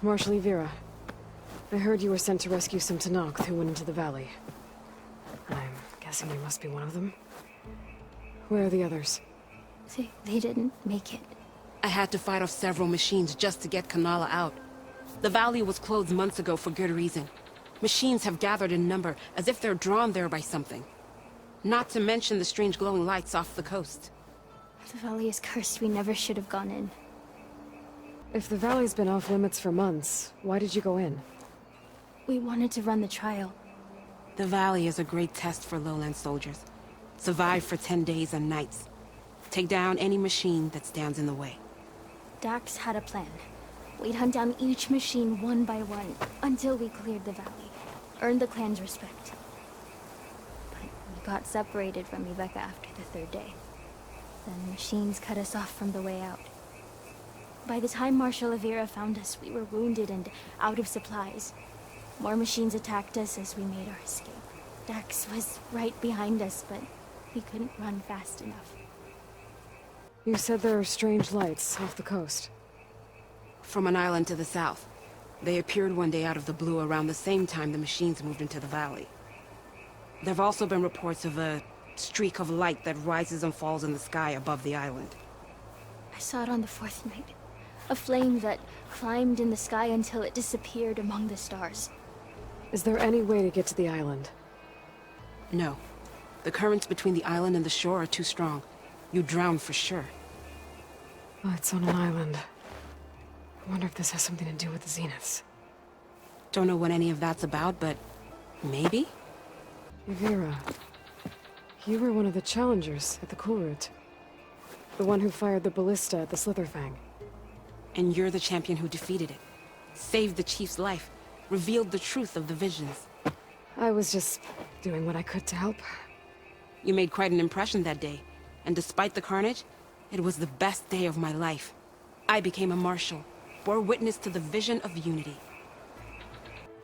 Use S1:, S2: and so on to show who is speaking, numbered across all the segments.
S1: Marshal Ivira. I heard you were sent to rescue some Tenakth who went into the valley. I'm guessing you must be one of them. Where are the others?
S2: They didn't make it.
S3: I had to fight off several machines just to get Kanala out. The valley was closed months ago for good reason. Machines have gathered in number, as if they're drawn there by something. Not to mention the strange glowing lights off the coast.
S2: The valley is cursed. We never should have gone in.
S1: If the valley's been off limits for months, why did you go in?
S2: We wanted to run the trial.
S3: The valley is a great test for lowland soldiers. Survive for 10 days and nights. Take down any machine that stands in the way.
S2: Dax had a plan. We'd hunt down each machine one by one, until we cleared the valley. Earned the clan's respect. But we got separated from Rebecca after the third day. The machines cut us off from the way out. By the time Marshal Ivira found us, we were wounded and out of supplies. More machines attacked us as we made our escape. Dax was right behind us, but we couldn't run fast enough.
S1: You said there are strange lights off the coast.
S3: From an island to the south. They appeared one day out of the blue around the same time the machines moved into the valley. There have also been reports of a streak of light that rises and falls in the sky above the island.
S2: I saw it on the fourth night. A flame that climbed in the sky until it disappeared among the stars.
S1: Is there any way to get to the island?
S3: No. The currents between the island and the shore are too strong. You'd drown for sure.
S1: Oh, it's on an island. I wonder if this has something to do with the Zeniths.
S3: Don't know what any of that's about, but maybe?
S1: Ivira, you were one of the challengers at the Kulrut. The one who fired the ballista at the Slitherfang.
S3: And you're the champion who defeated it. Saved the chief's life. Revealed the truth of the visions.
S1: I was just doing what I could to help.
S3: You made quite an impression that day. And despite the carnage, it was the best day of my life. I became a marshal. Bore witness to the vision of unity.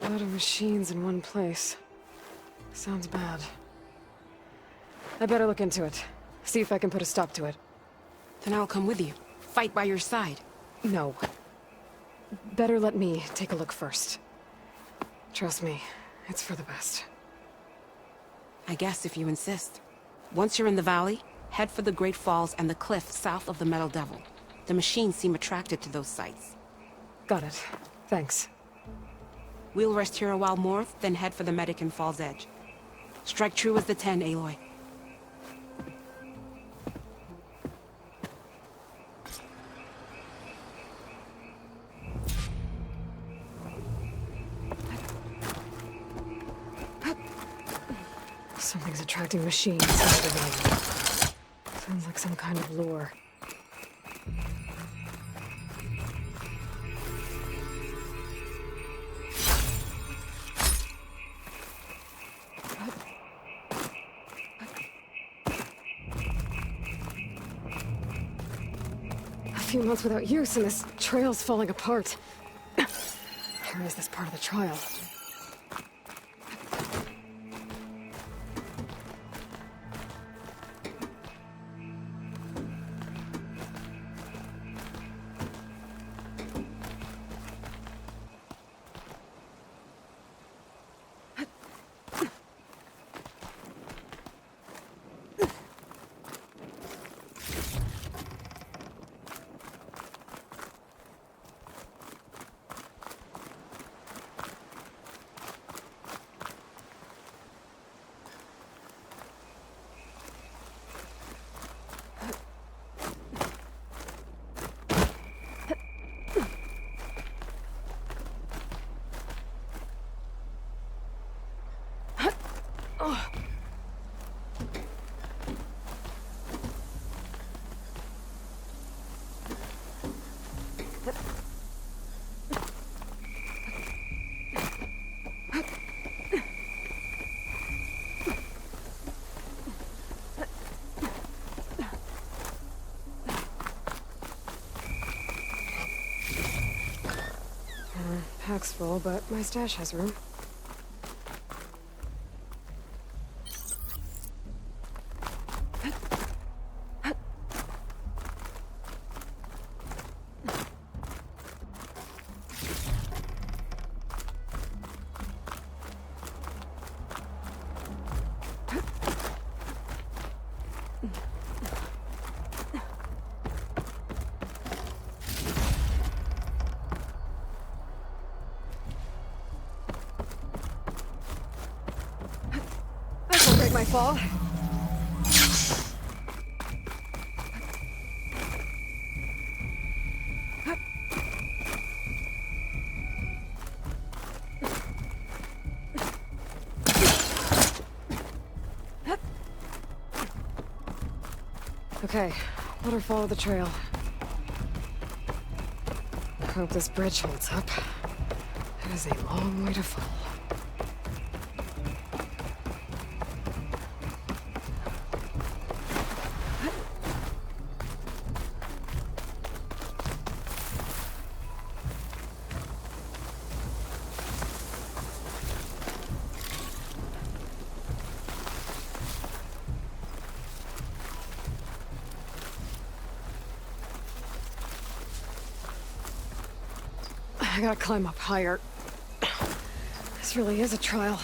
S1: A lot of machines in one place. Sounds bad. I better look into it. See if I can put a stop to it.
S3: Then I'll come with you. Fight by your side.
S1: No. Better let me take a look first. Trust me, it's for the best.
S3: I guess if you insist. Once you're in the valley, head for the Great Falls and the cliff south of the Metal Devil. The machines seem attracted to those sites.
S1: Got it. Thanks.
S3: We'll rest here a while more, then head for the medic in Fall's Edge. Strike true as the 10, Aloy.
S1: Something's attracting machines into the valley. Sounds like some kind of lure. A few months without use and this trail's falling apart. Where is this part of the trial? Pack's full, but my stash has room. waterfall. Okay, waterfall of the trail. I hope this bridge holds up. It is a long way to fall. I gotta climb up higher. This really is a trial.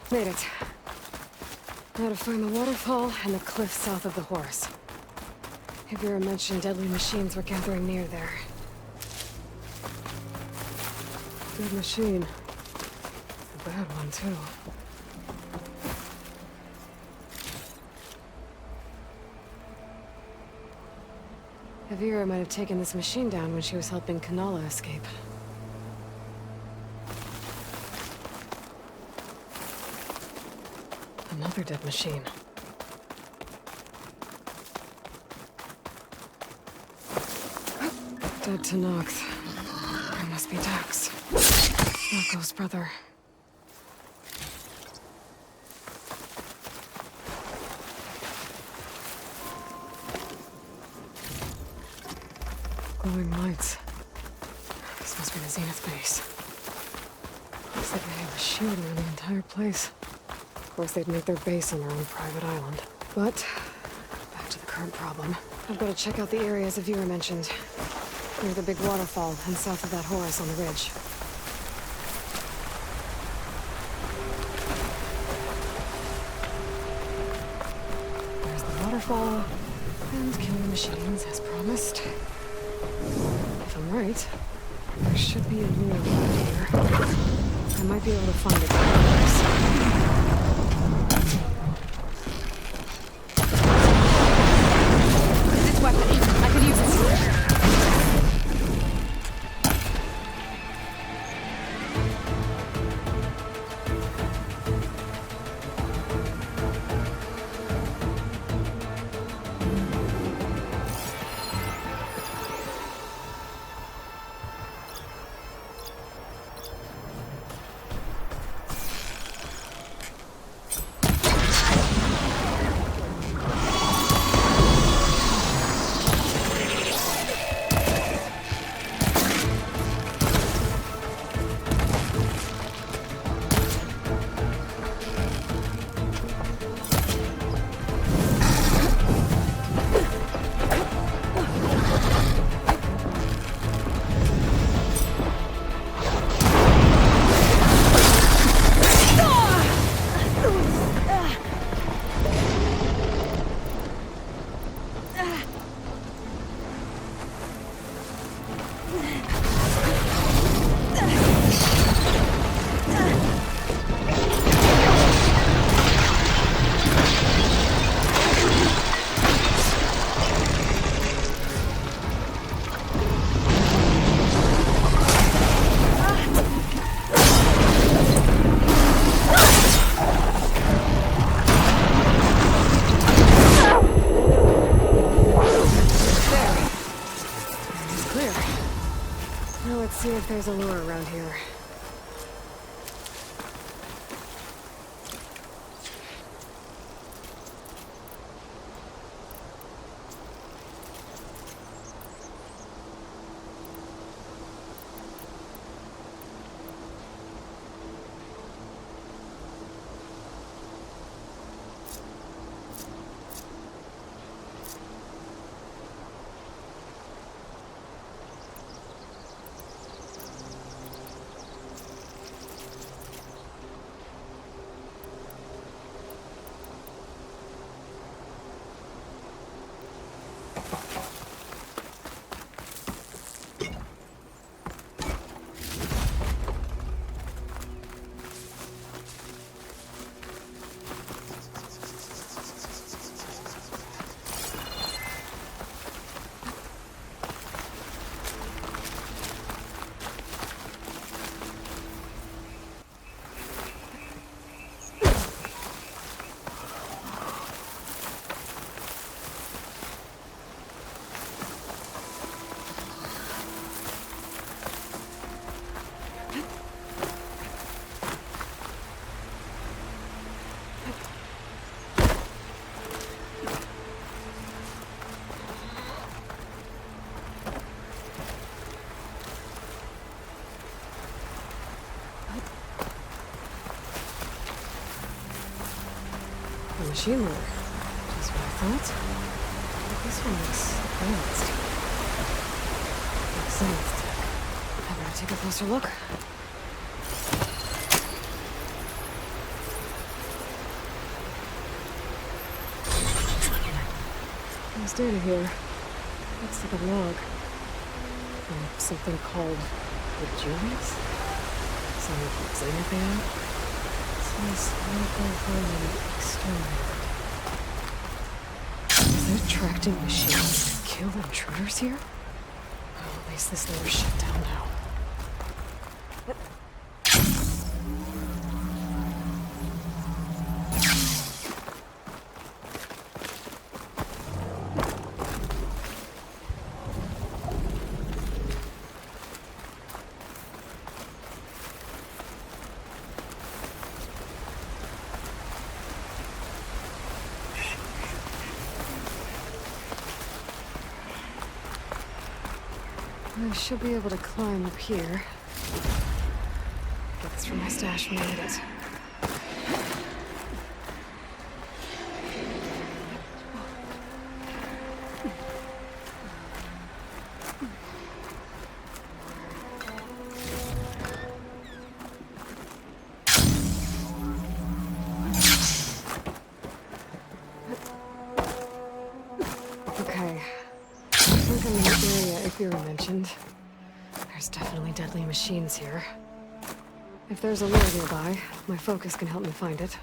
S1: Made it. Now to find the waterfall and the cliff south of the horse. Hibira mentioned deadly machines were gathering near there. Good machine. A bad one, too. Hibira might have taken this machine down when she was helping Kanala escape. Another dead machine. Dead to Nox. There must be Dax. Marco's brother. Glowing lights. This must be the Zenith base. Looks like they have a shield around the entire place. Of course, they'd make their base on their own private island. But, back to the current problem. I've got to check out the areas Avira mentioned. Near the big waterfall and south of that Horus on the ridge. There's the waterfall, and killing machines as promised. If I'm right, there should be a lure around here. I might be able to find it. See if there's a lure around here. machine there. Just what I thought. But this one looks advanced. Like Zenith tech. I better take a closer look. There's data here. Looks like a log. From something called the Julius? Some Zenith AI? Says local harmony exterminated. Is there tracking machines to kill intruders here? Well, at least this labor's shut down now. I should be able to climb up here. Get this from my stash when I need it. Okay. I think I'm in the area Ifira mentioned. There's definitely deadly machines here. If there's a lure nearby, my focus can help me find it.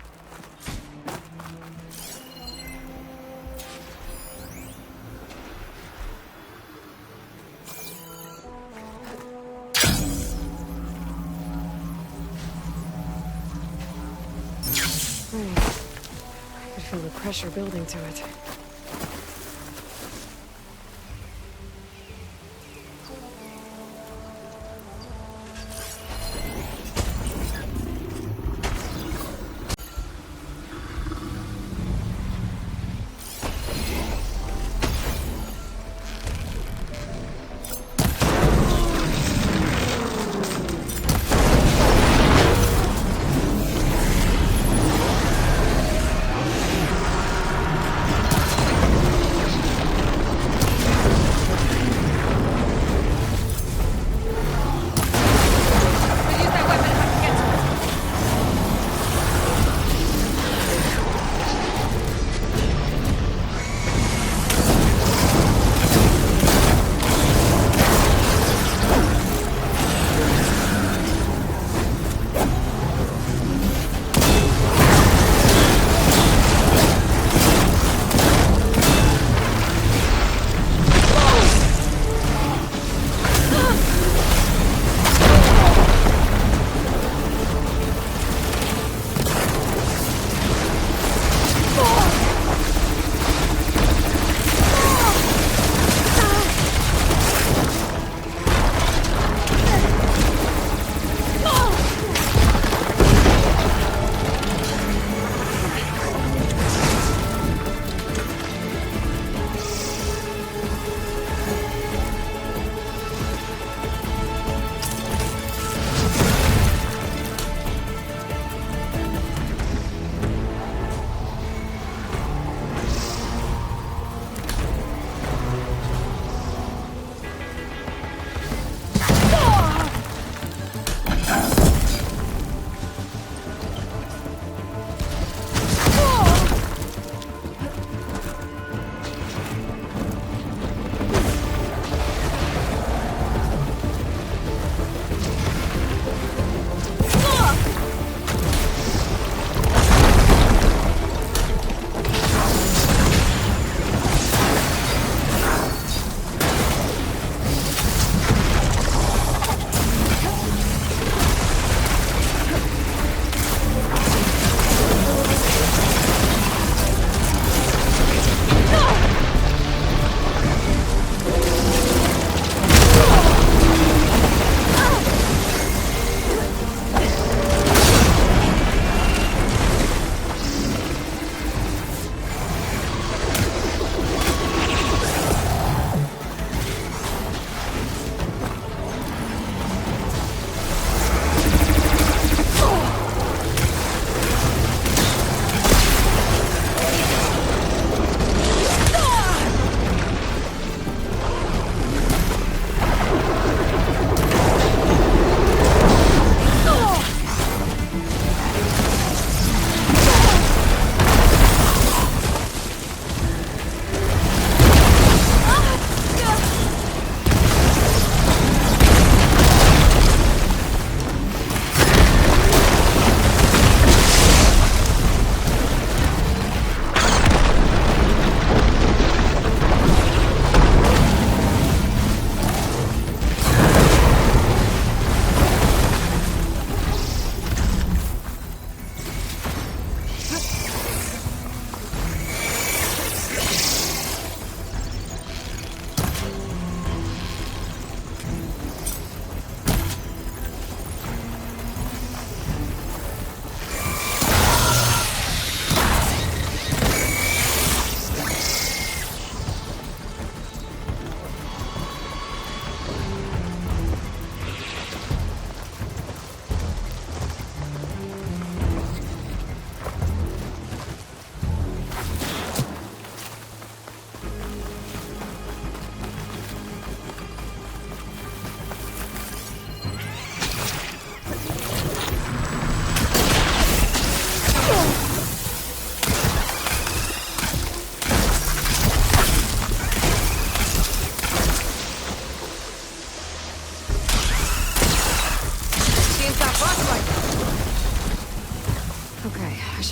S1: Right. I could feel the pressure building to it.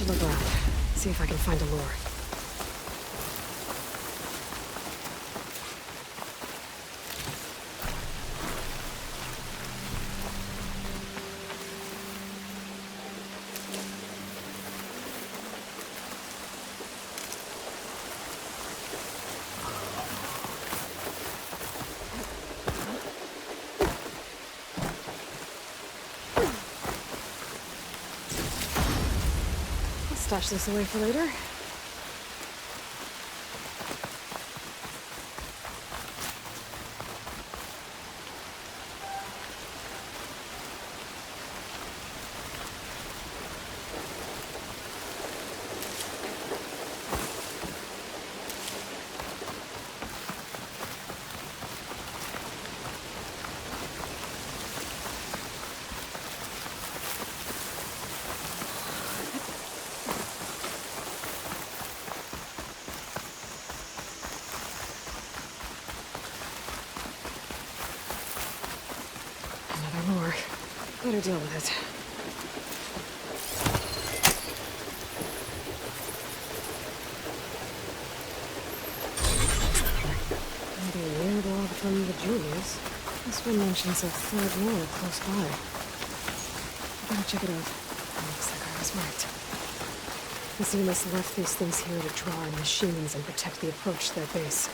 S1: should look around. See if I can find a lure. I'll stash this away for later. Another lure. Better deal with it. Maybe a weird log from the Julius. This one mentions a third lure close by. I better check it out. Looks like I was right. Azimus left these things here to draw in machines and protect the approach to their base.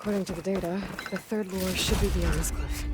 S1: According to the data, the third lure should be beyond this cliff.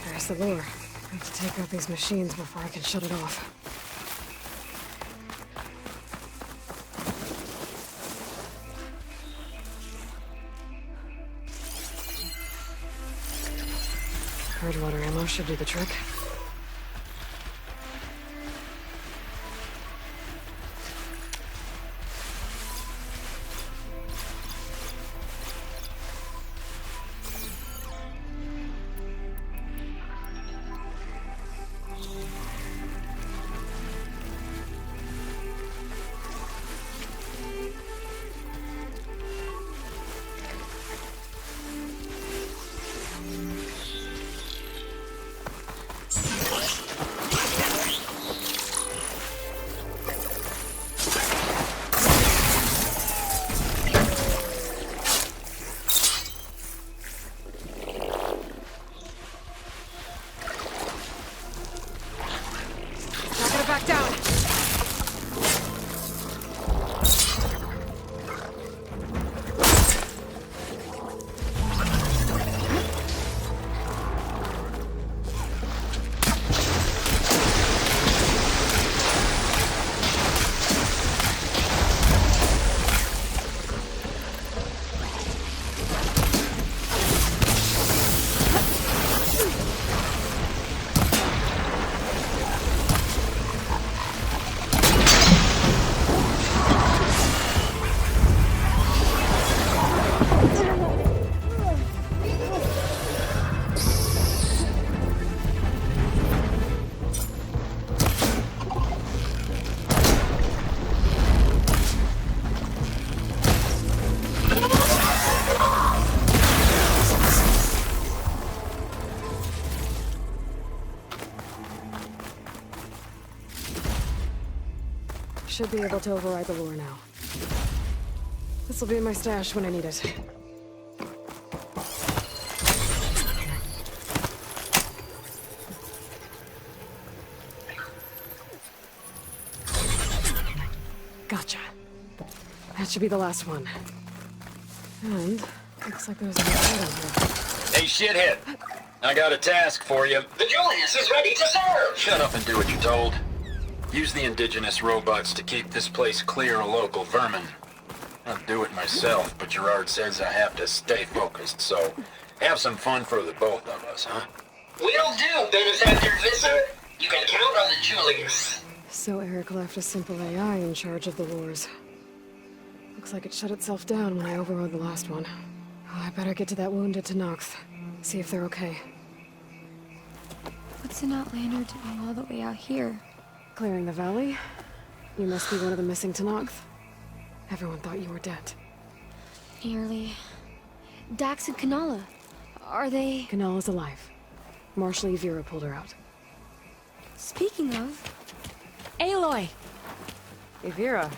S1: There's the lure. I have to take out these machines before I can shut it off. Purge water ammo should do the trick. Not gonna back down. Should be able to override the lure now. This will be in my stash when I need it. Gotcha. That should be the last one. And looks like there's another item here.
S4: Hey, shithead. I got a task for you.
S5: The Julius is ready to serve!
S4: Shut up and do what you're told. Use the indigenous robots to keep this place clear of local vermin. I'll do it myself, but Gerard says I have to stay focused, so have some fun for the both of us, huh?
S5: Will do, Benefactor Visser. You can count on the Julius.
S1: So Eric left a simple AI in charge of the wars. Looks like it shut itself down when I overrode the last one. Oh, I better get to that wounded Tanox. See if they're okay.
S2: What's an Outlander doing all the way out here?
S1: Clearing the valley? You must be one of the missing Tanox. Everyone thought you were dead.
S2: Nearly. Dax and Kanala. Are they...
S1: Kanala's alive. Marshal Yvira pulled her out.
S2: Speaking of...
S3: Aloy!
S1: Yvira?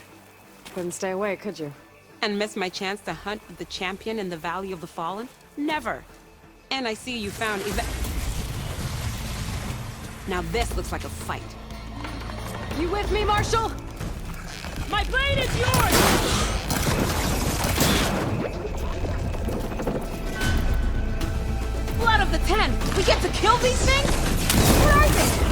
S1: Couldn't stay away, could you?
S3: And miss my chance to hunt the champion in the Valley of the Fallen? Never! And I see you found Now this looks like a fight.
S1: You with me, Marshal?
S3: My blade is yours! Blood of the Ten! We get to kill these things? Where are they?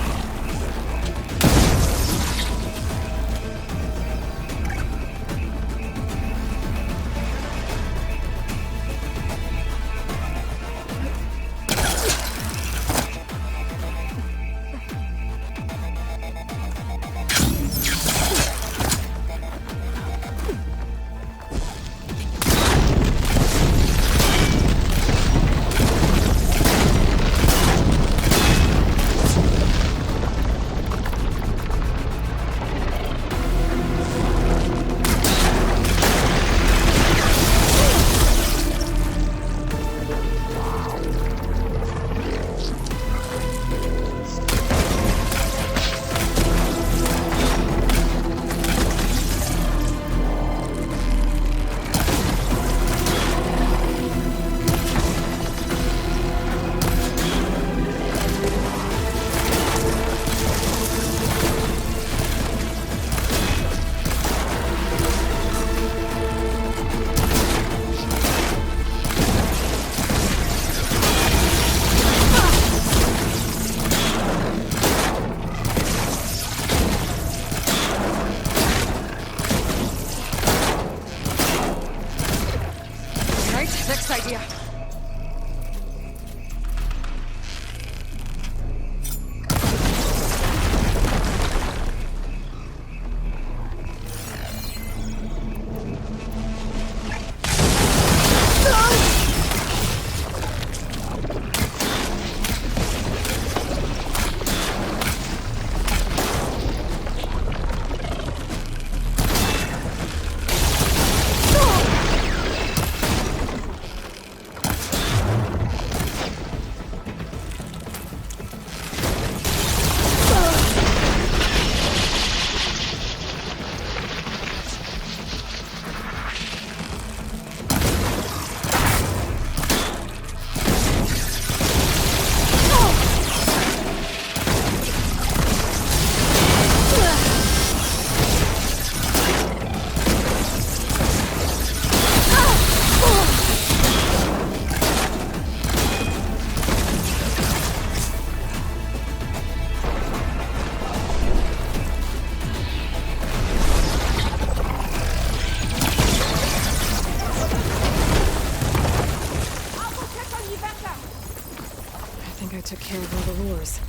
S1: think I took care of all the lures.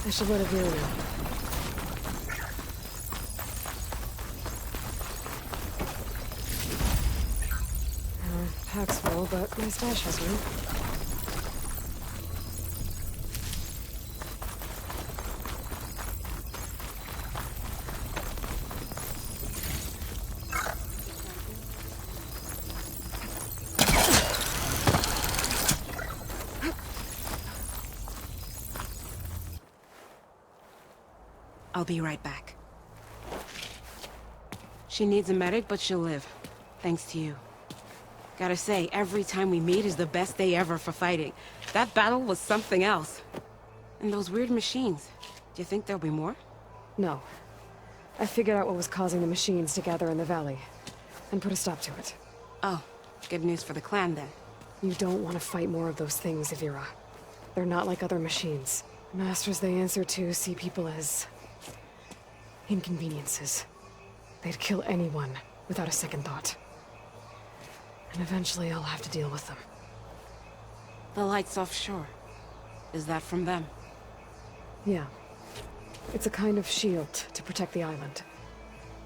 S1: I should let Avira know. Pack's full, but my stash has room.
S3: I'll be right back. She needs a medic, but she'll live. Thanks to you. Gotta say, every time we meet is the best day ever for fighting. That battle was something else. And those weird machines. Do you think there'll be more?
S1: No. I figured out what was causing the machines to gather in the valley, and put a stop to it.
S3: Oh, good news for the clan then.
S1: You don't want to fight more of those things, Avira. They're not like other machines. Masters they answer to see people as inconveniences. They'd kill anyone without a second thought. And eventually I'll have to deal with them.
S3: The lights offshore. Is that from them?
S1: Yeah. It's a kind of shield to protect the island.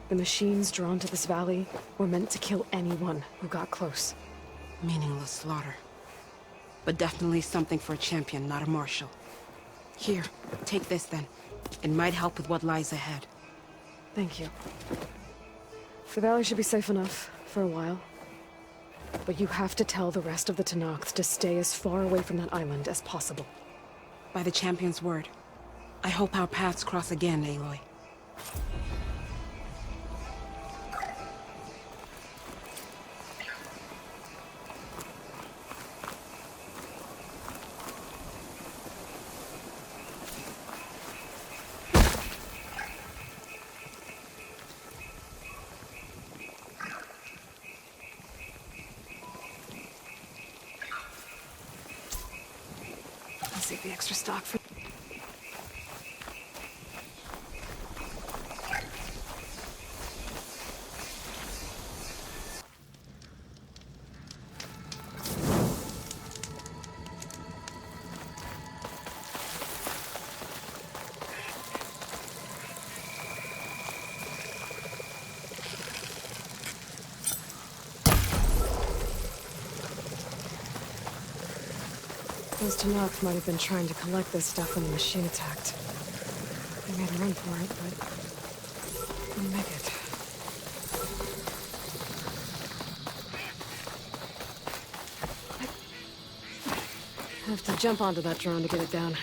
S1: The machines drawn to this valley were meant to kill anyone who got close.
S3: Meaningless slaughter. But definitely something for a champion, not a marshal. Here, take this then. It might help with what lies ahead.
S1: Thank you. The valley should be safe enough for a while. But you have to tell the rest of the Tenakth to stay as far away from that island as possible.
S3: By the champion's word. I hope our paths cross again, Aloy.
S1: I'll save the extra stock for... Those Tenakth might have been trying to collect this stuff when the machine attacked. They made a run for it, but didn't make it. I have to jump onto that drone to get it down.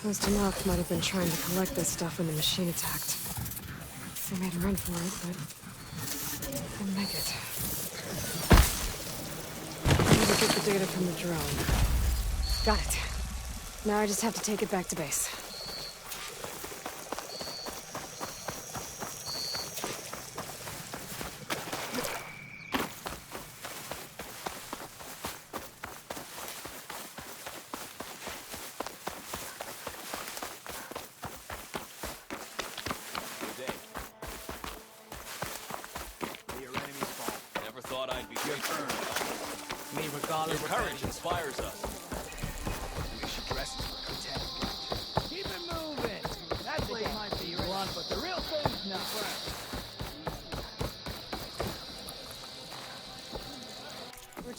S1: Those Tenakth might have been trying to collect this stuff when the machine attacked. They made a run for it, but didn't make it. I need to get the data from the drone. Got it. Now I just have to take it back to base.
S6: Your courage inspires us. She dresses for protect.
S7: Keep it moving. That blade might be blunt, but the real thing's not.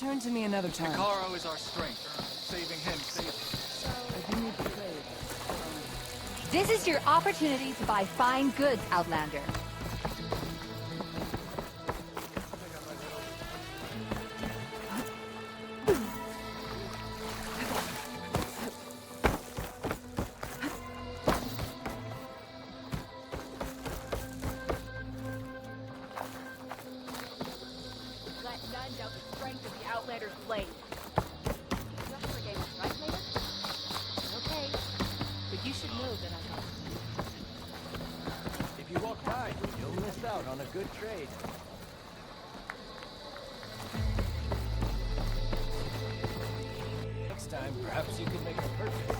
S7: Return to me another time.
S6: Hekarro is our strength. Saving him saves us.
S7: I do need to trade.
S8: This is your opportunity to buy fine goods, Outlander.
S9: Let none doubt the strength of the Outlander's blade. Just for games, right, Mayor? Okay. But you should know that I'm not.
S6: If you walk by, you'll miss out on a good trade. Next time, perhaps you can make a purchase.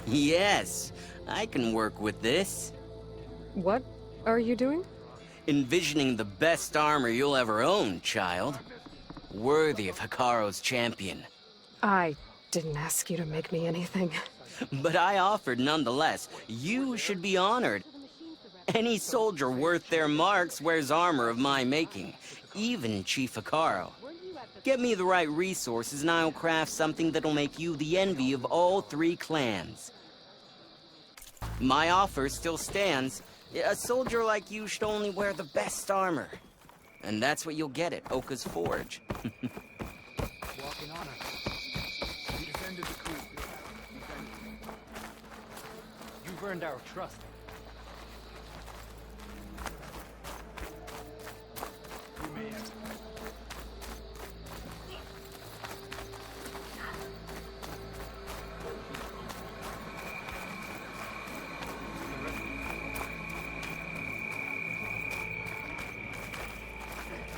S10: Yes, I can work with this.
S1: What are you doing?
S10: Envisioning the best armor you'll ever own, child. Worthy of Hekarro's champion.
S1: I didn't ask you to make me anything.
S10: But I offered nonetheless. You should be honored. Any soldier worth their marks wears armor of my making, even Chief Hekarro. Get me the right resources and I'll craft something that'll make you the envy of all 3 clans. My offer still stands. A soldier like you should only wear the best armor. And that's what you'll get at Oka's Forge.
S6: Walk in honor. You defended the coup. You've earned our trust. You may enter.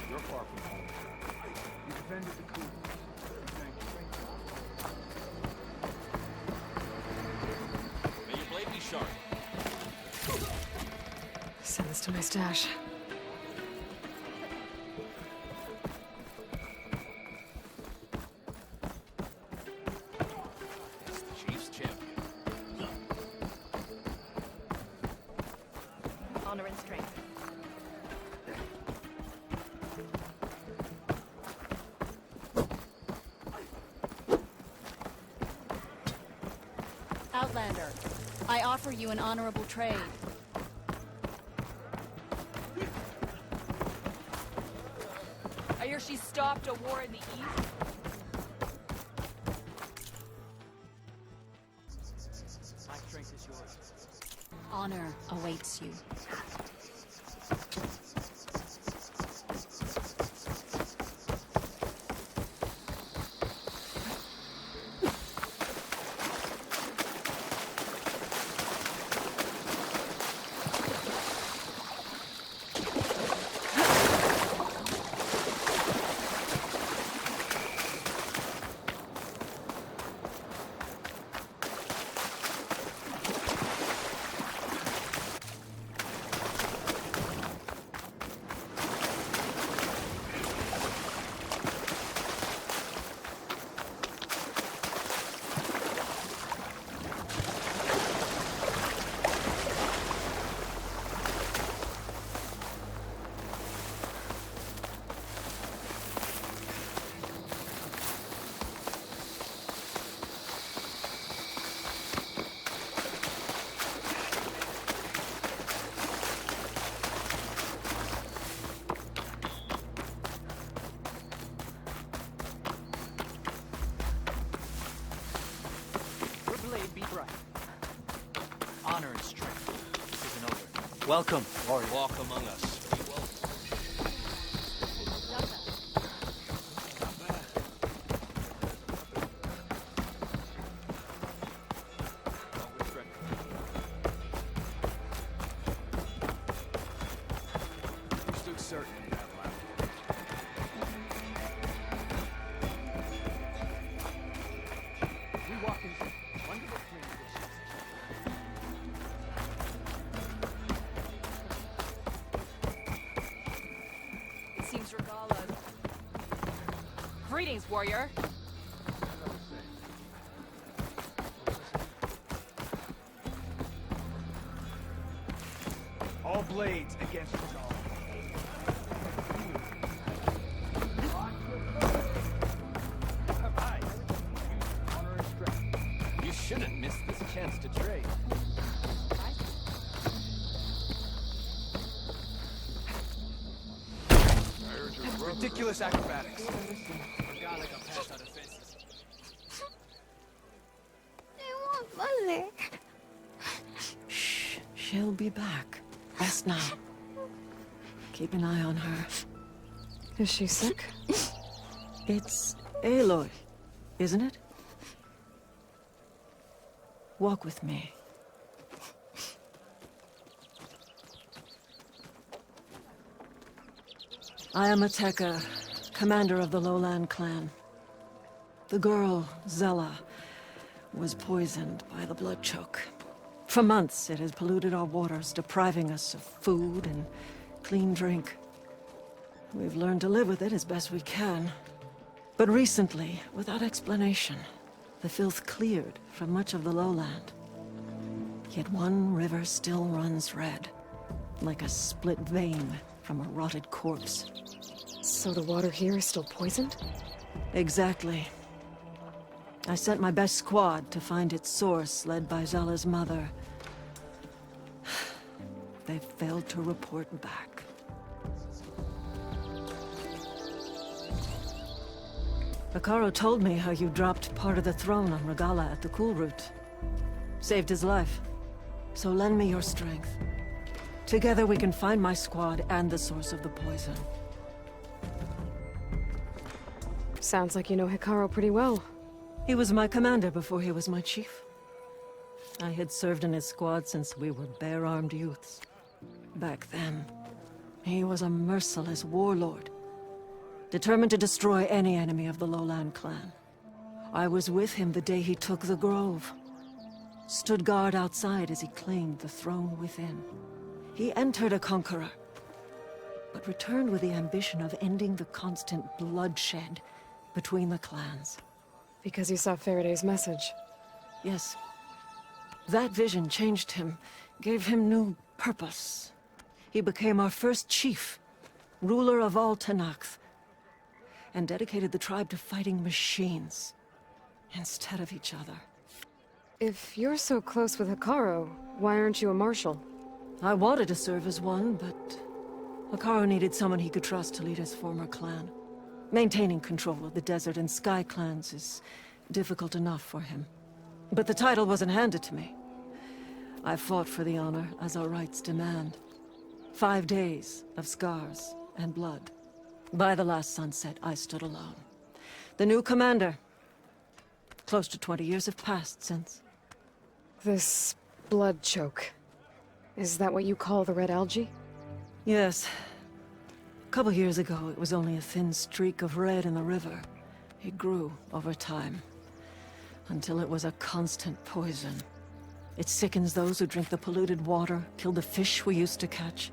S6: You're far from home. You defended the coup. Thank you.
S11: May your blade be sharp.
S1: Send this to my stash.
S11: It's the Chief's champion.
S9: Honor and strength.
S12: Outlander, I offer you an honorable trade.
S9: I hear she stopped a war in the east.
S6: My strength is yours.
S12: Honor awaits you.
S6: Your blade be bright. Honor and strength. This isn't over. Welcome, warrior.
S11: Walk among us. Be welcome. Always ready.
S6: You stood certain in that lap. We walk into wonderful conditions.
S9: It seems Regala. Greetings, warrior.
S6: All blades against us all.
S11: You shouldn't miss this chance to trade.
S6: Ridiculous acrobatics.
S11: Forgot I got passed out of fences.
S2: I want Mother.
S1: Shh. She'll be back. Rest now. Keep an eye on her. Is she sick? It's Aloy, isn't it? Walk with me. I am Ateka, commander of the Lowland clan. The girl, Zella, was poisoned by the blood choke. For months, it has polluted our waters, depriving us of food and clean drink. We've learned to live with it as best we can. But recently, without explanation, the filth cleared from much of the lowland. Yet one river still runs red, like a split vein from a rotted corpse. So the water here is still poisoned? Exactly. I sent my best squad to find its source, led by Zella's mother. They failed to report back. Hekarro told me how you dropped part of the throne on Regalla at the Cool Route. Saved his life. So lend me your strength. Together we can find my squad and the source of the poison. Sounds like you know Hekarro pretty well. He was my commander before he was my chief. I had served in his squad since we were bare-armed youths. Back then, he was a merciless warlord, determined to destroy any enemy of the Lowland clan. I was with him the day he took the Grove. Stood guard outside as he claimed the throne within. He entered a conqueror, but returned with the ambition of ending the constant bloodshed between the clans. Because you saw Faraday's message? Yes. That vision changed him, gave him new purpose. He became our first chief, ruler of all Tenakth, and dedicated the tribe to fighting machines instead of each other. If you're so close with Hekarro, why aren't you a marshal? I wanted to serve as one, but Hekarro needed someone he could trust to lead his former clan. Maintaining control of the Desert and Sky clans is difficult enough for him. But the title wasn't handed to me. I fought for the honor as our rights demand. 5 days of scars and blood. By the last sunset, I stood alone. The new commander. Close to 20 years have passed since. This blood choke. Is that what you call the red algae? Yes. A couple years ago, it was only a thin streak of red in the river. It grew over time, until it was a constant poison. It sickens those who drink the polluted water, killed the fish we used to catch.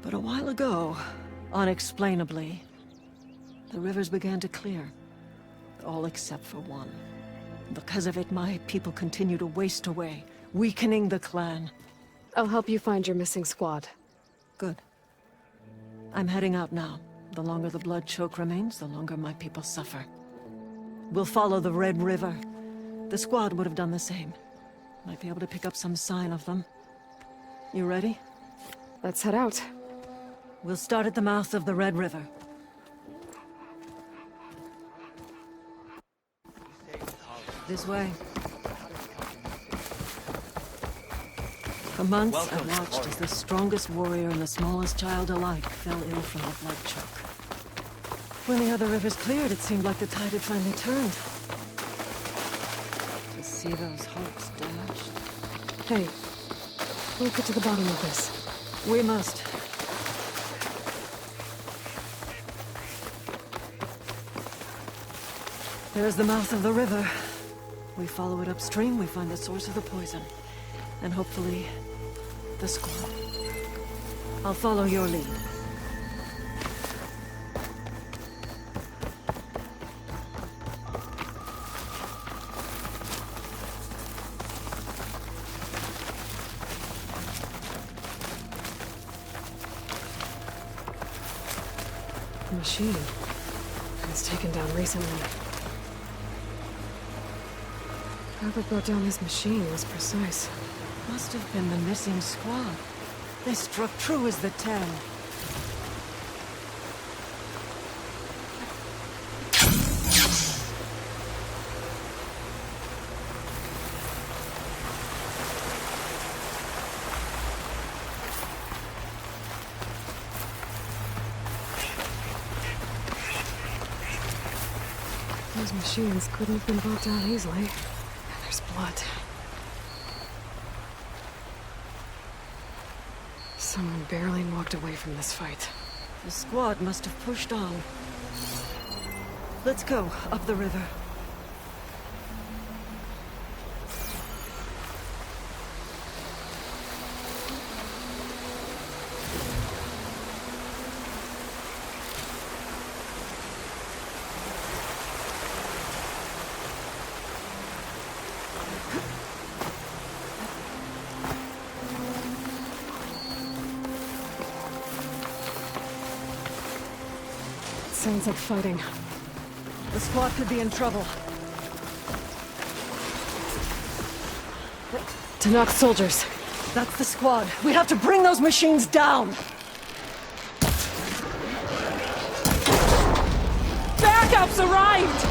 S1: But a while ago, unexplainably, the rivers began to clear. All except for one. Because of it, my people continue to waste away, weakening the clan. I'll help you find your missing squad. Good. I'm heading out now. The longer the blood choke remains, the longer my people suffer. We'll follow the Red River. The squad would have done the same. Might be able to pick up some sign of them. You ready? Let's head out. We'll start at the mouth of the Red River. This way. For months, I watched as the strongest warrior and the smallest child alike fell ill from the blood choke. When the other rivers cleared, it seemed like the tide had finally turned. To see those hopes dashed. Hey, we'll get to the bottom of this. We must. There's the mouth of the river. We follow it upstream, we find the source of the poison. And hopefully, the squad. I'll follow your lead. machine. It was taken down recently. Whoever brought down this machine was precise.
S7: Must have been the missing squad. They struck true as the 10.
S1: Those machines couldn't have been brought down easily. And there's blood. Someone barely walked away from this fight.
S7: The squad must have pushed on. Let's go, up the river.
S1: Sounds like fighting.
S7: The squad could be in trouble.
S1: Tanakh soldiers.
S7: That's the squad. We have to bring those machines down!
S1: Backups arrived!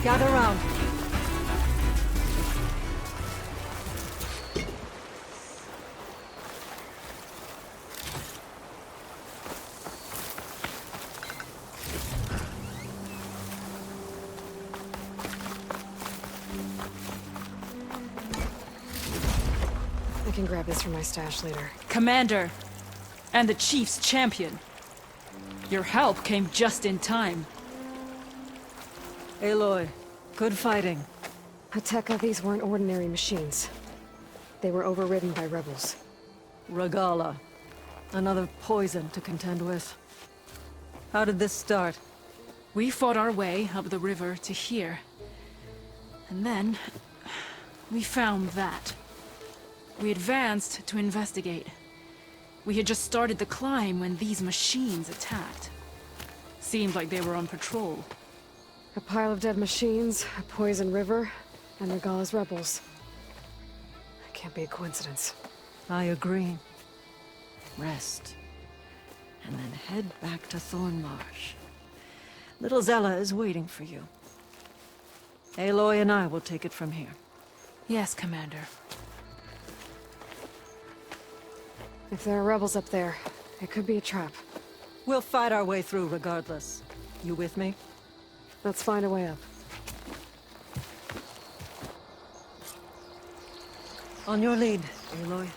S7: Gather round.
S1: I can grab this from my stash later.
S13: Commander, and the Chief's champion. Your help came just in time.
S7: Aloy, good fighting.
S1: Hateka, these weren't ordinary machines. They were overridden by rebels.
S7: Regalla. Another poison to contend with. How did this start?
S13: We fought our way up the river to here. And then, we found that. We advanced to investigate. We had just started the climb when these machines attacked. Seemed like they were on patrol.
S1: A pile of dead machines, a poison river, and Regalla's rebels. It can't be a coincidence.
S7: I agree. Rest. And then head back to Thornmarsh. Little Zella is waiting for you. Aloy and I will take it from here.
S13: Yes, Commander.
S1: If there are rebels up there, it could be a trap.
S7: We'll fight our way through regardless. You with me?
S1: Let's find a way up.
S7: On your lead, Aloy.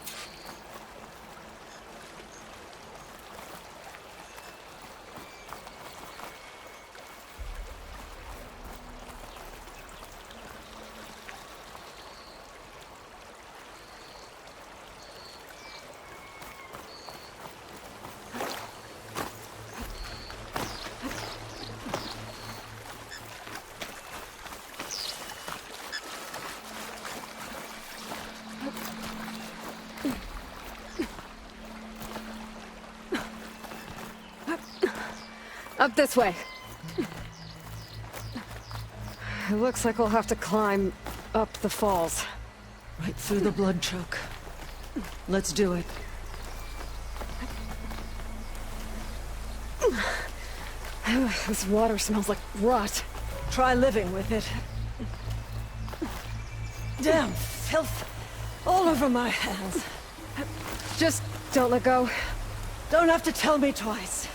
S1: Up this way. It looks like we'll have to climb up the falls.
S7: Right through the blood choke. Let's do it.
S1: This water smells like rot.
S7: Try living with it. Damn filth all over my hands.
S1: Just don't let go.
S7: Don't have to tell me twice.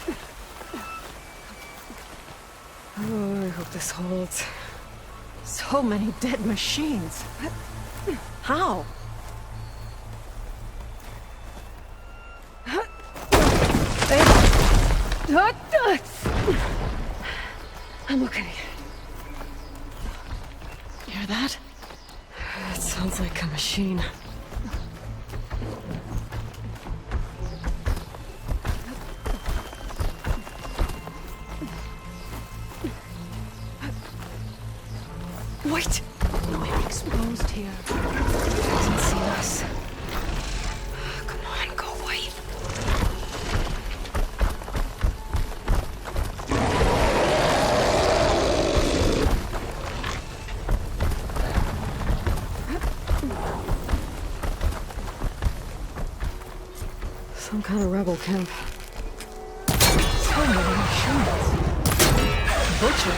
S1: Oh, I hope this holds.
S7: So many dead machines. How?
S1: I'm okay.
S7: Hear that?
S1: It sounds like a machine. Wait!
S7: We're exposed here.
S1: It hasn't seen us. Come on, go away. Some kind of rebel camp. So many machines. Butcher.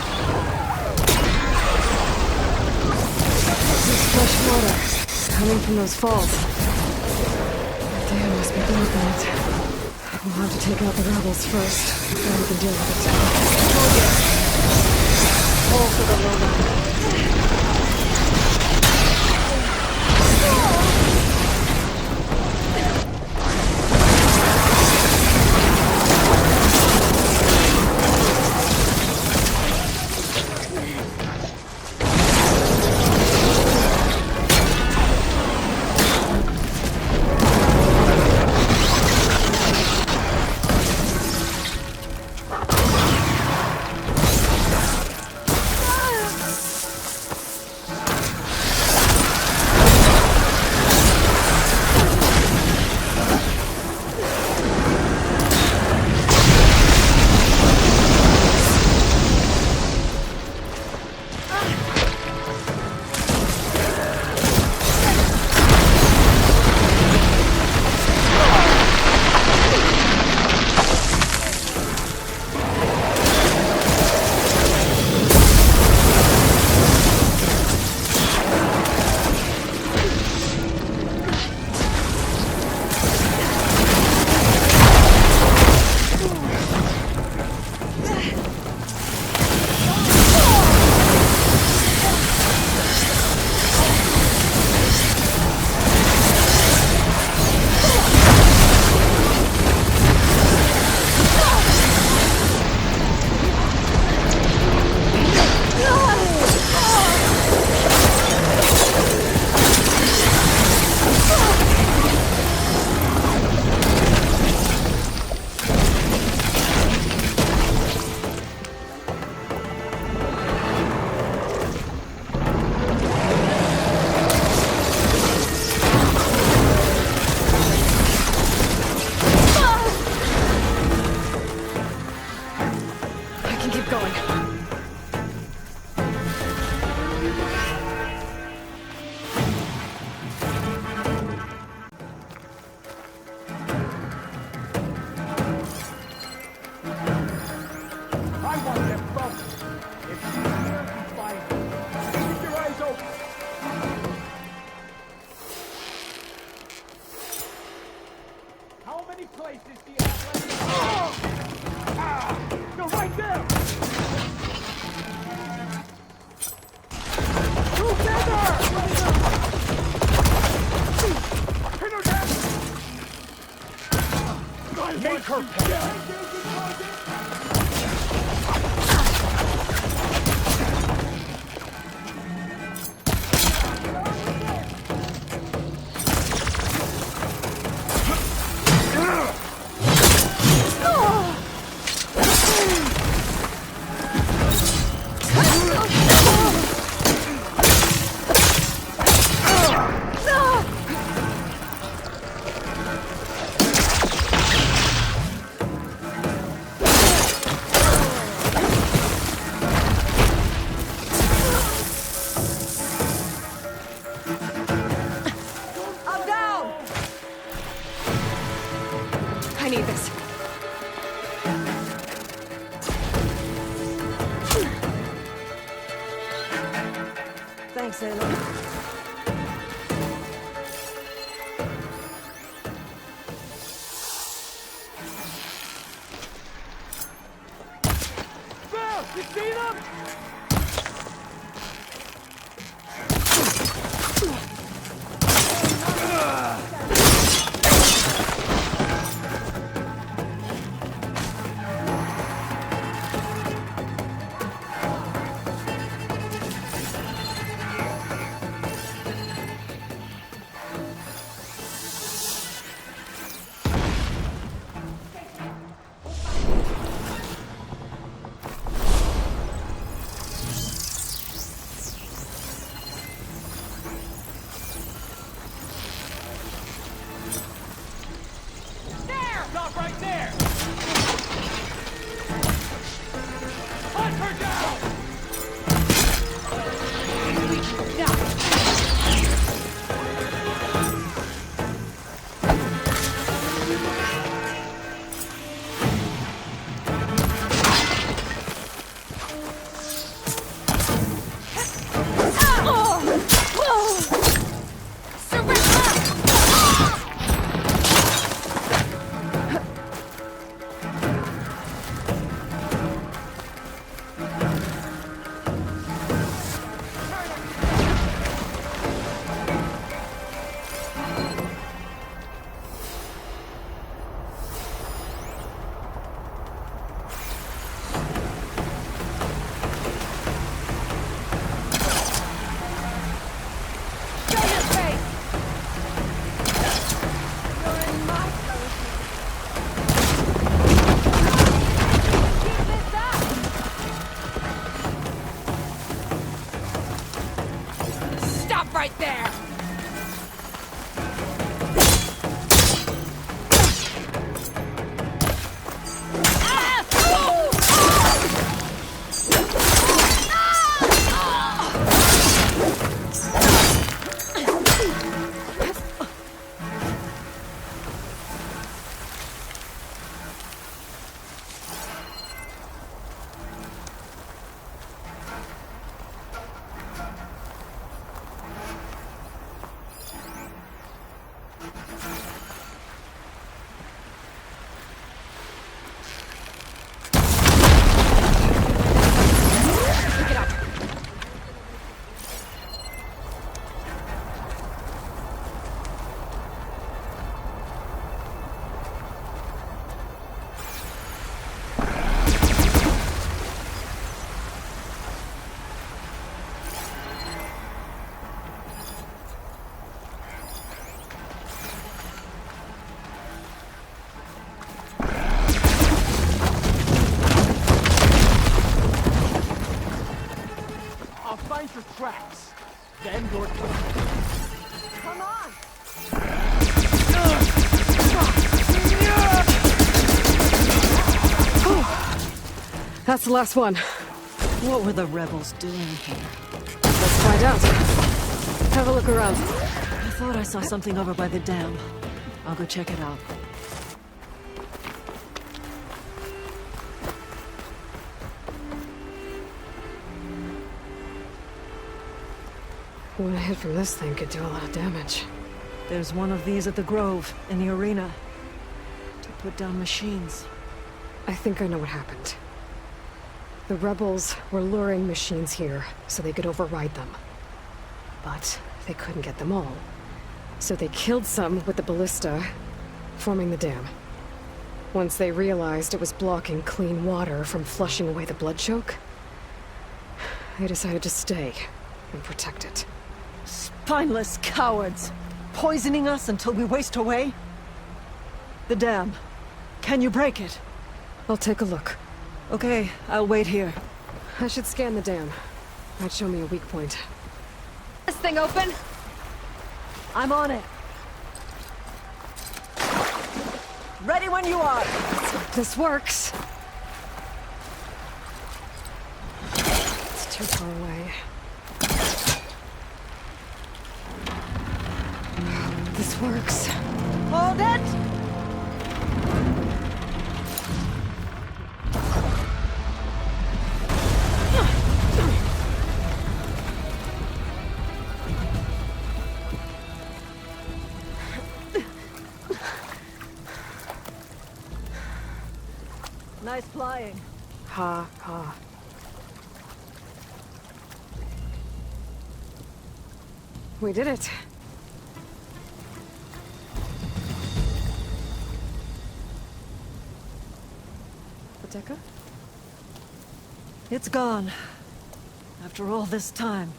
S1: This is fresh water coming from those falls. Dam must be blocking it. We'll have to take out the rebels first, then we can deal with it. All for the lowland.
S7: Thanks, Aloy.
S11: You see them?
S1: That's the last one.
S7: What were the rebels doing here?
S1: Let's find out. Have a look around.
S7: I thought I saw something over by the dam. I'll go check it out.
S1: One hit from this thing could do a lot of damage.
S7: There's one of these at the Grove, in the arena. To put down machines.
S1: I think I know what happened. The rebels were luring machines here so they could override them. But they couldn't get them all. So they killed some with the ballista, forming the dam. Once they realized it was blocking clean water from flushing away the blood choke, they decided to stay and protect it.
S7: Spineless cowards! Poisoning us until we waste away? The dam. Can you break it?
S1: I'll take a look.
S7: Okay, I'll wait here.
S1: I should scan the dam. Might show me a weak point.
S8: This thing open?
S7: I'm on it. Ready when you are.
S1: This works. It's too far away. This works.
S7: Hold it! Nice flying.
S1: Ha, ha. We did it. Deca?
S7: It's gone. After all this time,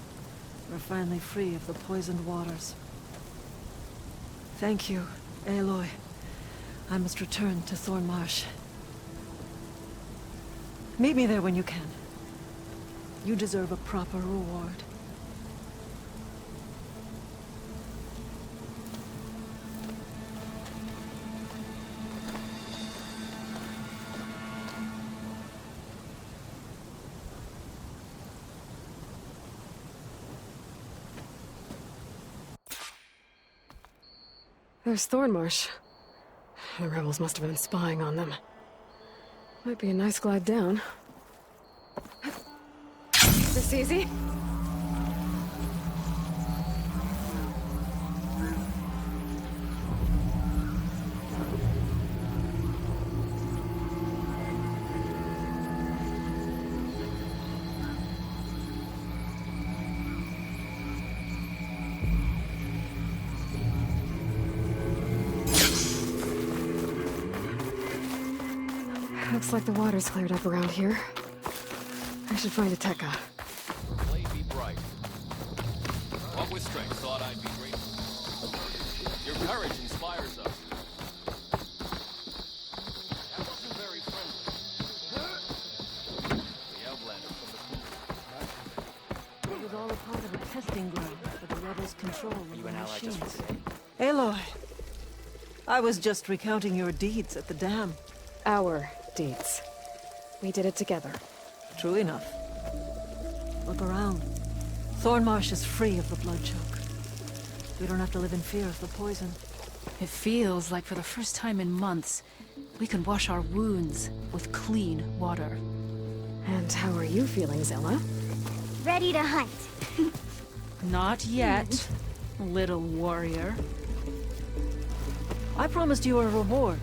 S7: we're finally free of the poisoned waters. Thank you, Aloy. I must return to Thornmarsh. Meet me there when you can. You deserve a proper reward.
S1: There's Thornmarsh. The rebels must have been spying on them. Might be a nice glide down. This easy? Looks like the water's cleared up around here. I should find a Tekka.
S11: Blade be bright. What with strength, thought I'd be grateful. Your courage inspires us. That wasn't very friendly. The Outlander from the
S7: It was all a part of a testing ground for the rebels' control of the machines.
S6: today?
S7: Aloy, I was just recounting your deeds at the dam.
S1: Our deeds. We did it together.
S7: True enough. Look around. Thornmarsh is free of the blood choke. We don't have to live in fear of the poison.
S13: It feels like for the first time in months, we can wash our wounds with clean water.
S1: And how are you feeling, Zella?
S2: Ready to hunt.
S13: Not yet, little warrior.
S7: I promised you a reward,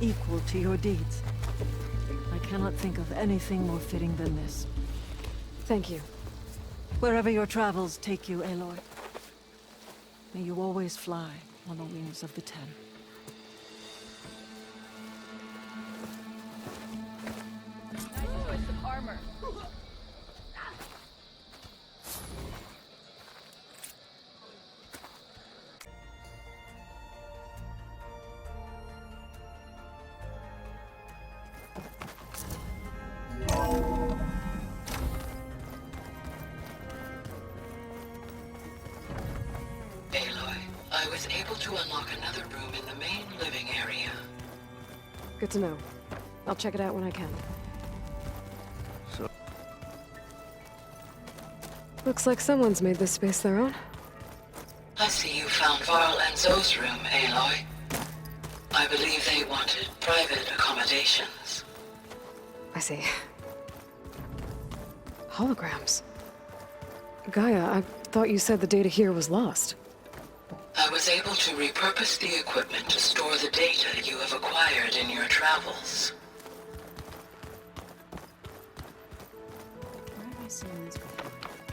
S7: equal to your deeds. I cannot think of anything more fitting than this.
S1: Thank you.
S7: Wherever your travels take you, Aloy, may you always fly on the wings of the Ten.
S9: Nice choice of armor.
S14: Aloy, I was able to unlock another room in the main living area.
S1: Good to know. I'll check it out when I can. Looks like someone's made this space their own.
S14: I see you found Varl and Zoe's room, Aloy. I believe they wanted private accommodations.
S1: I see. Holograms. Gaia, I thought you said the data here was lost.
S14: I was able to repurpose the equipment to store the data you have acquired in your travels.
S7: Where have I seen this before?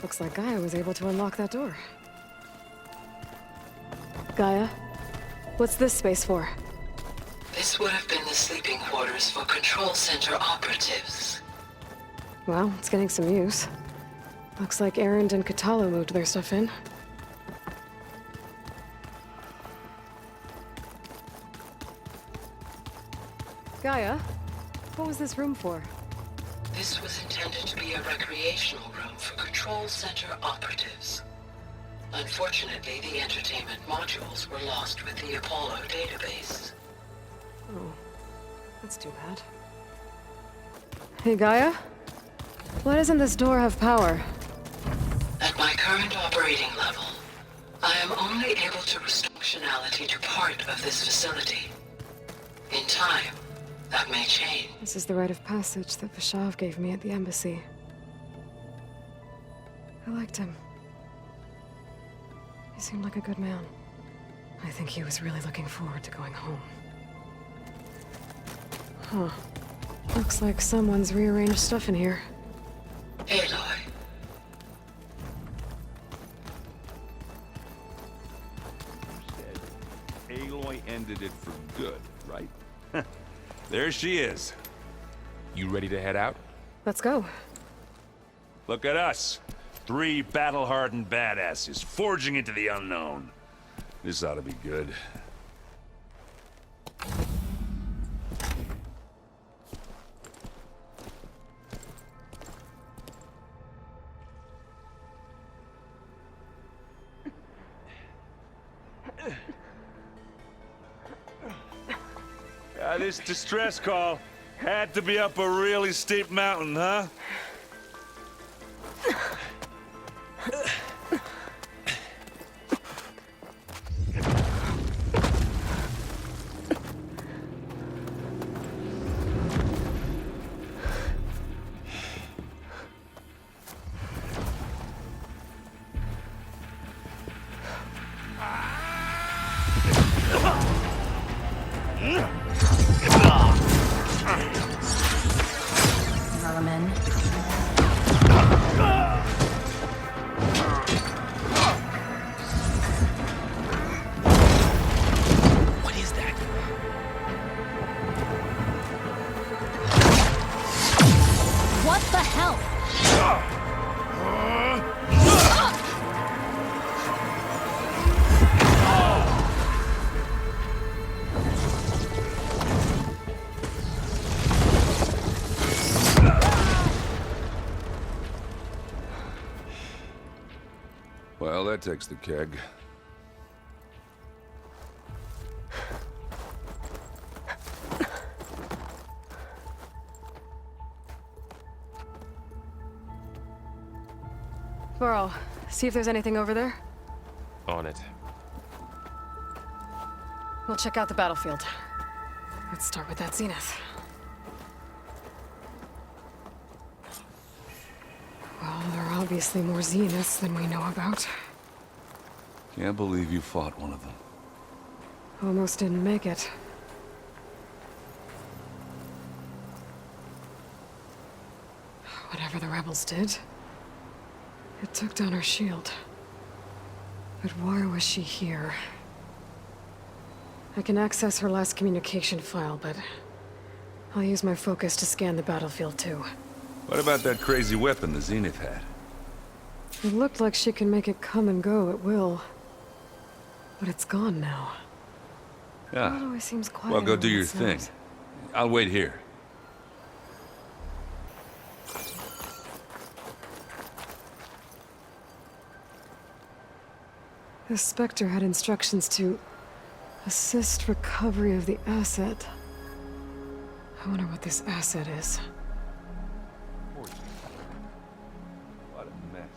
S1: Looks like Gaia was able to unlock that door. Gaia, what's this space for?
S14: This would have been the sleeping quarters for Control Center operatives.
S1: Well, it's getting some use. Looks like Erend and Katalo moved their stuff in. Gaia, what was this room for?
S14: This was intended to be a recreational room for Control Center operatives. Unfortunately, the entertainment modules were lost with the Apollo database.
S1: Oh, that's too bad. Hey, Gaia? Why doesn't this door have power?
S14: At my current operating level, I am only able to restore functionality to part of this facility. In time, that may change.
S1: This is the rite of passage that Vashav gave me at the embassy. I liked him. He seemed like a good man. I think he was really looking forward to going home. Huh. Looks like someone's rearranged stuff in here.
S14: Aloy.
S15: Aloy ended it for good, right? There she is. You ready to head out?
S1: Let's go.
S15: Look at us. 3 battle-hardened badasses forging into the unknown. This ought to be good. This distress call had to be up a really steep mountain, huh? Well, that takes the keg.
S1: Varl, see if there's anything over there.
S16: On it.
S1: We'll check out the battlefield. Let's start with that Zenith. Well, there are obviously more Zeniths than we know about.
S15: Can't believe you fought one of them.
S1: Almost didn't make it. Whatever the rebels did, it took down her shield. But why was she here? I can access her last communication file, but I'll use my focus to scan the battlefield too.
S15: What about that crazy weapon the Zenith had?
S1: It looked like she can make it come and go at will. But it's gone now.
S15: Yeah.
S1: It always seems quiet.
S15: Well, go do
S1: when
S15: your
S1: it
S15: thing.
S1: snows.
S15: I'll wait here.
S1: The Spectre had instructions to assist recovery of the asset. I wonder what this asset is.
S15: What a mess.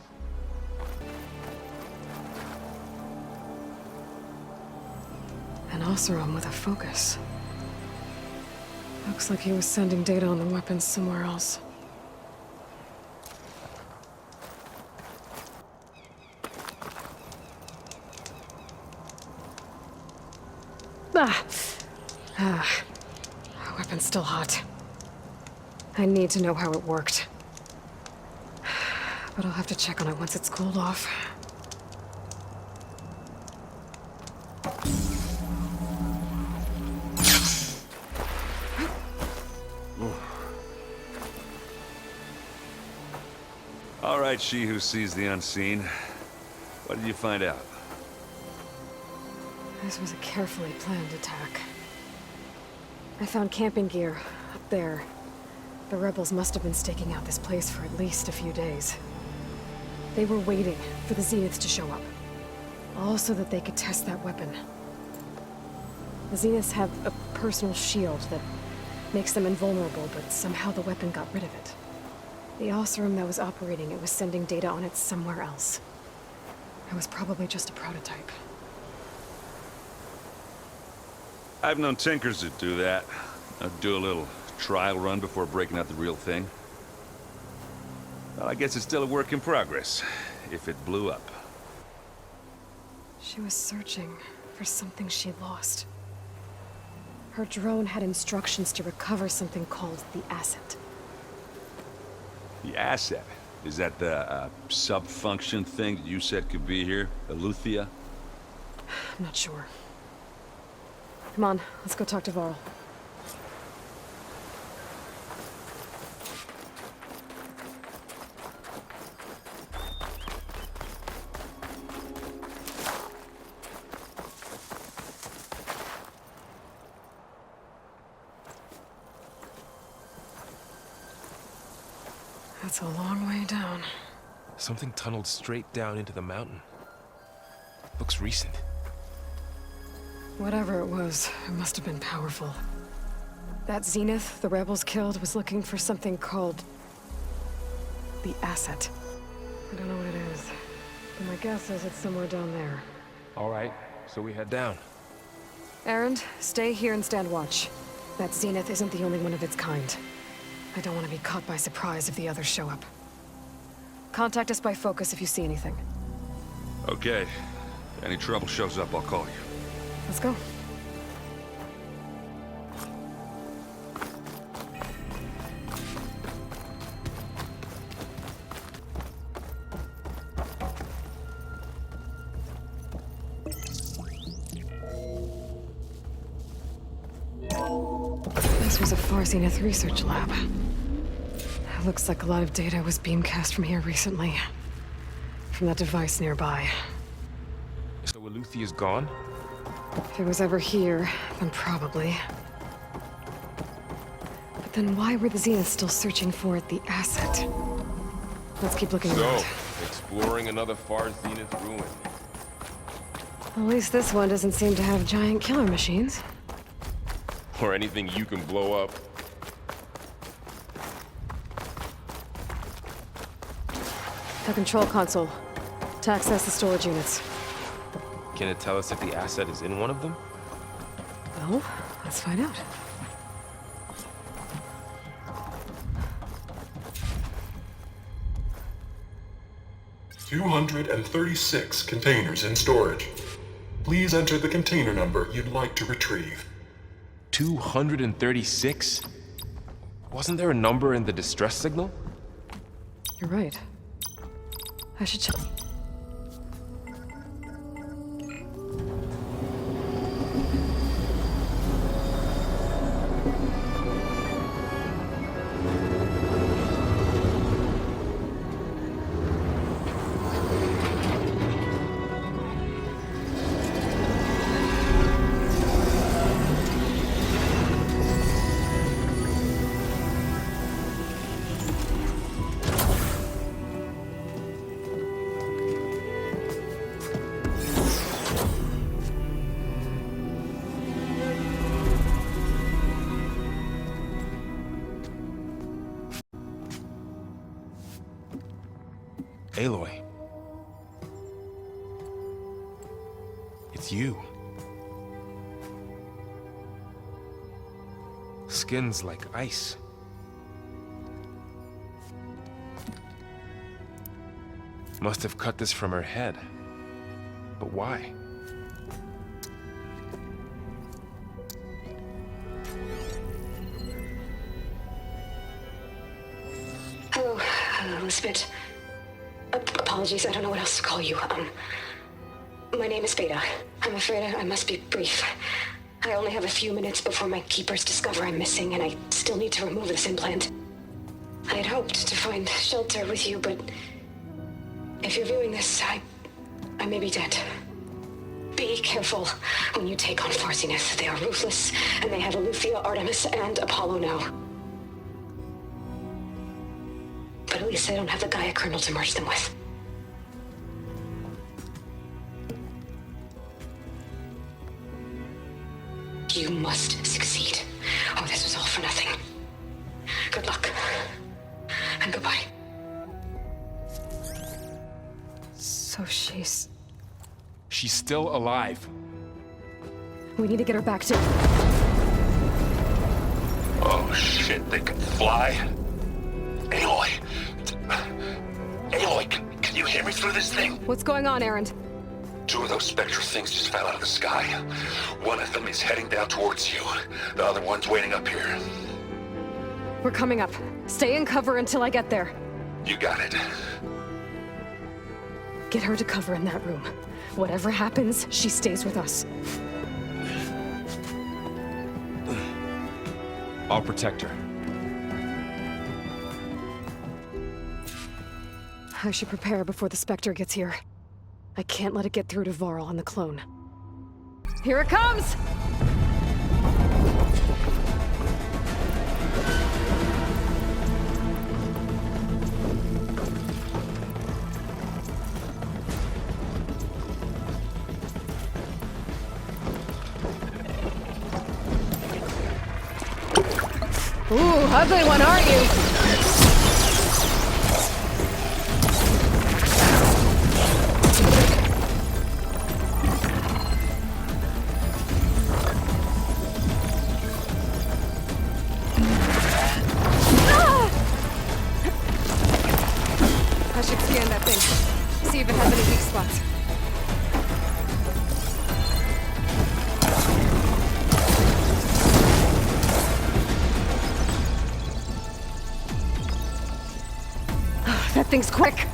S1: An Oseram with a focus. Looks like he was sending data on the weapons somewhere else. Weapon's still hot. I need to know how it worked. But I'll have to check on it once it's cooled off.
S15: All right, she who sees the unseen. What did you find out?
S1: This was a carefully planned attack. I found camping gear up there. The rebels must have been staking out this place for at least a few days. They were waiting for the Zeniths to show up. All so that they could test that weapon. The Zeniths have a personal shield that makes them invulnerable, but somehow the weapon got rid of it. The Oseram that was operating it was sending data on it somewhere else. It was probably just a prototype.
S15: I've known tinkers that do that. Do a little trial run before breaking out the real thing. Well, I guess it's still a work in progress, if it blew up.
S1: She was searching for something she lost. Her drone had instructions to recover something called the Asset.
S15: The Asset? Is that the sub-function thing that you said could be here? Eleuthia?
S1: I'm not sure. Come on, let's go talk to Varl. That's a long way down.
S16: Something tunneled straight down into the mountain. Looks recent.
S1: Whatever it was, it must have been powerful. That Zenith the rebels killed was looking for something called the Asset. I don't know what it is, but my guess is it's somewhere down there.
S16: All right, so we head down.
S1: Erend, stay here and stand watch. That Zenith isn't the only one of its kind. I don't want to be caught by surprise if the others show up. Contact us by focus if you see anything.
S15: Okay. If any trouble shows up, I'll call you.
S1: Let's go. This was a Far Zenith research lab. It looks like a lot of data was beamcast from here recently. From that device nearby.
S16: So Eleuthia is gone?
S1: If it was ever here, then probably. But then why were the Zeniths still searching for the Asset? Let's keep looking around.
S16: So, exploring another Far Zenith ruin.
S1: At least this one doesn't seem to have giant killer machines.
S16: Or anything you can blow up.
S1: The control console. To access the storage units.
S16: Can it tell us if the Asset is in one of them?
S1: Well, let's find out.
S17: "236 containers in storage. Please enter the container number you'd like to retrieve."
S16: 236? Wasn't there a number in the distress signal?
S1: You're right. I should check.
S16: Aloy. It's you. Skin's like ice. Must have cut this from her head. But why?
S1: Hello, Elizabeth. Apologies, I don't know what else to call you. My name is Beta. I'm afraid I must be brief. I only have a few minutes before my keepers discover I'm missing, and I still need to remove this implant. I had hoped to find shelter with you, but if you're viewing this, I may be dead. Be careful when you take on Far Zenith. They are ruthless, and they have Aletheia, Artemis, and Apollo now. But at least they don't have the Gaia kernel to merge them with. You must succeed. Oh, this was all for nothing. Good luck. And goodbye. So she's
S16: still alive.
S1: We need to get her back to...
S17: Oh shit, they can fly? Aloy! Aloy, can you hear me through this thing?
S1: What's going on, Erend?
S17: 2 of those Spectre things just fell out of the sky. One of them is heading down towards you. The other one's waiting up here.
S1: We're coming up. Stay in cover until I get there.
S17: You got it.
S1: Get her to cover in that room. Whatever happens, she stays with us.
S16: I'll protect her.
S1: I should prepare before the Spectre gets here. I can't let it get through to Varl on the clone. Here it comes! Ooh, ugly one, aren't you? I should scan that thing. See if it has any weak spots. That thing's quick.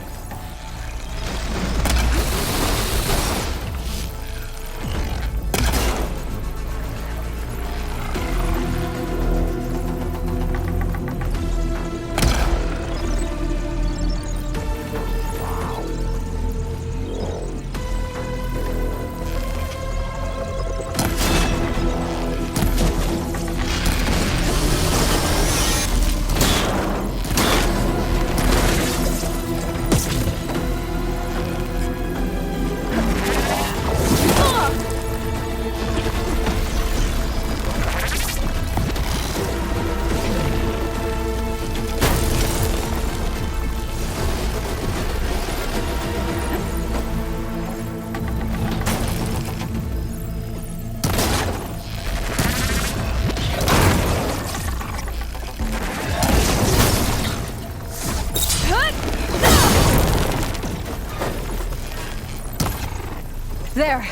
S1: There.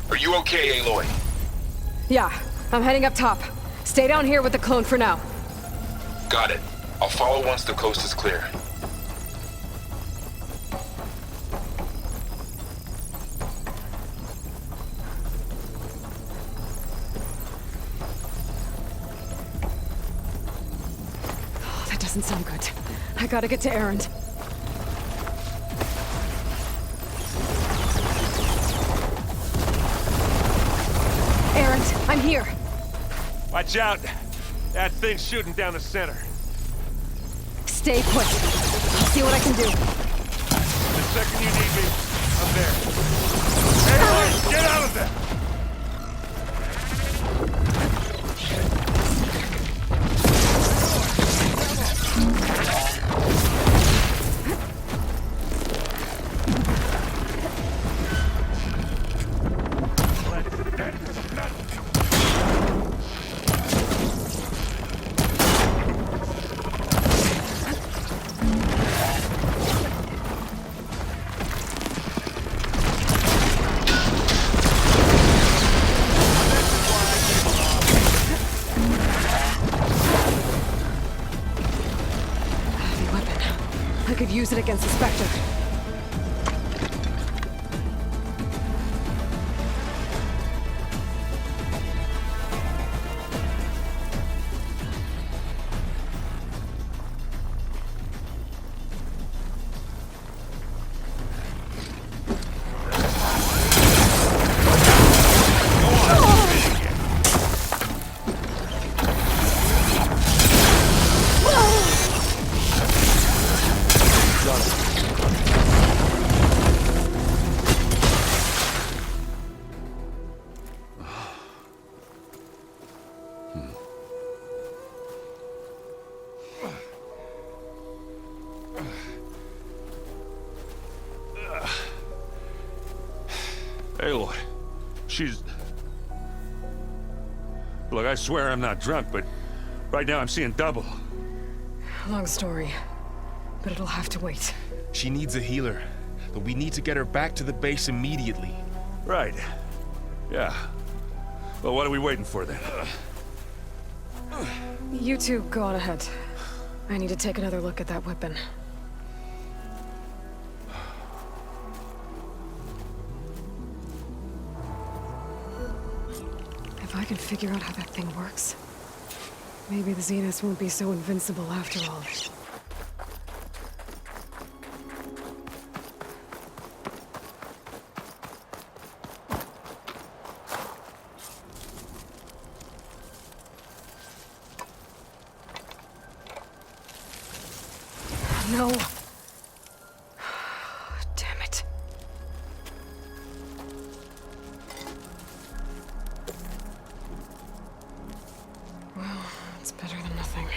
S17: Are you okay, Aloy?
S1: Yeah, I'm heading up top. Stay down here with the clone for now.
S17: Got it. I'll follow once the coast is clear.
S1: Oh, that doesn't sound good. I gotta get to Erend. Erend, I'm here.
S16: Watch out! That thing's shooting down the center.
S1: Stay put. I'll see what I can do.
S16: The second you need me, I'm there. Hey, get out of there!
S1: use it against the Spectre.
S15: Aloy, she's... Look, I swear I'm not drunk, but right now I'm seeing double.
S1: Long story, but it'll have to wait.
S18: She needs a healer, but we need to get her back to the base immediately.
S15: Right. Yeah. Well, what are we waiting for then?
S1: You two go on ahead. I need to take another look at that weapon. If I can figure out how that thing works, maybe the Zeniths won't be so invincible after all. No. Damn it. Well, it's better than nothing.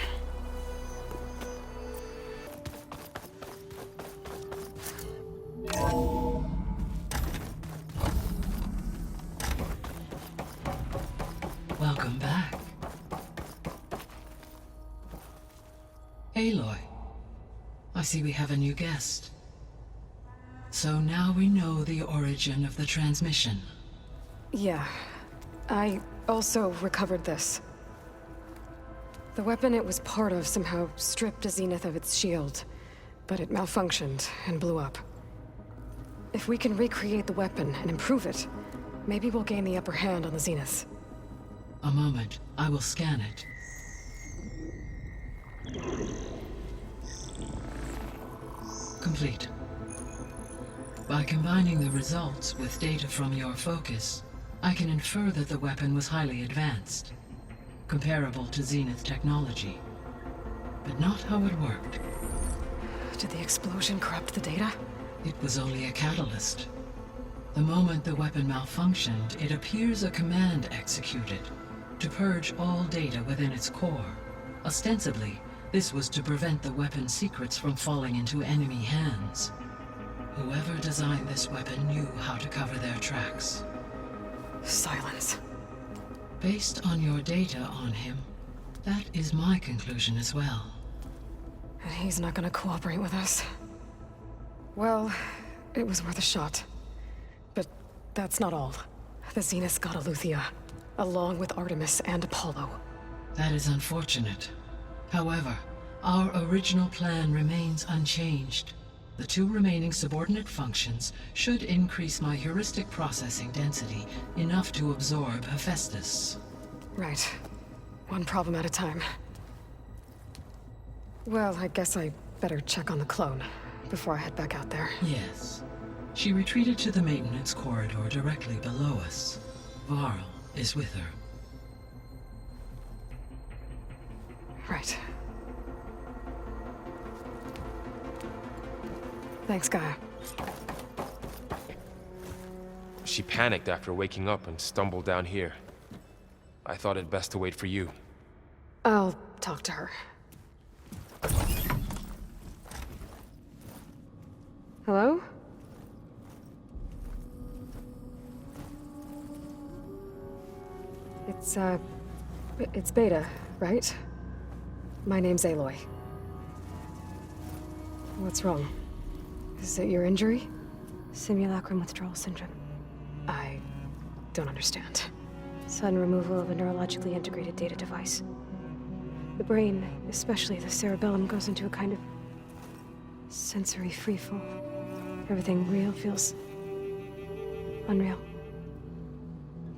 S14: Welcome back. Aloy, I see we have a new guest. So now we know the origin of the transmission.
S1: Yeah. I also recovered this. The weapon it was part of somehow stripped a Zenith of its shield, but it malfunctioned and blew up. If we can recreate the weapon and improve it, maybe we'll gain the upper hand on the Zeniths.
S14: A moment, I will scan it. Complete. By combining the results with data from your focus, I can infer that the weapon was highly advanced, comparable to Zenith technology, but not how it worked.
S1: Did the explosion corrupt the data?
S14: It was only a catalyst. The moment the weapon malfunctioned, it appears a command executed to purge all data within its core. Ostensibly, this was to prevent the weapon's secrets from falling into enemy hands. Whoever designed this weapon knew how to cover their tracks.
S1: Silence.
S14: Based on your data on him, that is my conclusion as well.
S1: And he's not gonna cooperate with us. Well, it was worth a shot. But that's not all. The Zeniths got Aletheia, along with Artemis and Apollo.
S14: That is unfortunate. However, our original plan remains unchanged. The two remaining subordinate functions should increase my heuristic processing density enough to absorb Hephaestus.
S1: Right. One problem at a time. Well, I guess I better check on the clone before I head back out there.
S14: Yes. She retreated to the maintenance corridor directly below us. Varl is with her.
S1: Right. Thanks, Gaia.
S19: She panicked after waking up and stumbled down here. I thought it best to wait for you.
S1: I'll talk to her. Hello? It's Beta, right? My name's Aloy. What's wrong? Is it your injury?
S20: Simulacrum withdrawal syndrome.
S1: I don't understand.
S20: Sudden removal of a neurologically integrated data device. The brain, especially the cerebellum, goes into a kind of Sensory freefall. Everything real feels unreal.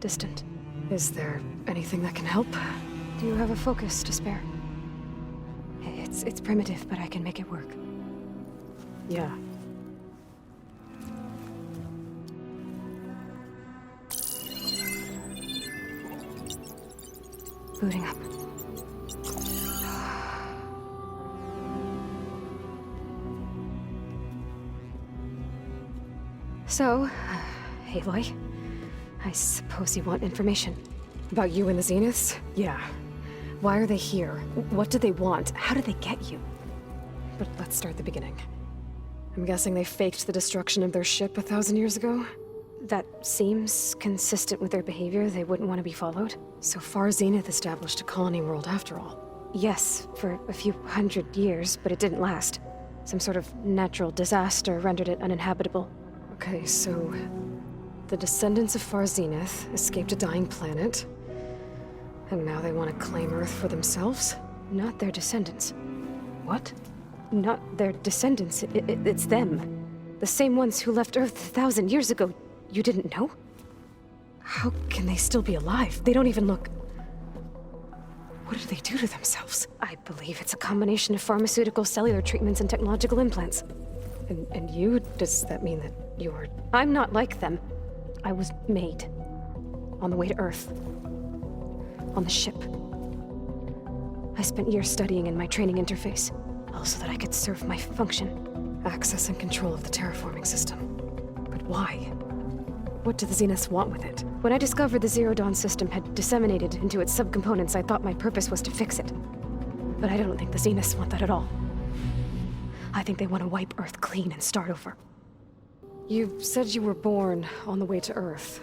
S20: Distant.
S1: Is there anything that can help?
S20: Do you have a focus to spare? It's primitive, but I can make it work.
S1: Yeah.
S20: Booting up. So, Aloy, I suppose you want information.
S1: About you and the Zeniths? Yeah. Why are they here? What do they want? How did they get you? But let's start at the beginning. I'm guessing they faked the destruction of their ship 1,000 years ago?
S20: That seems consistent with their behavior. They wouldn't want to be followed.
S1: So Far Zenith established a colony world after all.
S20: Yes, for a few hundred years, but it didn't last. Some sort of natural disaster rendered it uninhabitable.
S1: Okay, so the descendants of Far Zenith escaped a dying planet, and now they want to claim Earth for themselves?
S20: Not their descendants.
S1: What?
S20: Not their descendants. It's them. The same ones who left Earth 1,000 years ago. You didn't know?
S1: How can they still be alive? They don't even look... What do they do to themselves?
S20: I believe it's a combination of pharmaceutical, cellular treatments, and technological implants.
S1: And you? Does that mean that you're...
S20: I'm not like them. I was made. On the way to Earth. On the ship. I spent years studying in my training interface, all so that I could serve my function.
S1: Access and control of the terraforming system. But why? What do the Zeniths want with it?
S20: When I discovered the Zero Dawn system had disseminated into its subcomponents, I thought my purpose was to fix it. But I don't think the Zeniths want that at all. I think they want to wipe Earth clean and start over.
S1: You said you were born on the way to Earth.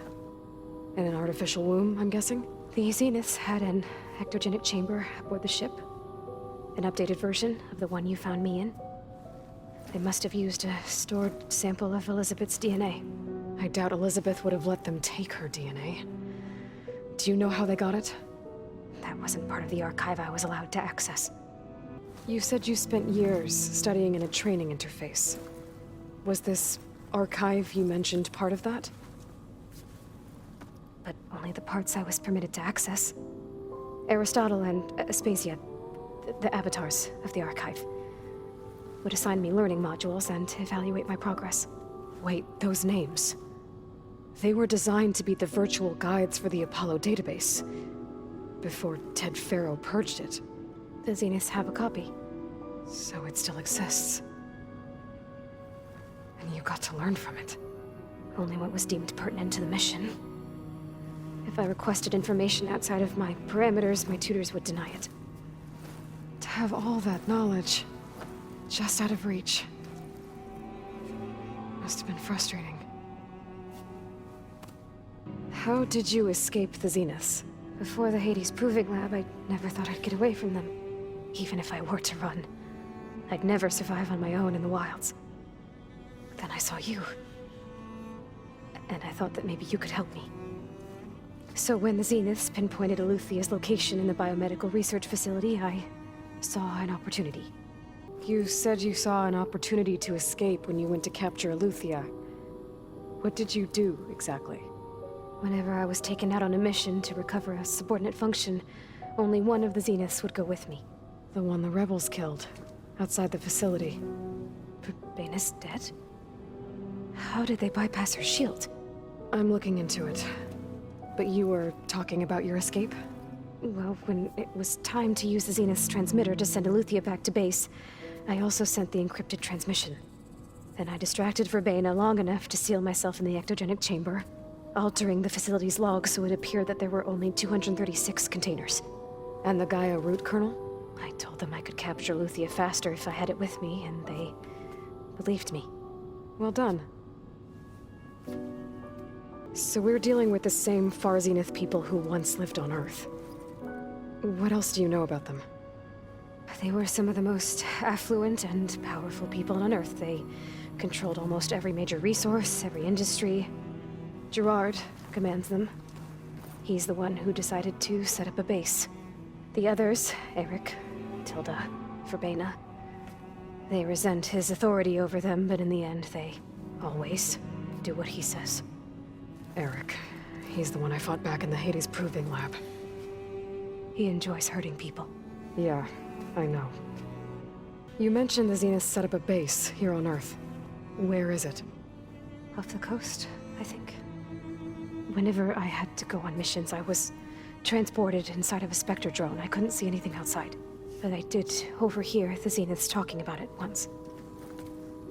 S1: In an artificial womb, I'm guessing?
S20: The Zeniths had an ectogenic chamber aboard the ship. An updated version of the one you found me in. They must have used a stored sample of Elizabeth's DNA.
S1: I doubt Elizabeth would have let them take her DNA. Do you know how they got it?
S20: That wasn't part of the archive I was allowed to access.
S1: You said you spent years studying in a training interface. Was this archive you mentioned part of that?
S20: But only the parts I was permitted to access. Aristotle and Aspasia, the avatars of the archive, would assign me learning modules and evaluate my progress.
S1: Wait, those names. They were designed to be the virtual guides for the Apollo database, before Ted Faro purged it.
S20: The Zeniths have a copy.
S1: So it still exists. And you got to learn from it.
S20: Only what was deemed pertinent to the mission. If I requested information outside of my parameters, my tutors would deny it.
S1: To have all that knowledge, just out of reach. Must have been frustrating. How did you escape the Zeniths?
S20: Before the Hades Proving Lab, I never thought I'd get away from them. Even if I were to run, I'd never survive on my own in the wilds. But then I saw you. And I thought that maybe you could help me. So when the Zeniths pinpointed Eluthia's location in the biomedical research facility, I saw an opportunity.
S1: You said you saw an opportunity to escape when you went to capture Eluthia. What did you do, exactly?
S20: Whenever I was taken out on a mission to recover a subordinate function, only one of the Zeniths would go with me.
S1: The one the rebels killed, outside the facility.
S20: Verbena's dead? How did they bypass her shield?
S1: I'm looking into it. But you were talking about your escape?
S20: Well, when it was time to use the Zenith's transmitter to send Eluthia back to base, I also sent the encrypted transmission. Then I distracted Verbena long enough to seal myself in the ectogenic chamber, altering the facility's log so it appeared that there were only 236 containers.
S1: And the Gaia root kernel?
S20: I told them I could capture Eluthia faster if I had it with me, and they believed me.
S1: Well done. So we're dealing with the same Far Zenith people who once lived on Earth. What else do you know about them?
S20: They were some of the most affluent and powerful people on Earth. They controlled almost every major resource, every industry. Gerard commands them. He's the one who decided to set up a base. The others, Eric, Tilda, Verbena, They resent his authority over them, but in the end, they always do what he says.
S1: Eric. He's the one I fought back in the Hades Proving Lab.
S20: He enjoys hurting people.
S1: Yeah, I know. You mentioned the Zenith set up a base here on Earth. Where is it?
S20: Off the coast, I think. Whenever I had to go on missions, I was transported inside of a Spectre drone. I couldn't see anything outside. But I did overhear the Zeniths talking about it once.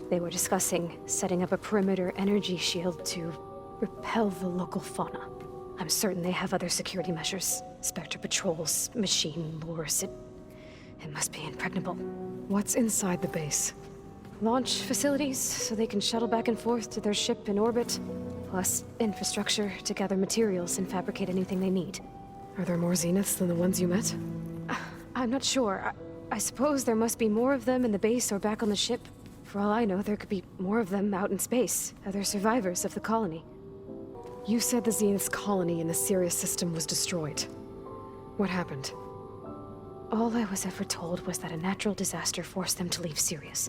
S20: They were discussing setting up a perimeter energy shield to repel the local fauna. I'm certain they have other security measures. Spectre patrols, machine lures. It must be impregnable.
S1: What's inside the base?
S20: Launch facilities, so they can shuttle back and forth to their ship in orbit. Plus, infrastructure to gather materials and fabricate anything they need.
S1: Are there more Zeniths than the ones you met?
S20: I'm not sure. I suppose there must be more of them in the base or back on the ship. For all I know, there could be more of them out in space. Other survivors of the colony.
S1: You said the Zenith's colony in the Sirius system was destroyed. What happened?
S20: All I was ever told was that a natural disaster forced them to leave Sirius.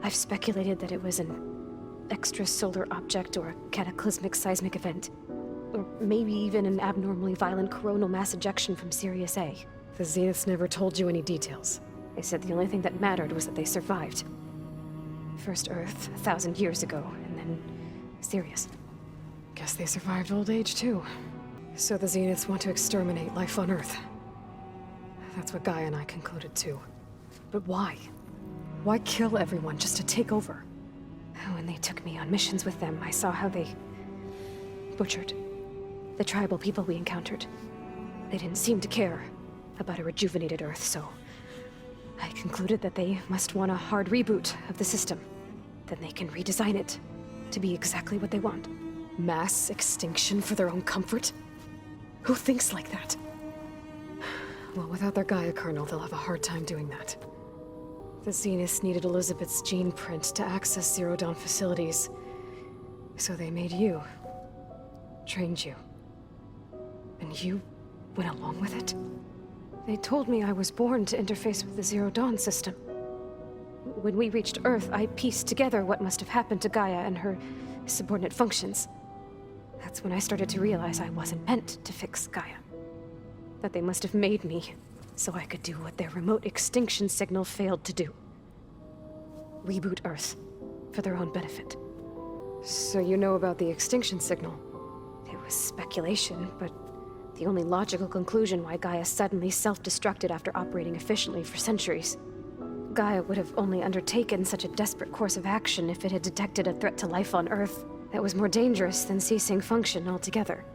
S20: I've speculated that it was an extrasolar object or a cataclysmic seismic event. Or maybe even an abnormally violent coronal mass ejection from Sirius A.
S1: The Zeniths never told you any details.
S20: They said the only thing that mattered was that they survived. First Earth, 1,000 years ago, and then Sirius.
S1: Guess they survived old age, too. So the Zeniths want to exterminate life on Earth. That's what Gaia and I concluded, too. But why? Why kill everyone just to take over?
S20: When they took me on missions with them, I saw how they butchered the tribal people we encountered. They didn't seem to care about a rejuvenated Earth, so I concluded that they must want a hard reboot of the system. Then they can redesign it to be exactly what they want.
S1: Mass extinction for their own comfort? Who thinks like that? Well, without their Gaia kernel, they'll have a hard time doing that. The Zeniths needed Elizabeth's gene print to access Zero Dawn facilities. So they made you. Trained you. And you went along with it?
S20: They told me I was born to interface with the Zero Dawn system. When we reached Earth, I pieced together what must have happened to Gaia and her subordinate functions. That's when I started to realize I wasn't meant to fix Gaia. That they must have made me so I could do what their remote extinction signal failed to do. Reboot Earth, for their own benefit.
S1: So you know about the extinction signal?
S20: It was speculation, but the only logical conclusion why Gaia suddenly self-destructed after operating efficiently for centuries. Gaia would have only undertaken such a desperate course of action if it had detected a threat to life on Earth that was more dangerous than ceasing function altogether.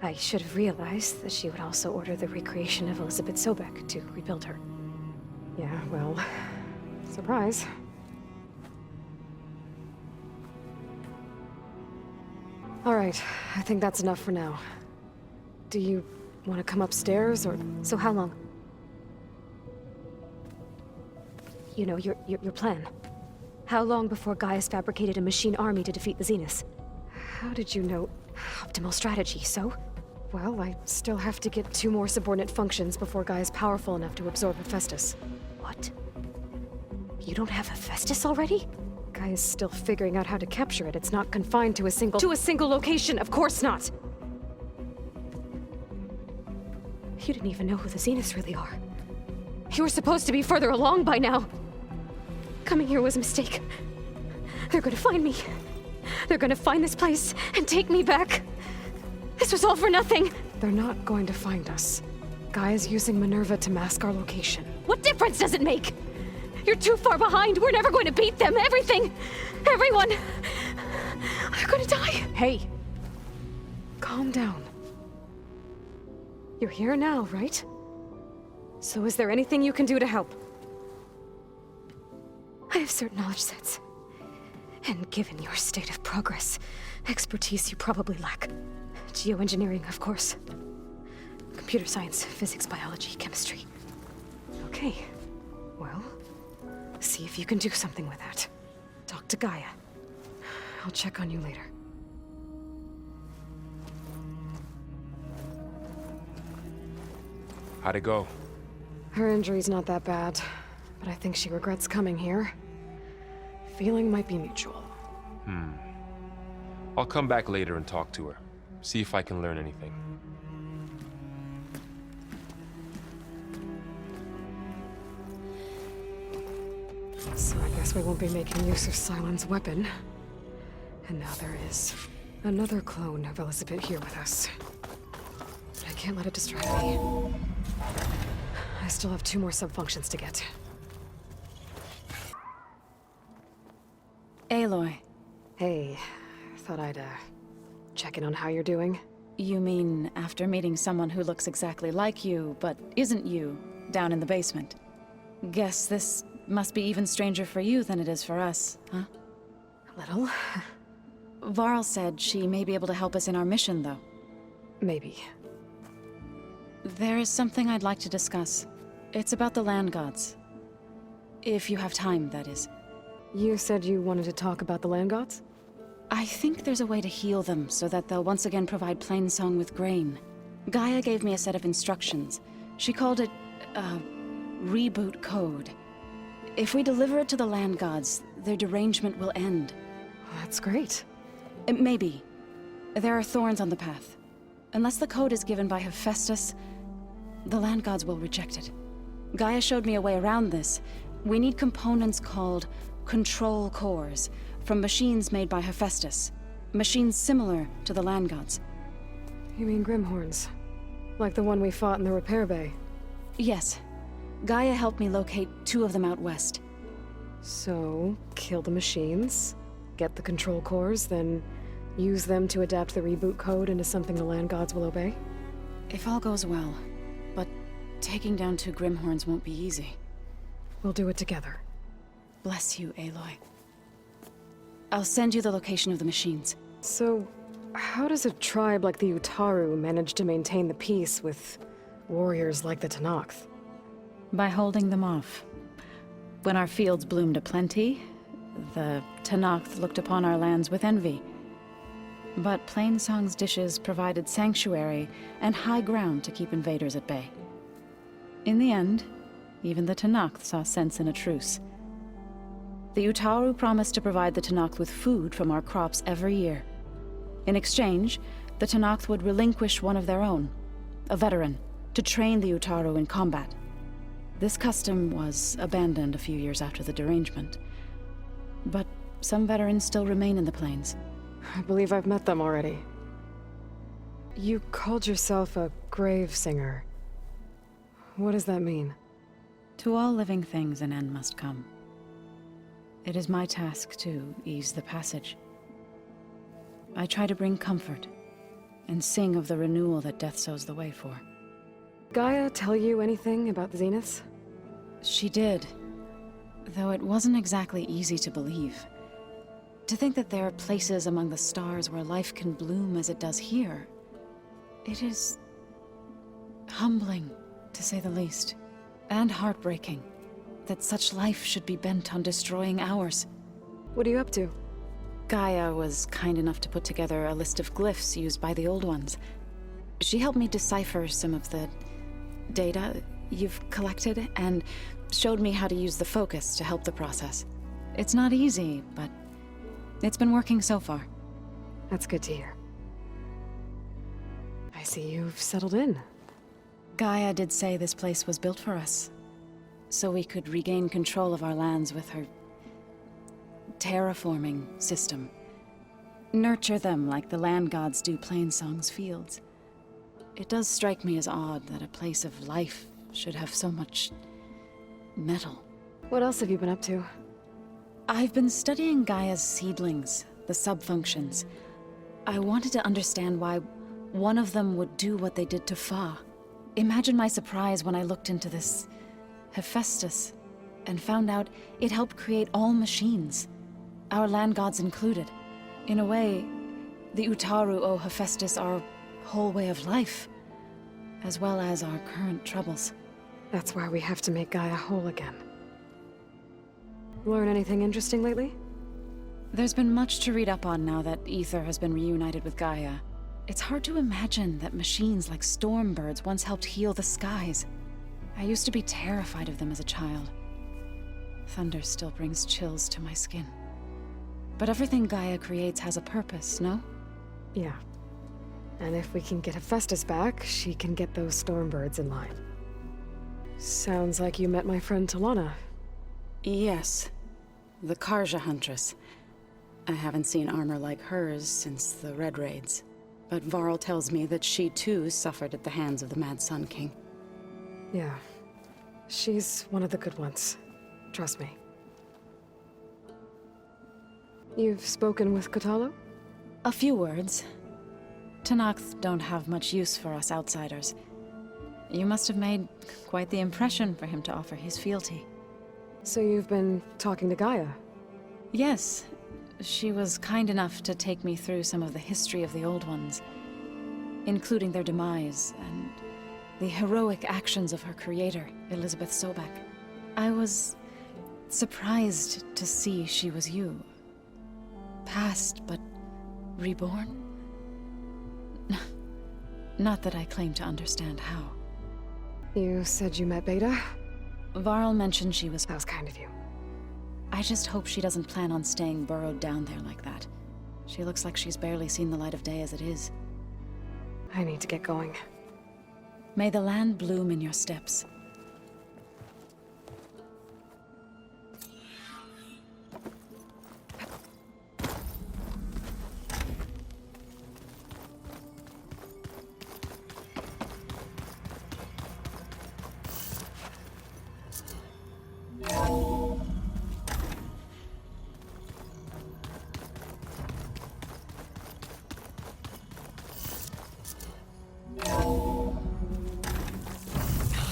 S20: I should have realized that she would also order the recreation of Elizabeth Sobek to rebuild her.
S1: Yeah, well, surprise. All right, I think that's enough for now. Do you want to come upstairs, or...?
S20: So how long? You know, your plan. How long before Gaia's fabricated a machine army to defeat the Zeniths?
S1: How did you know?
S20: Optimal strategy, so?
S1: Well, I still have to get 2 more subordinate functions before Gaia's powerful enough to absorb Hephaestus.
S20: What? You don't have Hephaestus already?
S1: Gaia's still figuring out how to capture it. It's not confined to a single... To a single location! Of course not!
S20: You didn't even know who the Zeniths really are. You were supposed to be further along by now. Coming here was a mistake. They're gonna find me. They're gonna find this place and take me back. This was all for nothing.
S1: They're not going to find us. Gaia's using Minerva to mask our location.
S20: What difference does it make? You're too far behind. We're never going to beat them. Everything. Everyone. They're gonna die.
S1: Hey. Calm down. You're here now, right? So is there anything you can do to help?
S20: I have certain knowledge sets. And given your state of progress, expertise you probably lack. Geoengineering, of course. Computer science, physics, biology, chemistry.
S1: Okay. Well, see if you can do something with that. Talk to Gaia. I'll check on you later.
S19: How'd it go?
S1: Her injury's not that bad, but I think she regrets coming here. Feeling might be mutual.
S19: I'll come back later and talk to her. See if I can learn anything.
S1: So I guess we won't be making use of Sylens' weapon. And now there is another clone of Elizabeth here with us. But I can't let it distract me. I still have 2 more subfunctions to get.
S12: Aloy.
S1: Hey, thought I'd, check in on how you're doing.
S12: You mean after meeting someone who looks exactly like you, but isn't you, down in the basement? Guess this must be even stranger for you than it is for us, huh?
S1: A little.
S12: Varl said she may be able to help us in our mission, though.
S1: Maybe.
S12: There is something I'd like to discuss. It's about the land gods. If you have time, that is.
S1: You said you wanted to talk about the land gods?
S12: I think there's a way to heal them so that they'll once again provide Plainsong with grain. Gaia gave me a set of instructions. She called it, reboot code. If we deliver it to the land gods, their derangement will end.
S1: That's great.
S12: Maybe. There are thorns on the path. Unless the code is given by Hephaestus, the land gods will reject it. Gaia showed me a way around this. We need components called control cores, from machines made by Hephaestus. Machines similar to the land gods.
S1: You mean Grimhorns? Like the one we fought in the repair bay?
S12: Yes. Gaia helped me locate 2 of them out west.
S1: So, kill the machines, get the control cores, then use them to adapt the reboot code into something the land gods will obey?
S12: If all goes well. But taking down 2 Grimhorns won't be easy.
S1: We'll do it together.
S12: Bless you, Aloy. I'll send you the location of the machines.
S1: So, how does a tribe like the Utaru manage to maintain the peace with warriors like the Tenakth?
S12: By holding them off. When our fields bloomed aplenty, the Tenakth looked upon our lands with envy. But Plainsong's dishes provided sanctuary and high ground to keep invaders at bay. In the end, even the Tenakth saw sense in a truce. The Utaru promised to provide the Tenakth with food from our crops every year. In exchange, the Tenakth would relinquish one of their own, a veteran, to train the Utaru in combat. This custom was abandoned a few years after the derangement. But some veterans still remain in the plains.
S1: I believe I've met them already. You called yourself a grave singer. What does that mean?
S12: To all living things an end must come. It is my task to ease the passage. I try to bring comfort, and sing of the renewal that death sows the way for.
S1: Gaia tell you anything about the Zeniths?
S12: She did, though it wasn't exactly easy to believe. To think that there are places among the stars where life can bloom as it does here, it is humbling, to say the least, and heartbreaking. That such life should be bent on destroying ours.
S1: What are you up to?
S12: Gaia was kind enough to put together a list of glyphs used by the Old Ones. She helped me decipher some of the data you've collected, and showed me how to use the focus to help the process. It's not easy, but it's been working so far.
S1: That's good to hear. I see you've settled in.
S12: Gaia did say this place was built for us, so we could regain control of our lands with her terraforming system. Nurture them like the land gods do Plainsong's fields. It does strike me as odd that a place of life should have so much metal.
S1: What else have you been up to?
S12: I've been studying Gaia's seedlings, the subfunctions. I wanted to understand why one of them would do what they did to Fa. Imagine my surprise when I looked into this Hephaestus and found out it helped create all machines, our land gods included. In a way, the Utaru owe Hephaestus our whole way of life, as well as our current troubles.
S1: That's why we have to make Gaia whole again. Learn anything interesting lately?
S12: There's been much to read up on now that Aether has been reunited with Gaia. It's hard to imagine that machines like Stormbirds once helped heal the skies. I used to be terrified of them as a child. Thunder still brings chills to my skin. But everything Gaia creates has a purpose, no?
S1: Yeah. And if we can get Hephaestus back, she can get those Stormbirds in line. Sounds like you met my friend Talana.
S12: Yes. The Karja Huntress. I haven't seen armor like hers since the Red Raids. But Varl tells me that she too suffered at the hands of the Mad Sun King.
S1: Yeah. She's one of the good ones. Trust me. You've spoken with Kotallo?
S12: A few words. Tenakth don't have much use for us outsiders. You must have made quite the impression for him to offer his fealty.
S1: So you've been talking to Gaia?
S12: Yes. She was kind enough to take me through some of the history of the Old Ones, including their demise and the heroic actions of her creator, Elizabeth Sobek. I was surprised to see she was you. Past, but reborn? Not that I claim to understand how.
S1: You said you met Beta?
S12: Varl mentioned she was...
S1: That was kind of you.
S12: I just hope she doesn't plan on staying burrowed down there like that. She looks like she's barely seen the light of day as it is.
S1: I need to get going.
S12: May the land bloom in your steps.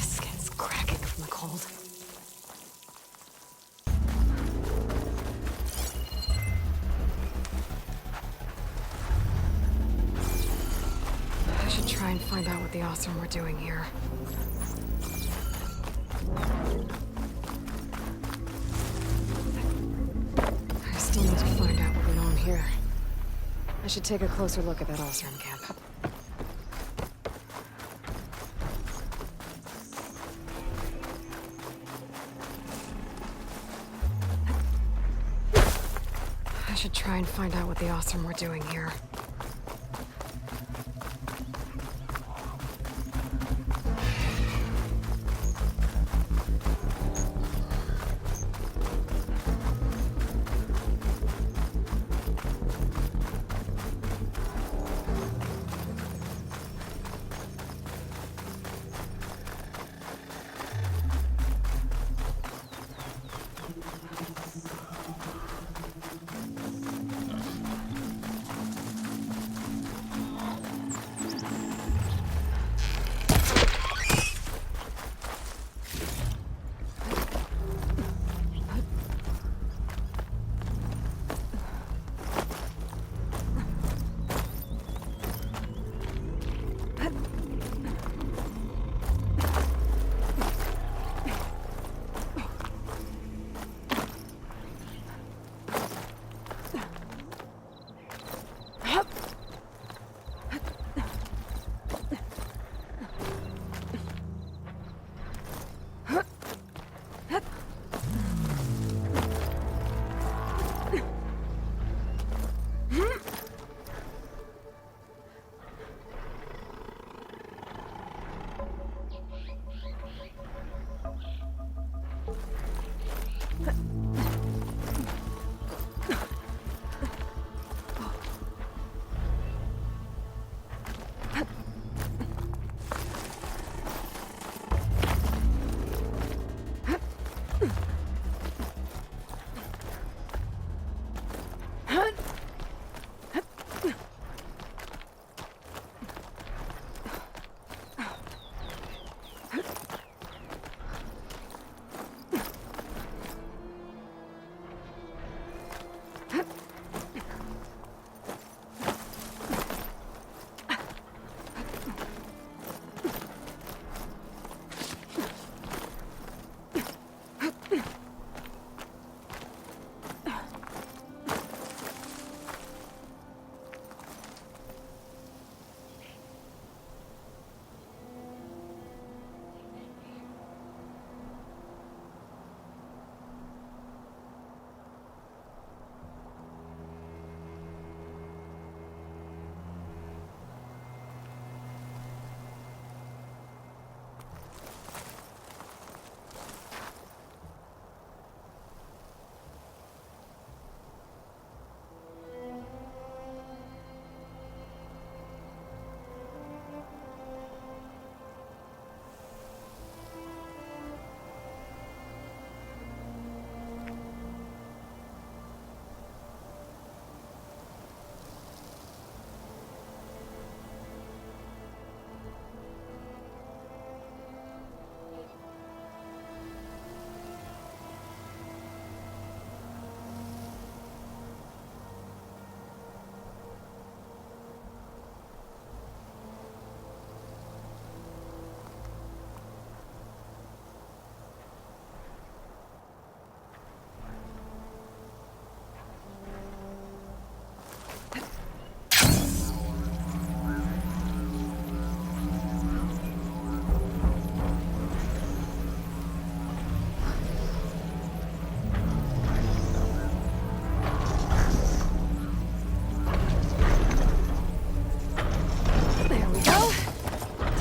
S1: Skin's cracking from the cold. I should try and find out what the Oseram were doing here. I still need to find out what went on here. I should take a closer look at that Oseram camp. I should try and find out what the Oseram were doing here.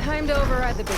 S1: Time to override the big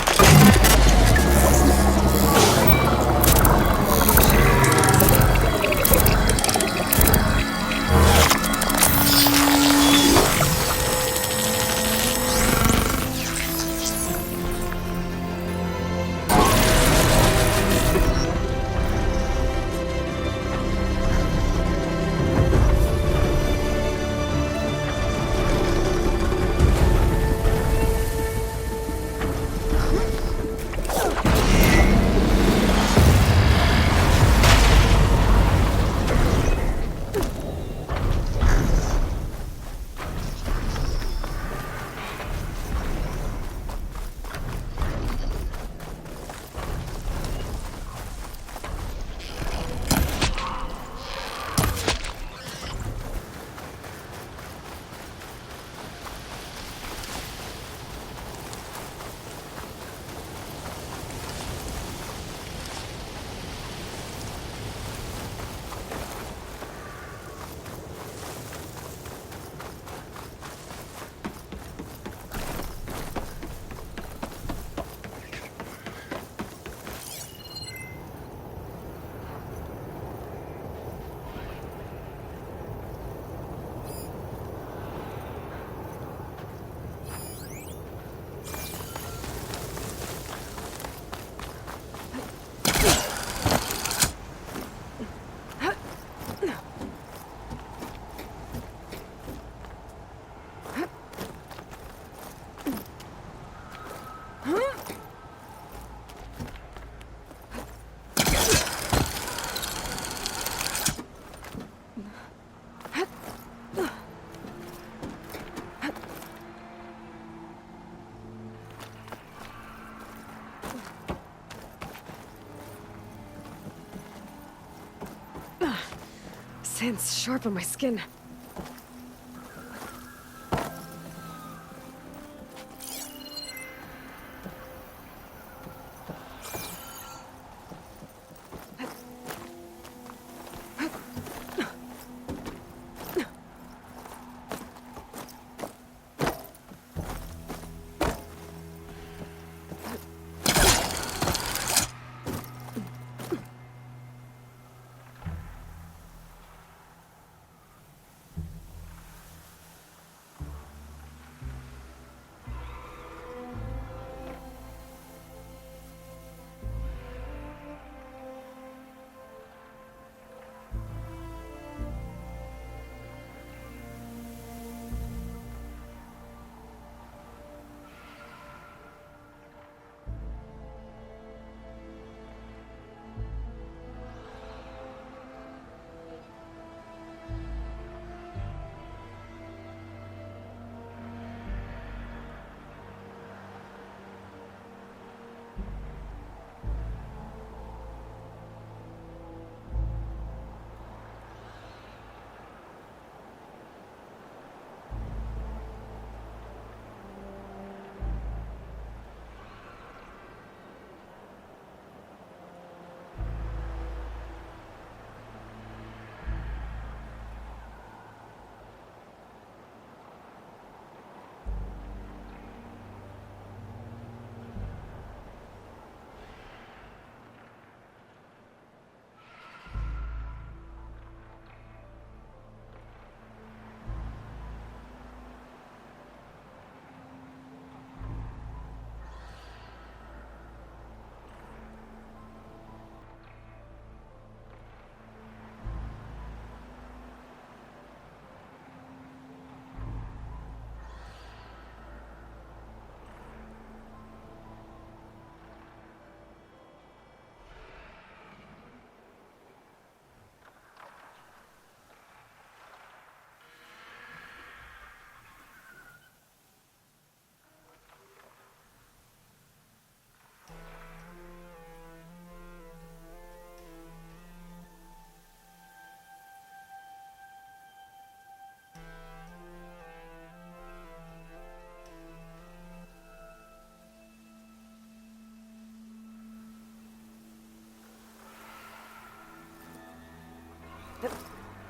S1: Sand's sharp on my skin.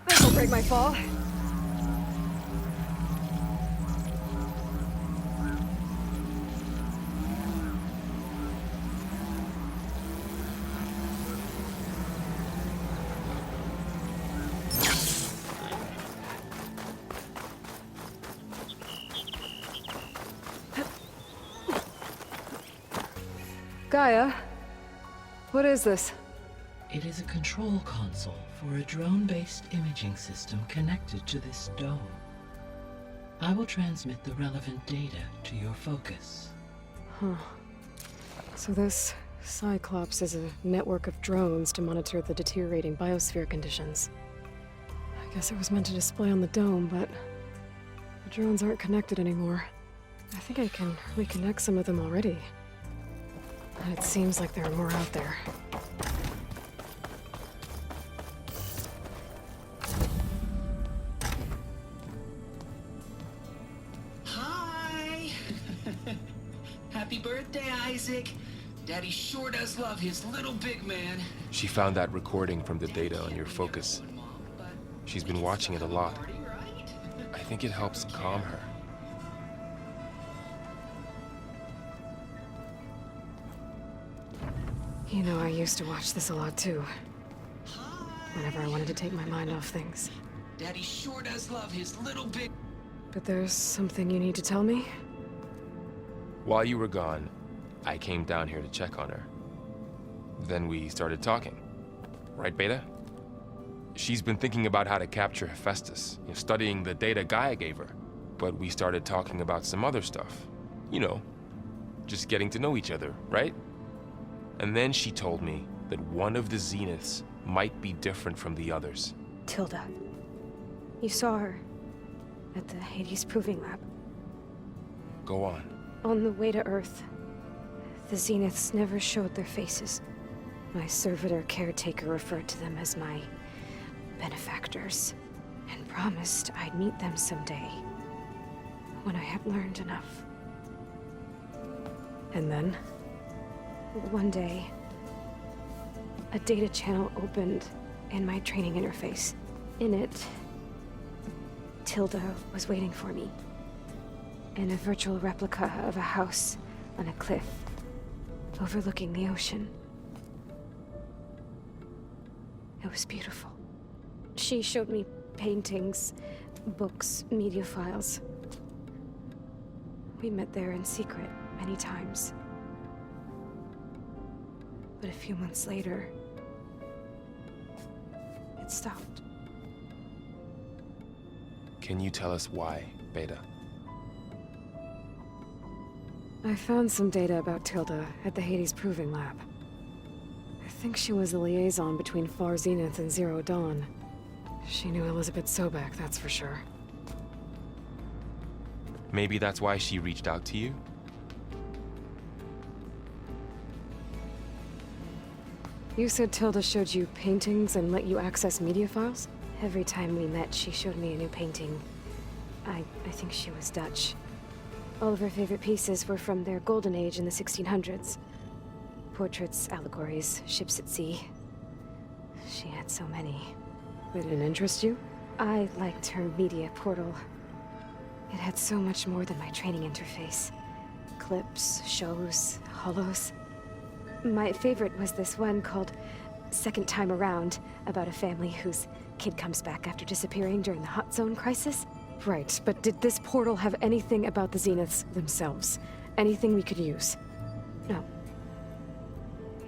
S1: This'll break my fall. Gaia, what is this?
S14: It is a control console for a drone-based imaging system connected to this dome. I will transmit the relevant data to your focus.
S1: Huh. So this Cyclops is a network of drones to monitor the deteriorating biosphere conditions. I guess it was meant to display on the dome, but the drones aren't connected anymore. I think I can reconnect some of them already. And it seems like there are more out there.
S5: Hi! Happy birthday, Isaac. Daddy sure does love his little big man.
S19: She found that recording from the data on your focus. She's been watching it a lot. I think it helps calm her.
S1: You know, I used to watch this a lot too. Whenever I wanted to take my mind off things.
S5: Daddy sure does love his little big...
S1: But there's something you need to tell me?
S19: While you were gone, I came down here to check on her. Then we started talking. Right, Beta? She's been thinking about how to capture Hephaestus, studying the data Gaia gave her. But we started talking about some other stuff. You know, just getting to know each other, right? And then she told me that one of the Zeniths might be different from the others.
S20: Tilda. You saw her at the Hades Proving Lab.
S19: Go on.
S20: On the way to Earth, the Zeniths never showed their faces. My servitor caretaker referred to them as my benefactors, and promised I'd meet them someday, when I had learned enough.
S1: And then?
S20: One day, a data channel opened in my training interface. In it, Tilda was waiting for me, in a virtual replica of a house on a cliff overlooking the ocean. It was beautiful. She showed me paintings, books, media files. We met there in secret many times. But a few months later, it stopped.
S19: Can you tell us why, Beta?
S1: I found some data about Tilda at the Hades Proving Lab. I think she was the liaison between Far Zenith and Zero Dawn. She knew Elizabeth Sobek, that's for sure.
S19: Maybe that's why she reached out to you?
S1: You said Tilda showed you paintings and let you access media files?
S20: Every time we met, she showed me a new painting. I think she was Dutch. All of her favorite pieces were from their golden age in the 1600s. Portraits, allegories, ships at sea. She had so many.
S1: Did it interest you?
S20: I liked her media portal. It had so much more than my training interface. Clips, shows, holos. My favorite was this one called Second Time Around, about a family whose kid comes back after disappearing during the Hot Zone crisis.
S1: Right, but did this portal have anything about the Zeniths themselves? Anything we could use?
S20: No.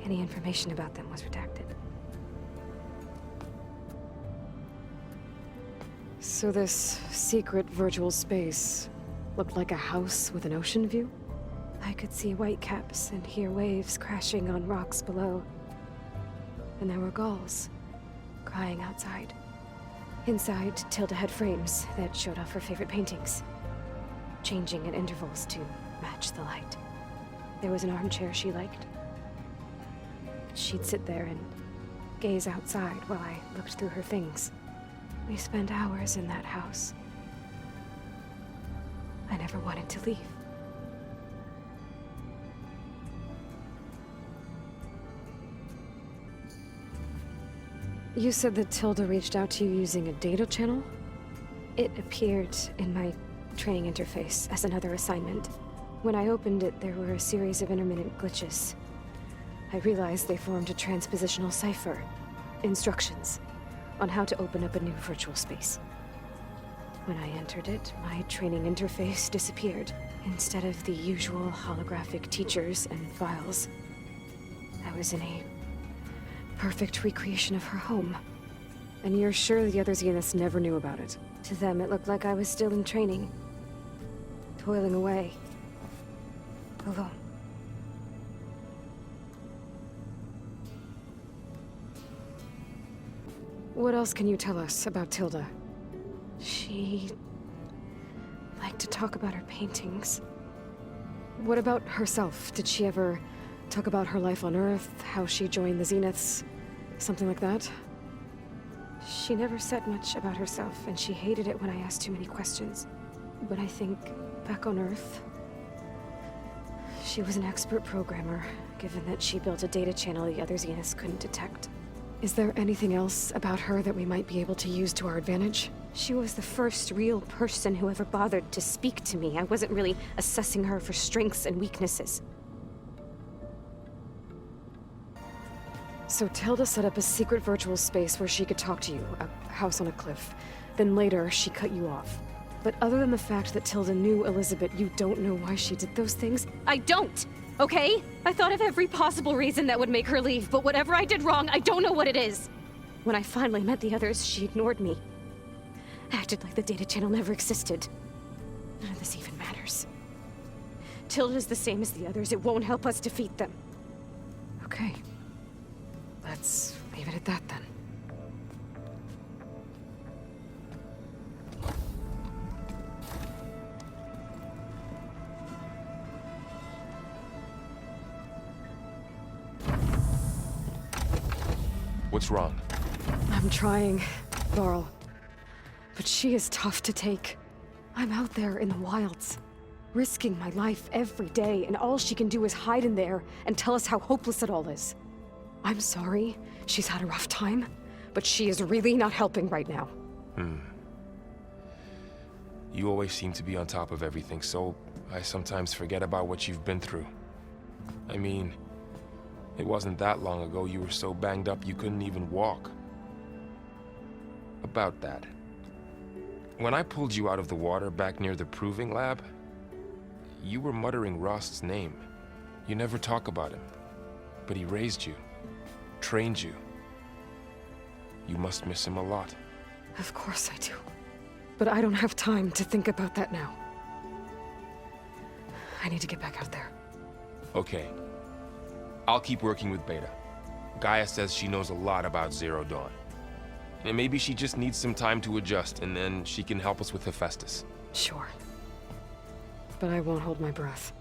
S20: Any information about them was redacted.
S1: So this secret virtual space looked like a house with an ocean view?
S20: I could see whitecaps and hear waves crashing on rocks below. And there were gulls crying outside. Inside, Tilda had frames that showed off her favorite paintings, changing at intervals to match the light. There was an armchair she liked. She'd sit there and gaze outside while I looked through her things. We spent hours in that house. I never wanted to leave.
S1: You said that Tilda reached out to you using a data channel?
S20: It appeared in my training interface as another assignment. When I opened it, there were a series of intermittent glitches. I realized they formed a transpositional cipher. Instructions on how to open up a new virtual space. When I entered it, my training interface disappeared. Instead of the usual holographic teachers and files, I was in a perfect recreation of her home. And you're sure the other Zeniths never knew about it? To them, it looked like I was still in training. Toiling away. Alone. What else can you tell us about Tilda? She liked to talk about her paintings. What about herself? Did she ever talk about her life on Earth, how she joined the Zeniths, something like that? She never said much about herself, and she hated it when I asked too many questions. But I think, back on Earth, she was an expert programmer, given that she built a data channel the other Zeniths couldn't detect. Is there anything else about her that we might be able to use to our advantage? She was the first real person who ever bothered to speak to me. I wasn't really assessing her for strengths and weaknesses. So Tilda set up a secret virtual space where she could talk to you, a house on a cliff. Then later, she cut you off. But other than the fact that Tilda knew Elizabeth, you don't know why she did those things? I don't! Okay? I thought of every possible reason that would make her leave, but whatever I did wrong, I don't know what it is! When I finally met the others, she ignored me. Acted like the data channel never existed. None of this even matters. Tilda's the same as the others. It won't help us defeat them.
S1: Okay. Let's leave it at that then.
S19: What's wrong?
S1: I'm trying, Varl. But she is tough to take. I'm out there in the wilds, risking my life every day, and all she can do is hide in there and tell us how hopeless it all is. I'm sorry, she's had a rough time, but she is really not helping right now.
S19: You always seem to be on top of everything, so I sometimes forget about what you've been through. I mean, it wasn't that long ago you were so banged up you couldn't even walk. About that. When I pulled you out of the water back near the proving lab, you were muttering Rost's name. You never talk about him. But he raised you, trained you. You must miss him a lot.
S1: Of course I do. But I don't have time to think about that now. I need to get back out there.
S19: Okay. I'll keep working with Beta. Gaia says she knows a lot about Zero Dawn. And maybe she just needs some time to adjust, and then she can help us with Hephaestus.
S1: Sure. But I won't hold my breath.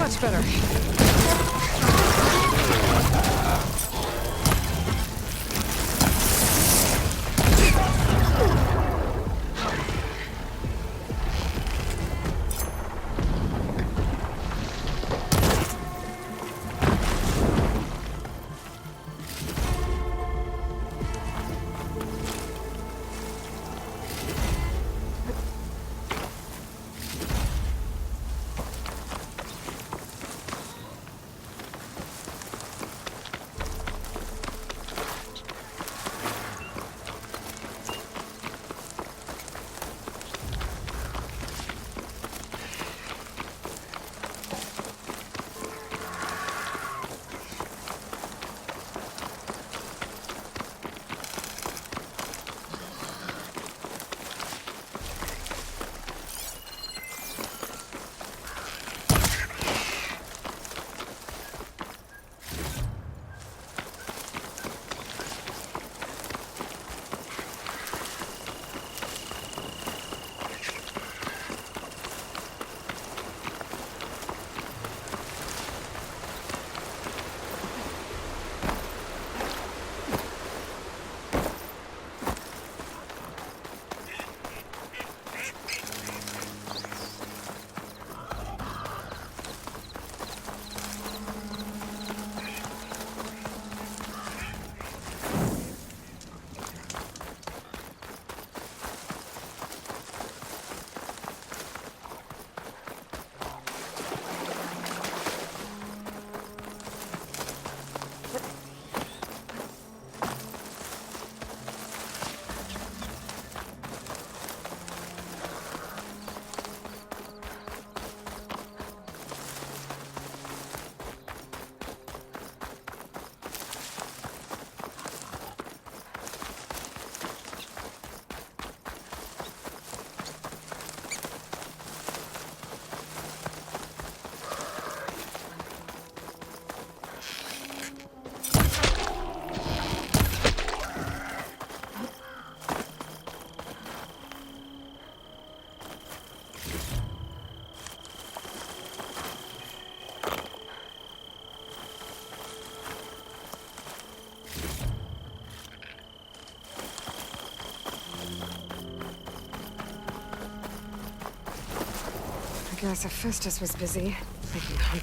S1: Much better. I guess Hephaestus was busy making hunt.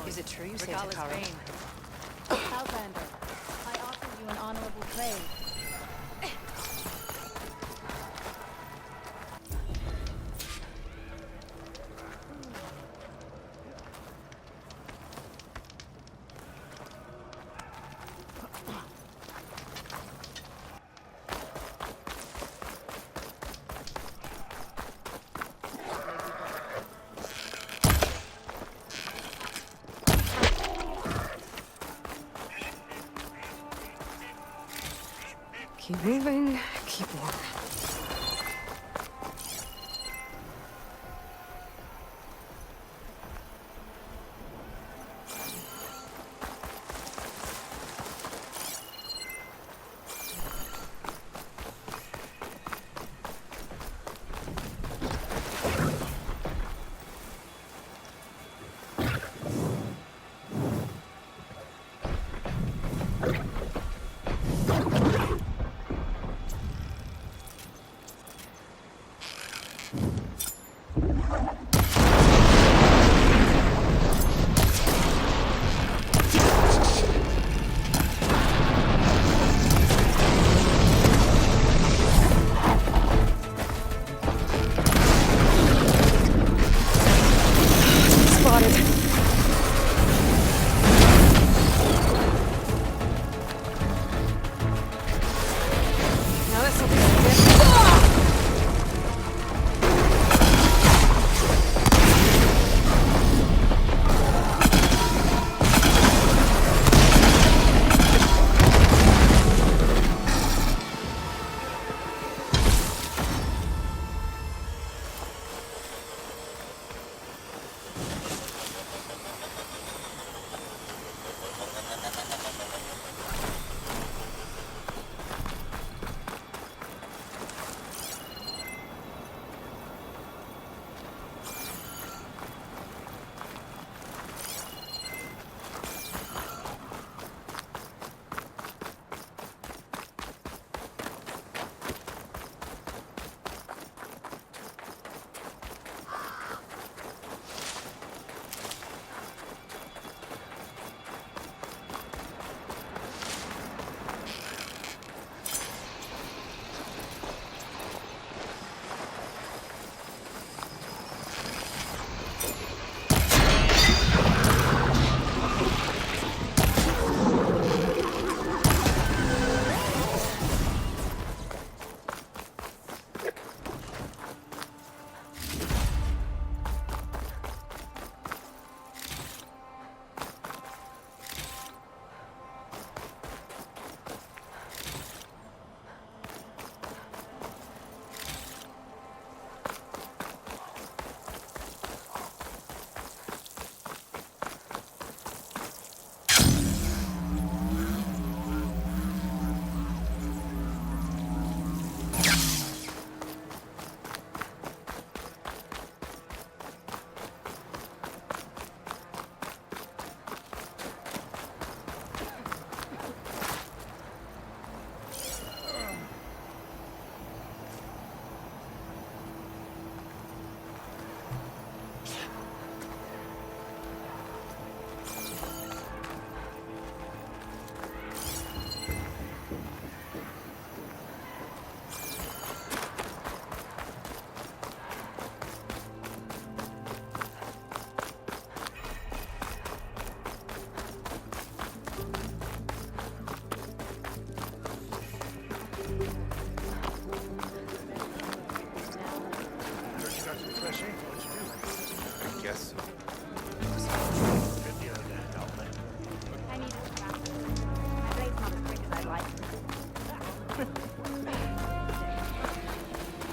S8: Is it true you saved Hikaru? Outlander, I offer you an honorable trade.
S1: Keep moving, keep warm.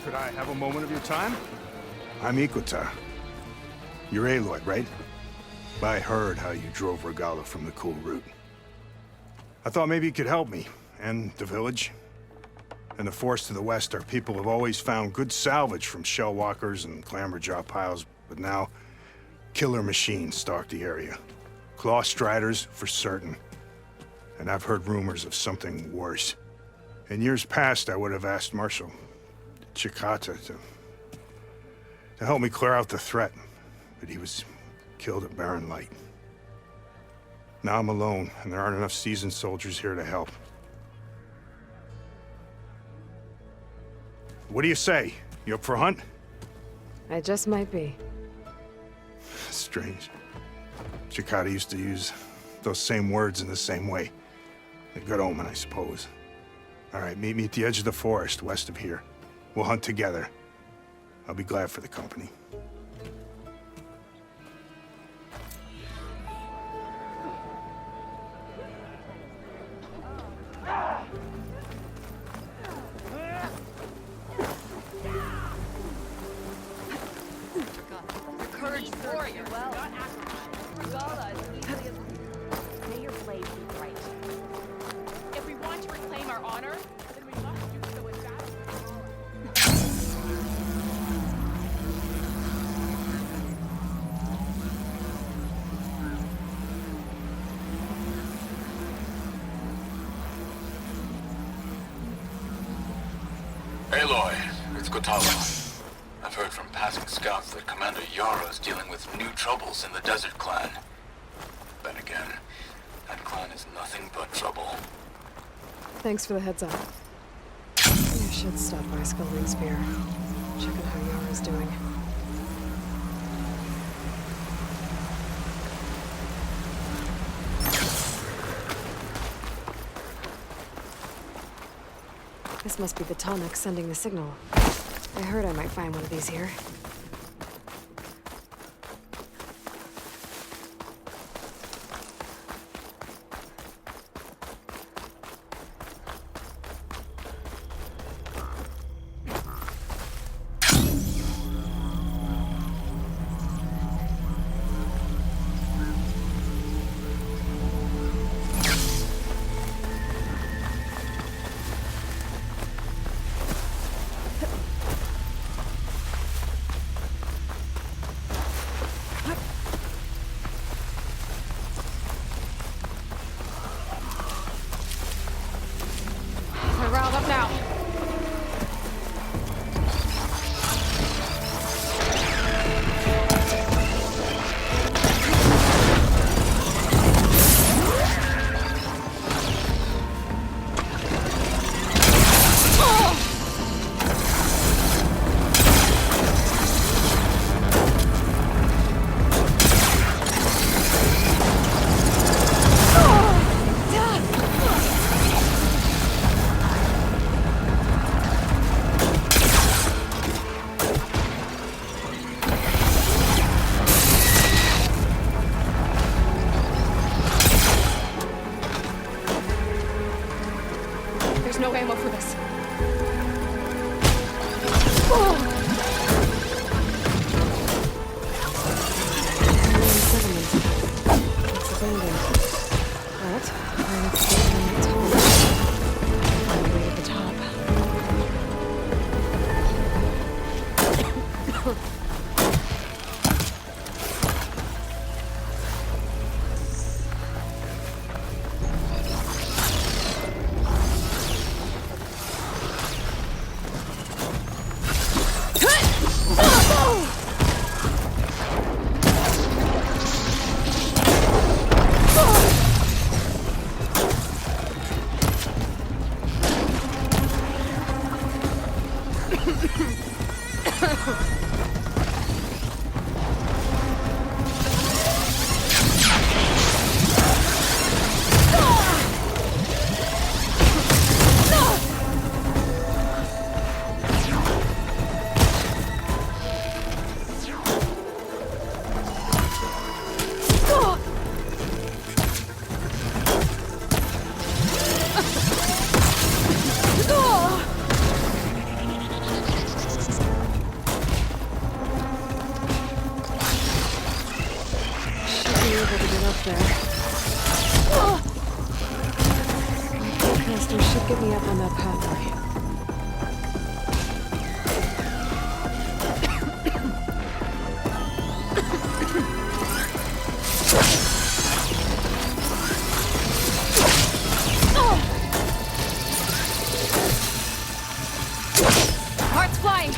S16: Could I have a moment of your time? I'm Ikuta. You're Aloy, right? I heard how you drove Regalla from the cool route. I thought maybe you could help me, and the village. In the forest to the west, our people have always found good salvage from shell walkers and clamberjaw piles, but now killer machines stalk the area. Claw striders, for certain. And I've heard rumors of something worse. In years past, I would have asked Marshal Chikata to help me clear out the threat, but he was killed at Barren Light. Now I'm alone, and there aren't enough seasoned soldiers here to help. What do you say? You up for a hunt?
S1: I just might be.
S16: Strange. Chikata used to use those same words in the same way. A good omen, I suppose. All right, meet me at the edge of the forest, west of here. We'll hunt together. I'll be glad for the company.
S9: our honor, then we must do so in battle.
S4: Aloy, it's Kotalo. I've heard from passing scouts that Commander Yara is dealing with new troubles in the Desert Clan. Then again, that clan is nothing but trouble.
S1: Thanks for the heads up. I should stop by Skullwing Spear. Check out how Yara's doing. This must be the Tonic sending the signal. I heard I might find one of these here.
S9: They're riled up now. There's no ammo for this.
S1: It's abandoned. But I'm still on the top. All the way to the top. Should get me up on that pathway.
S9: Heart's flying.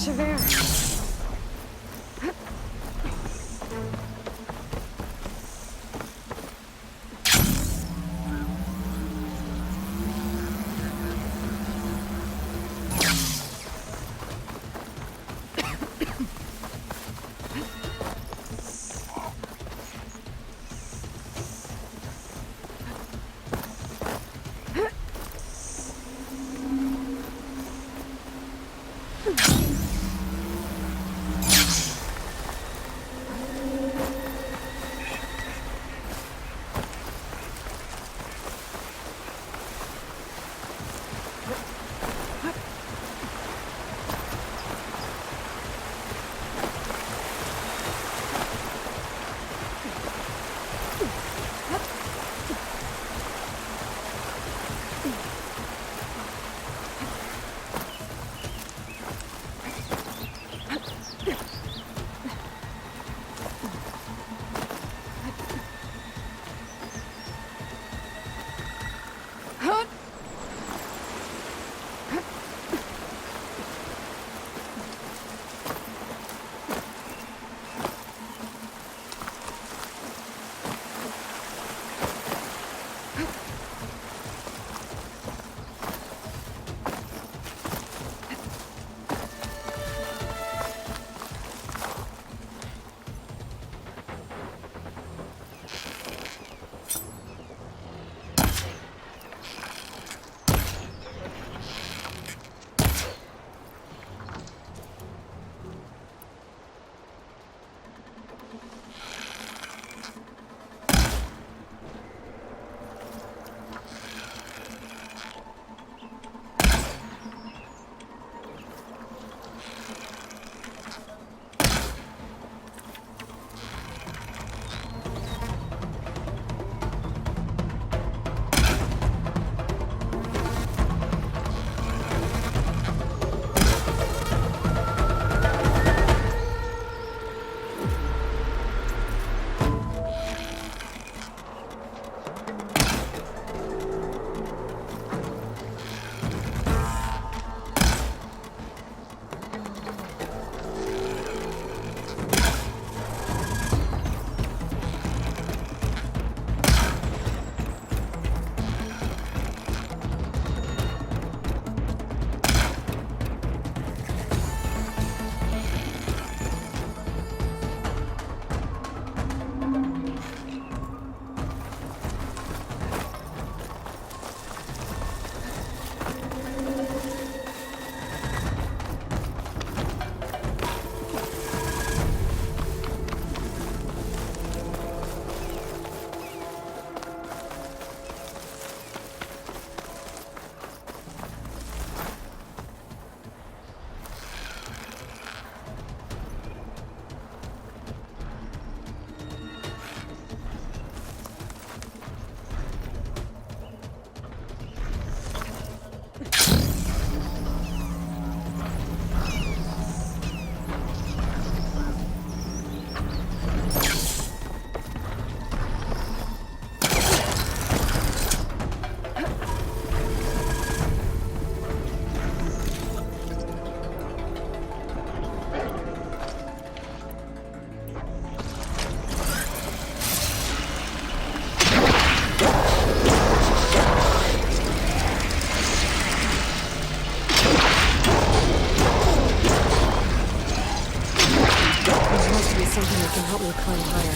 S1: of air. something that can help me climb higher.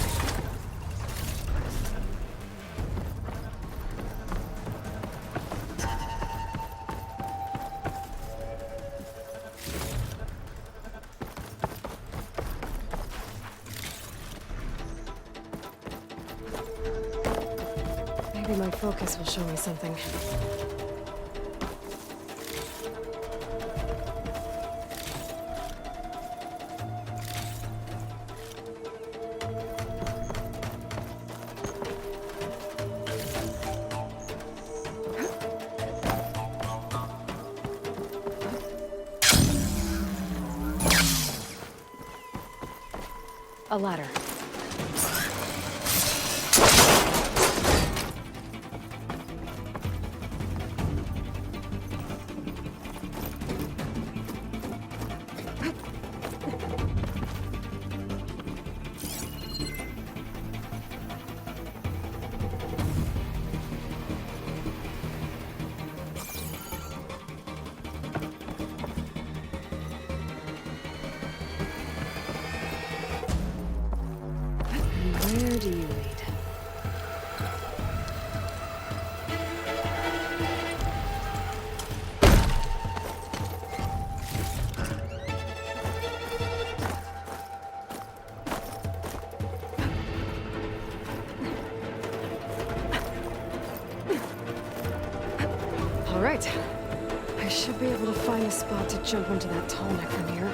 S1: Maybe my focus will show me something. A ladder. do you need? All right. I should be able to find a spot to jump onto that tall neck from here.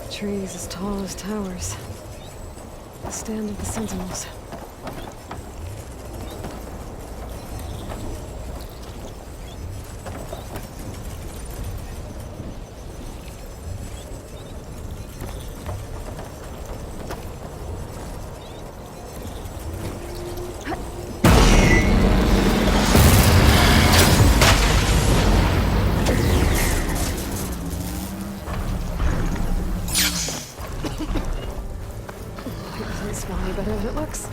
S1: Trees as tall as towers. The stand of the Sentinels. Better than it looks.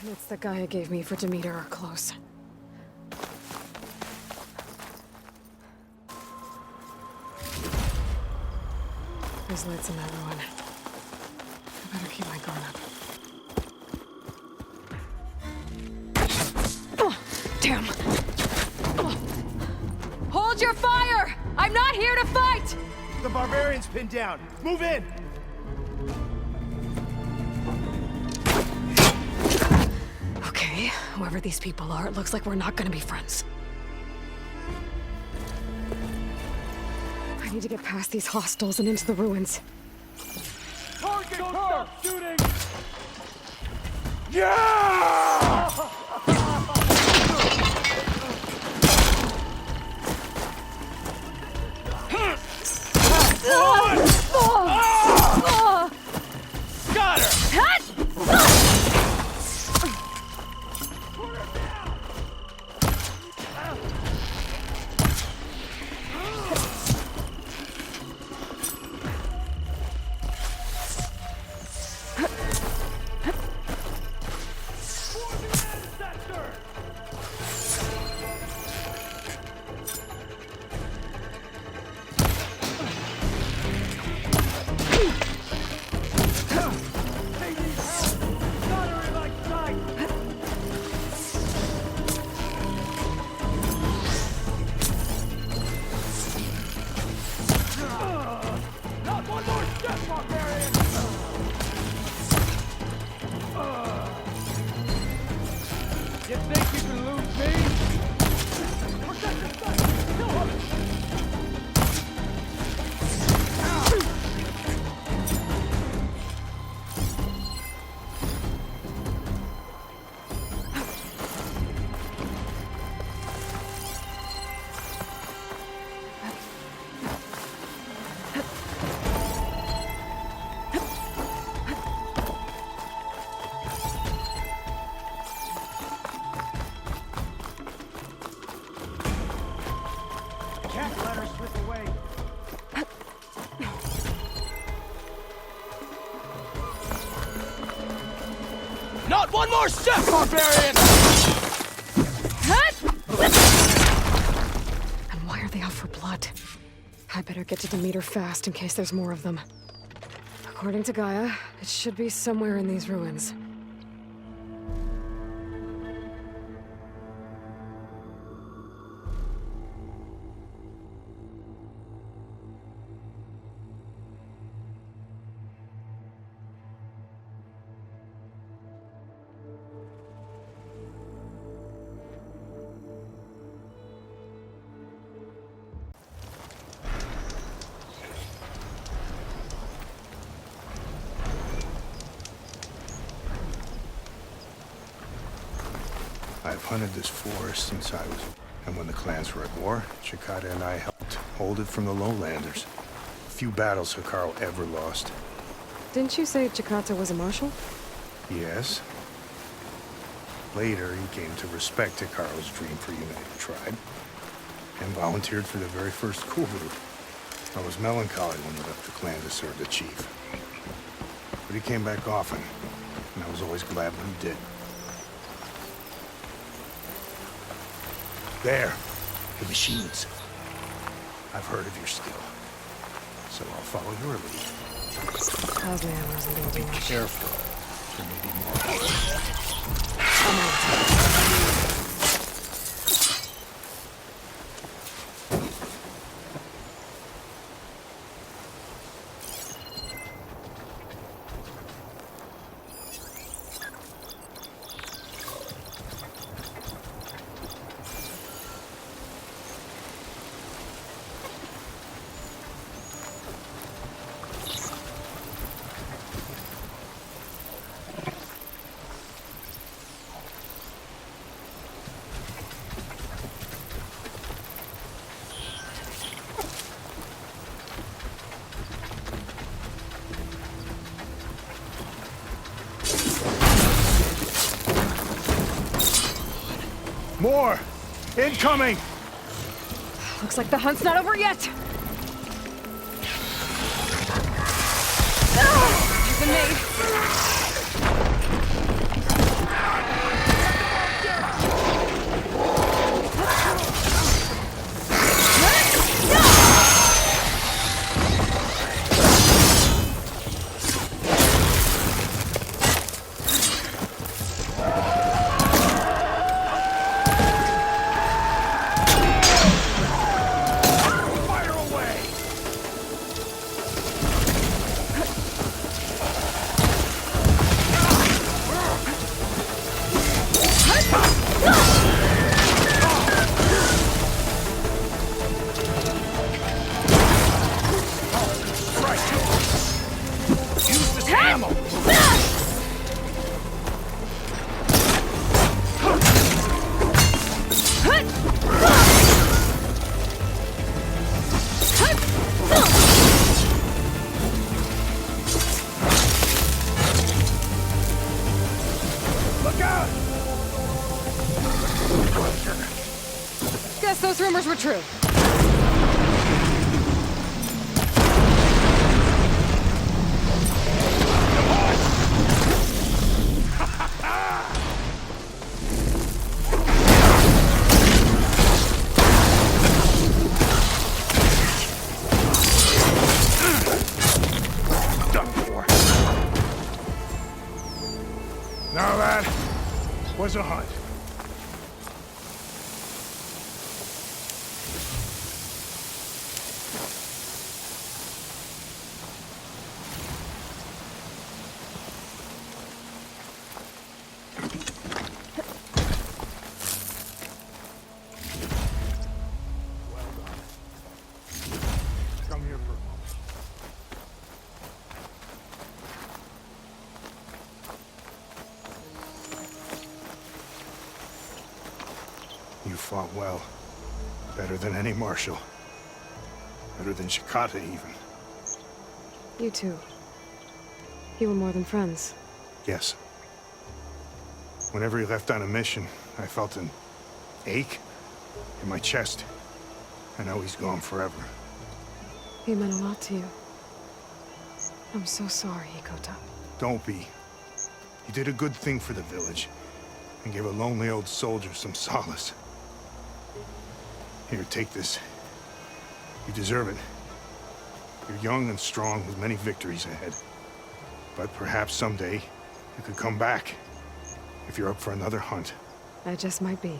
S1: It's the guy gave me for Demeter are close. There's lights in that ruin. I better keep my guard up. Oh, damn! Oh.
S9: Hold your fire! I'm not here to fight!
S21: The barbarian's pinned down. Move in!
S1: Okay. Okay, whoever these people are, it looks like we're not gonna be friends. I need to get past these hostiles and into the ruins.
S21: Target, don't stop shooting! Yeah! Got her! You think you can lose me? Protect your side! Kill him! Can't let her slip away. Not one more step, barbarian!
S1: And why are they out for blood? I better get to Demeter fast in case there's more of them. According to Gaia, it should be somewhere in these ruins.
S16: I've hunted this forest since I was... And when the clans were at war, Chikata and I helped hold it from the lowlanders. Few battles Hikaru ever lost.
S1: Didn't you say Chikata was a marshal?
S16: Yes. Later, he came to respect Hikaru's dream for unity of tribe, and volunteered for the very first coup route. I was melancholy when he left the clan to serve the chief. But he came back often, and I was always glad when he did. There, the machines. I've heard of your skill, so I'll follow your lead.
S1: Osman wasn't gonna do
S16: Be
S1: much.
S16: careful. There may be more.
S1: I'm out.
S16: More! Incoming!
S1: Looks like the hunt's not over yet! Using me! guess those rumors were true.
S16: Done for. Now that was a hunt. Come here for a moment. You fought well. Better than any marshal. Better than Shikata, even.
S1: You too. You were more than friends.
S16: Yes. Whenever he left on a mission, I felt an ache in my chest. I know he's gone forever.
S1: He meant a lot to you. I'm so sorry, Ikota.
S16: Don't be. You did a good thing for the village, and gave a lonely old soldier some solace. Here, take this. You deserve it. You're young and strong with many victories ahead. But perhaps someday, you could come back. If you're up for another hunt.
S1: I just might be.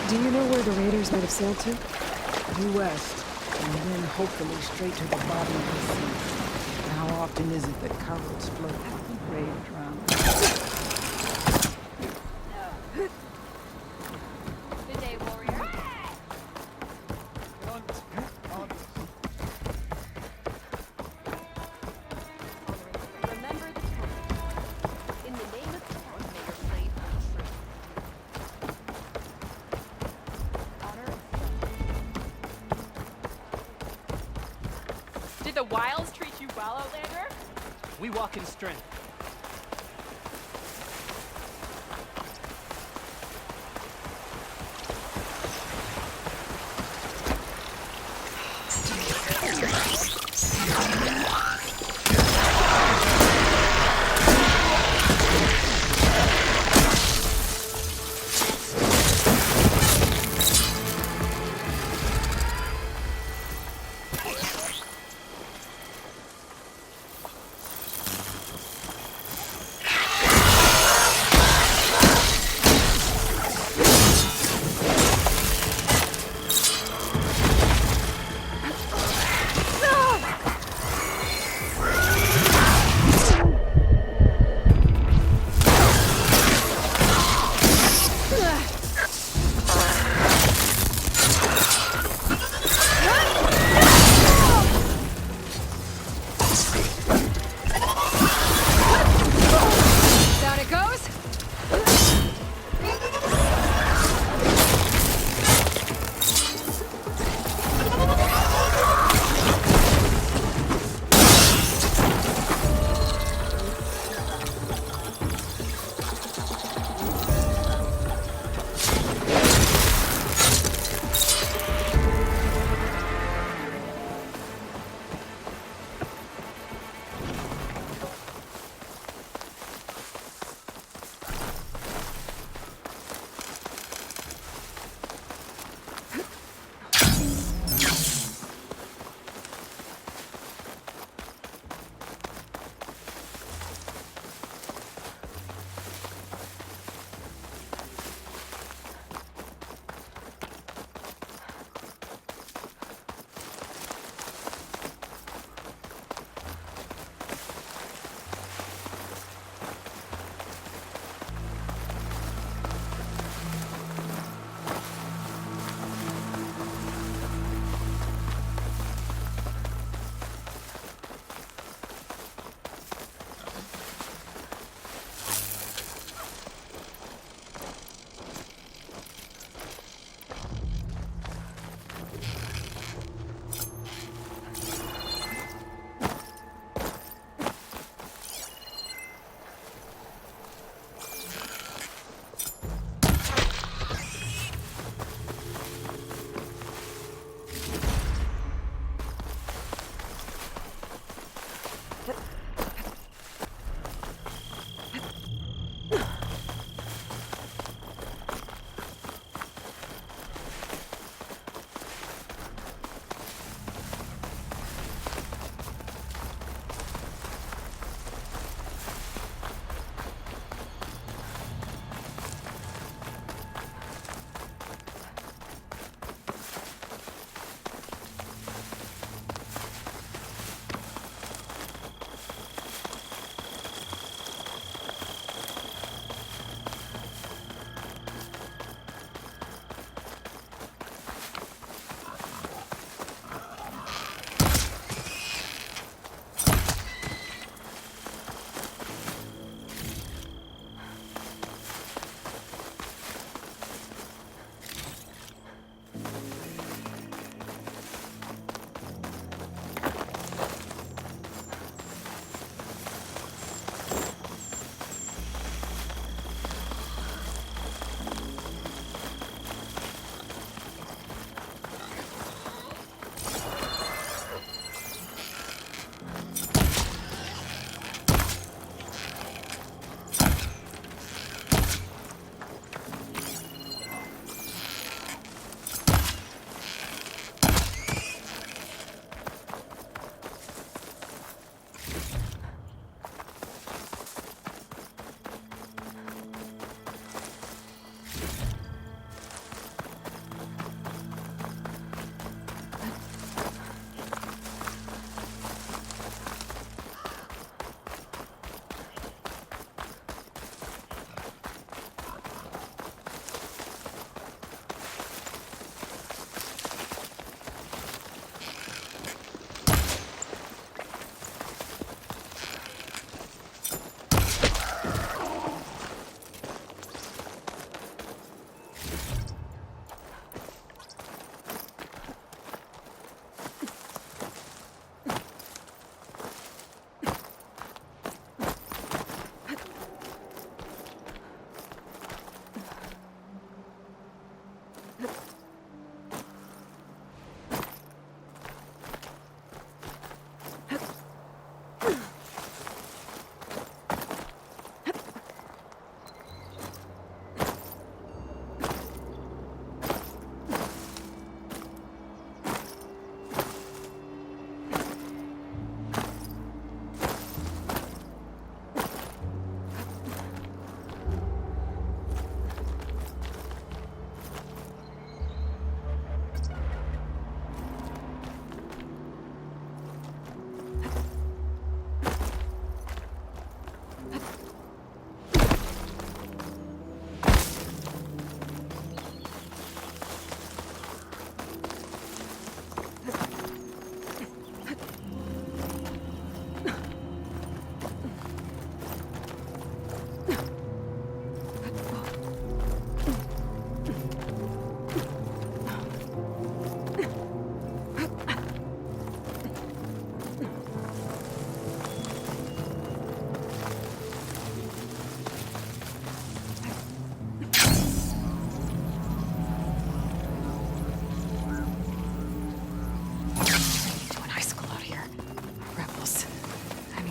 S1: Do you know where the raiders might have sailed to?
S3: Due west, and then hopefully straight to the bottom of the sea. How often is it that cargoes float with the raiders around?
S9: Good day, warrior. Remember the time. In the name of the town, may your blade be true. Did the wilds treat you well, Outlander?
S6: We walk in strength.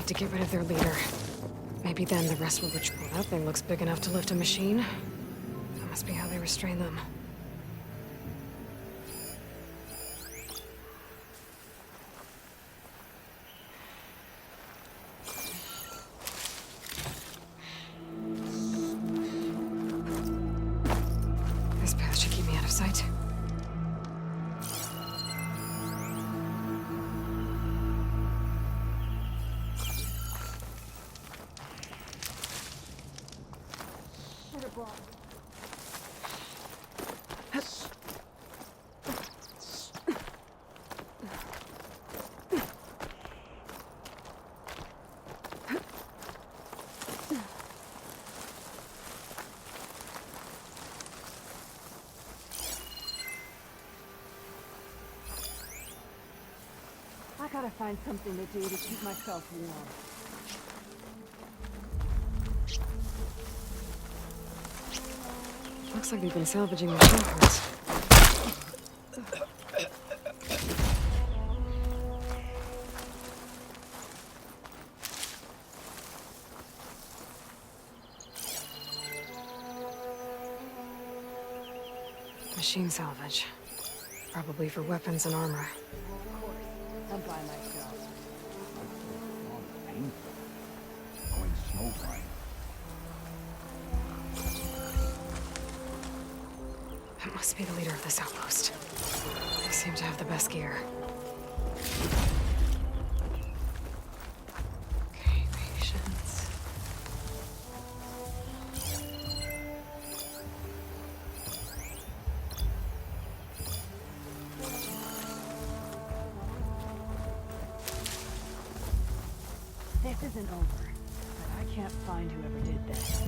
S1: to get rid of their leader. Maybe then the rest will retreat. Well, that thing looks big enough to lift a machine. That must be how they restrain them. This path should keep me out of sight.
S8: I gotta find something to do to keep myself warm.
S1: Looks like we've been salvaging machine parts. Machine salvage. Probably for weapons and armor.
S8: I'm by myself.
S21: Going snow flying.
S1: That must be the leader of this outpost. They seem to have the best gear. Okay, patience.
S8: This isn't over, but I can't find whoever did this.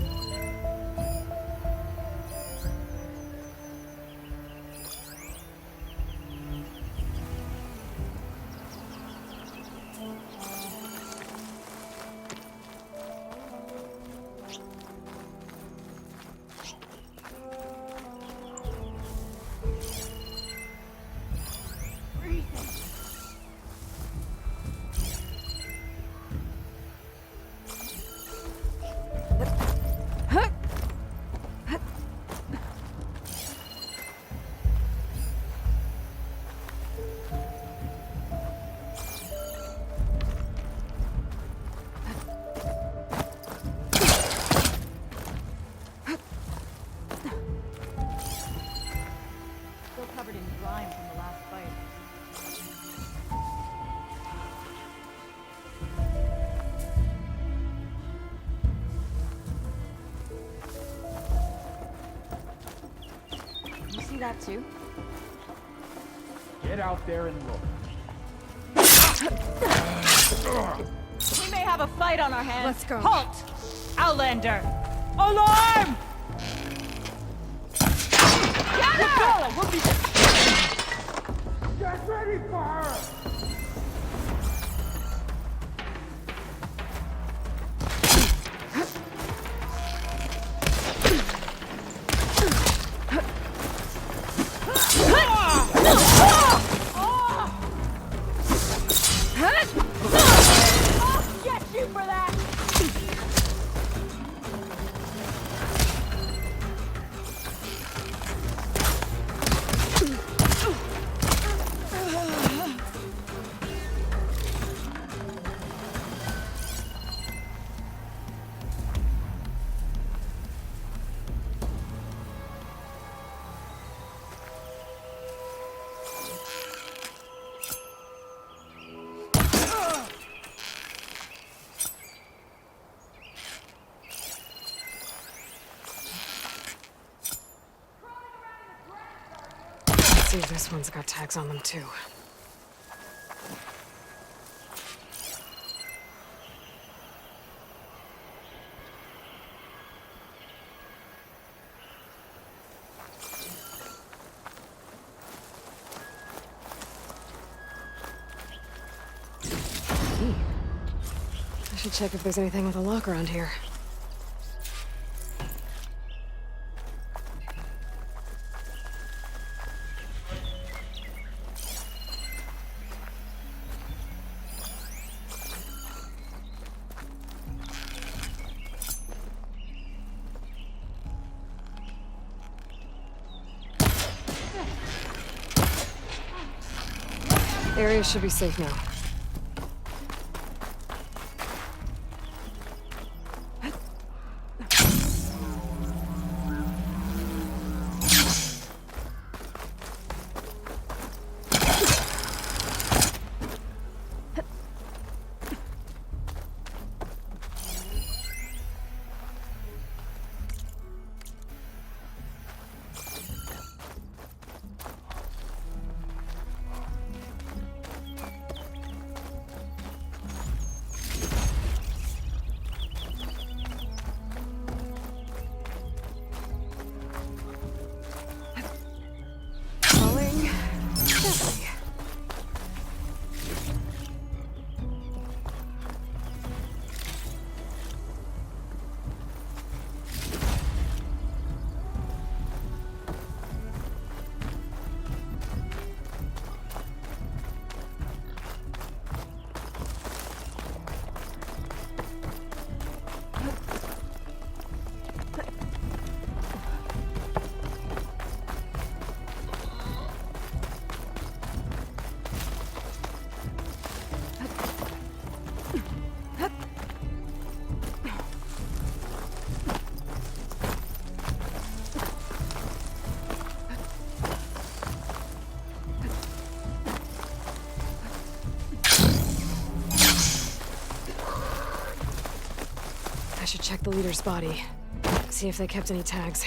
S8: Still covered in grime from the last fight. You see that too?
S21: Get out there and look.
S8: We may have a fight on our hands.
S1: Let's go.
S8: Halt! Outlander! Alarm! Get her! We'll be...
S21: Get ready for her!
S8: I'll get you for that!
S1: Let's see if this one's got tags on them too. I should check if there's anything with a lock around here. The area should be safe now. I should check the leader's body. See if they kept any tags.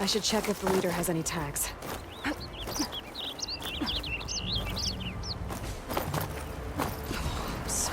S1: I should check if the leader has any tags. I'm so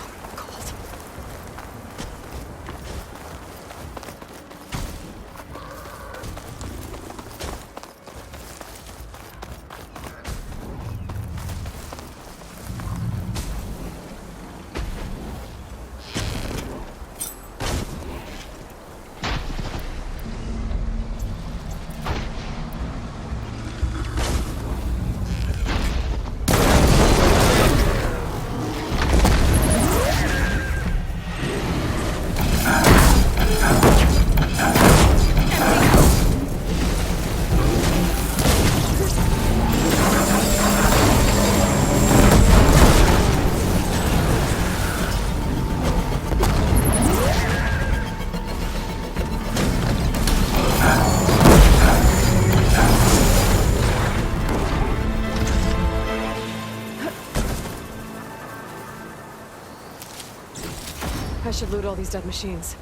S1: I should loot all these dead machines.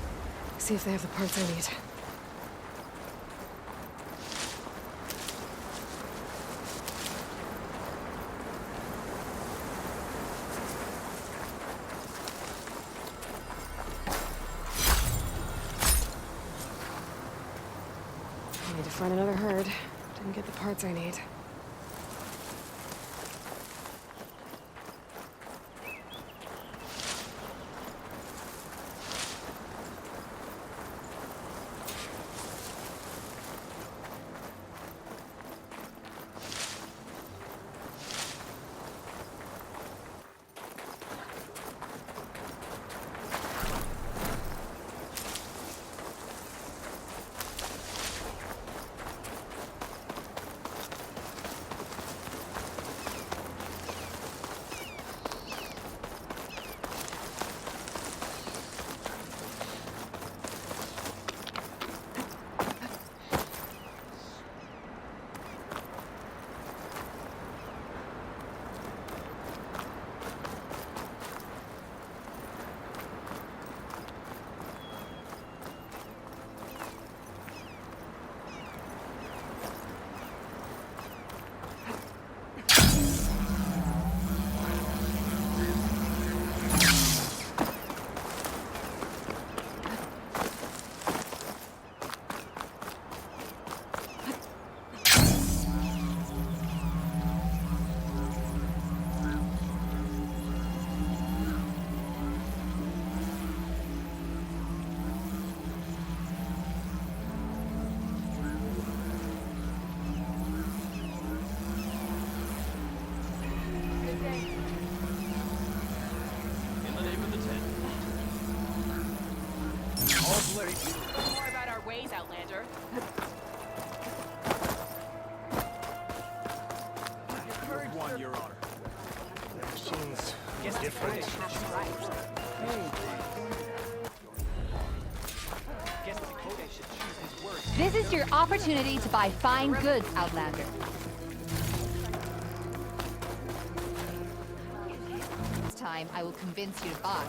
S1: See if they have the parts I need. I need to find another herd. Didn't get the parts I need.
S11: In the name of the Ten. All bloody.
S9: More about our ways, Outlander.
S21: One, Your Honor. The machines are different.
S8: This is your opportunity to buy fine goods, Outlander. This time, I will convince you to buy.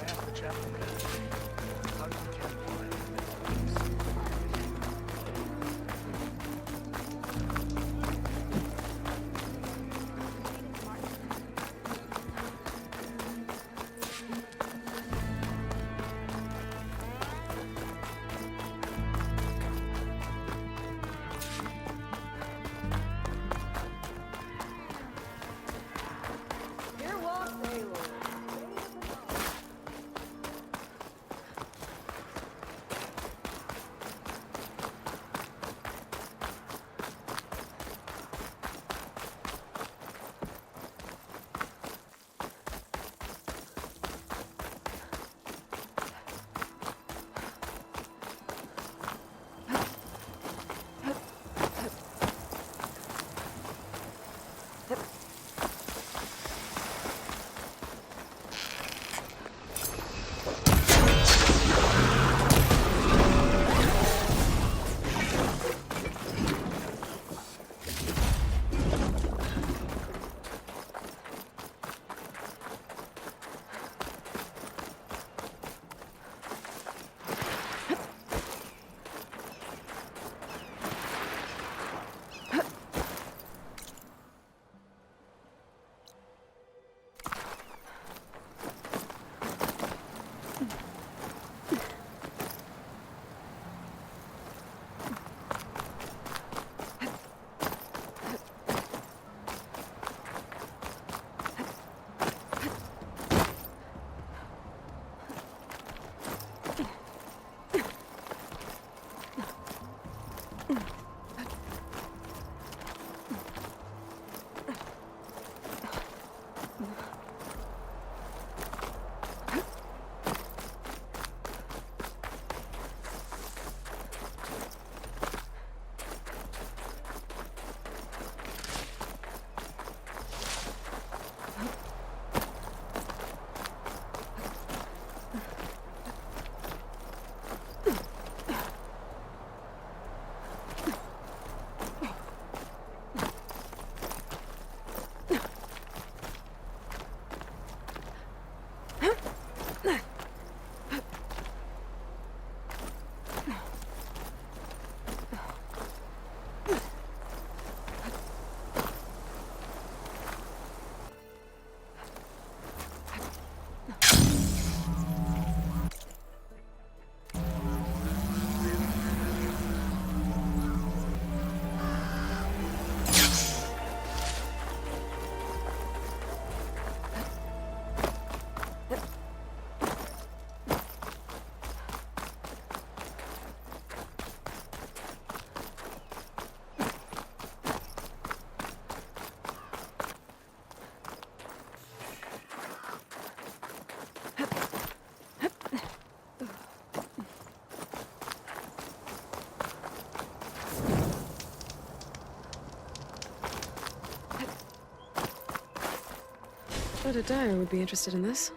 S1: bet a Dyer would be interested in this.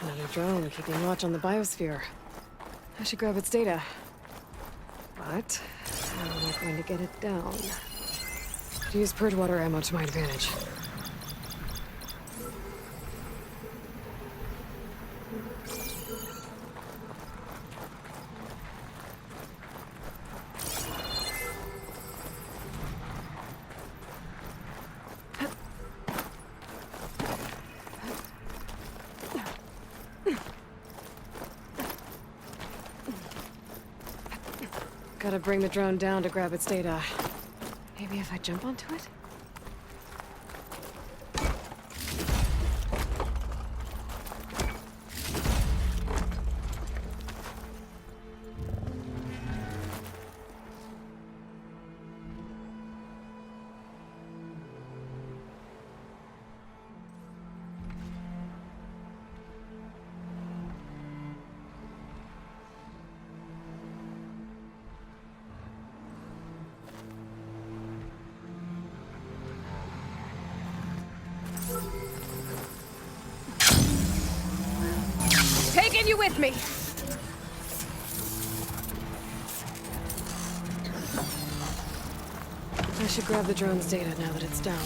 S1: Another drone keeping watch on the biosphere. I should grab its data. But how am I going to get it down? Could use purge water ammo to my advantage. Gotta bring the drone down to grab its data. Maybe if I jump onto it? taking you with me. I should grab the drone's data now that it's down.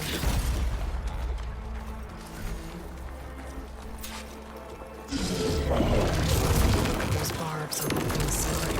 S1: Those barbs on the inside.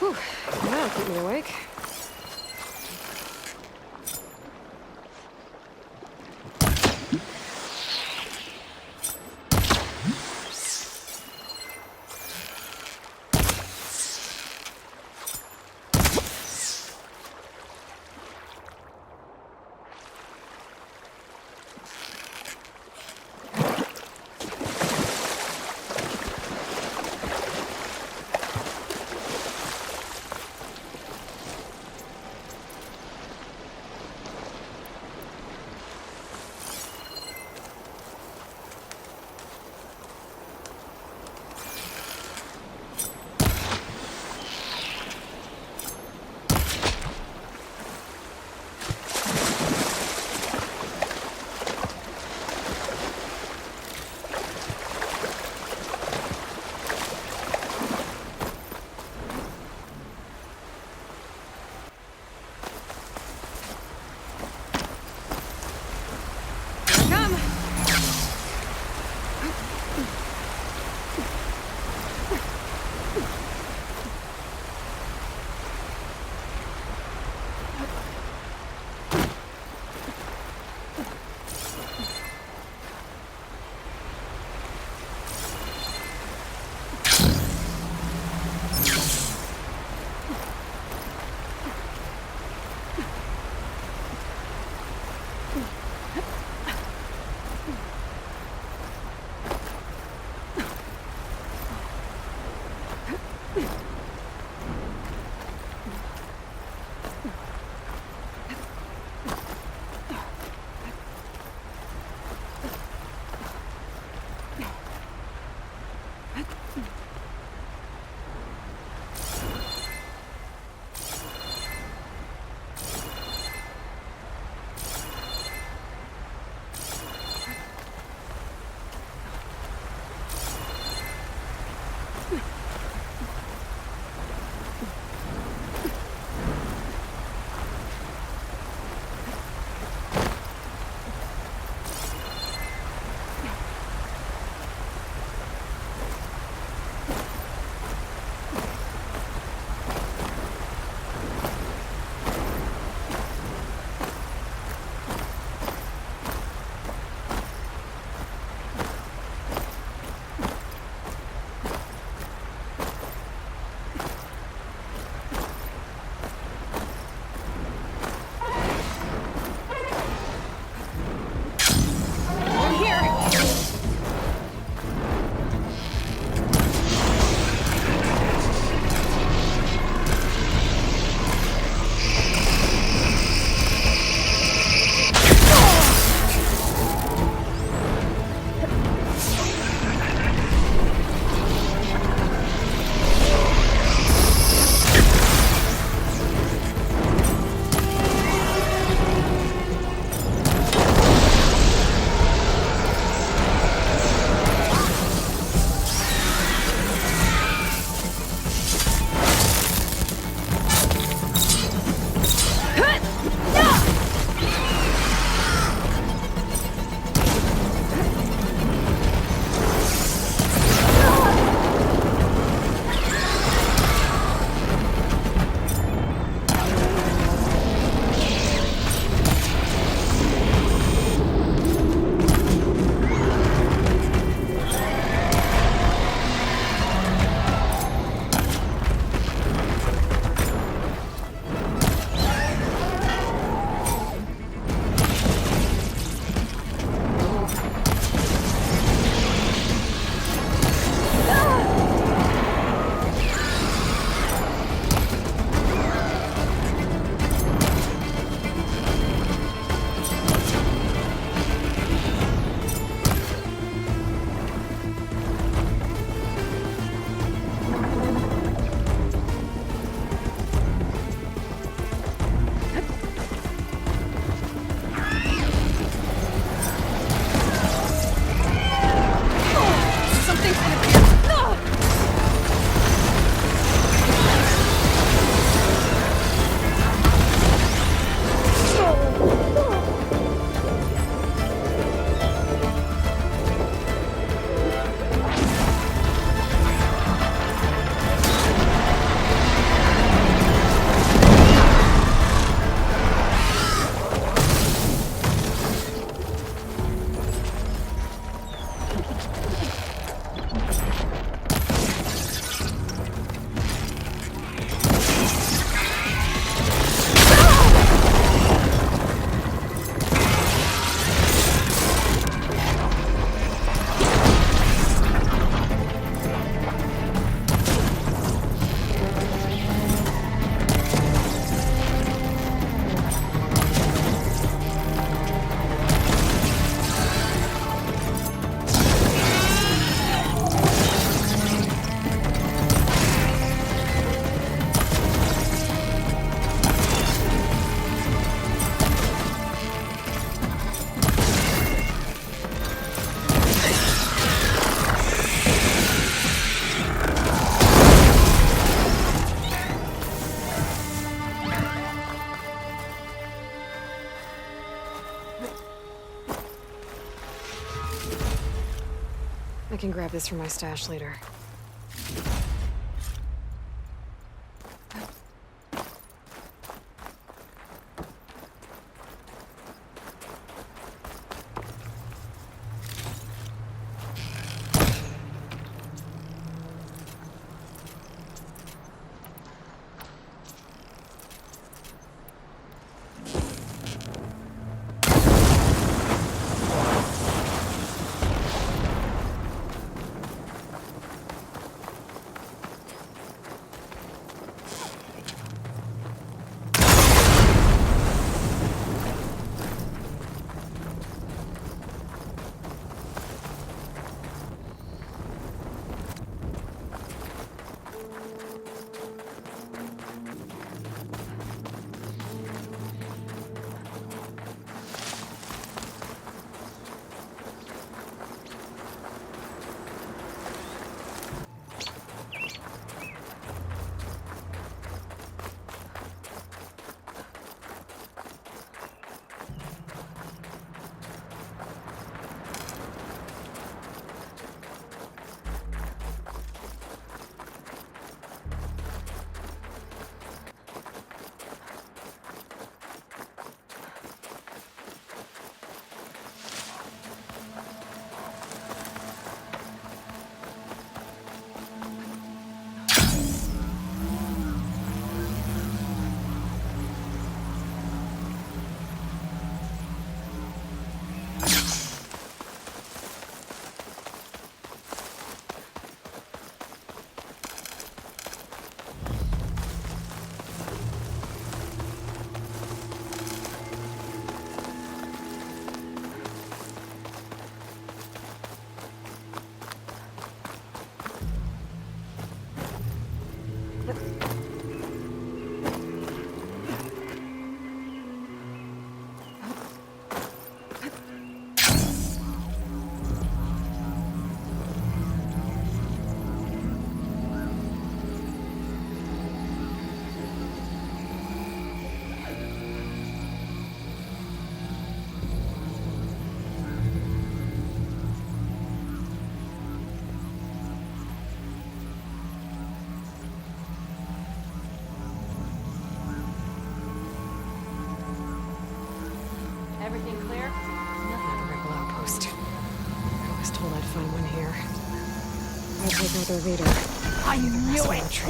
S1: Whew, that'll keep me awake. can grab this from my stash later.
S8: Everything clear?
S1: Another rebel outpost. I was told I'd find one here. I'd take out their leader.
S8: I knew it!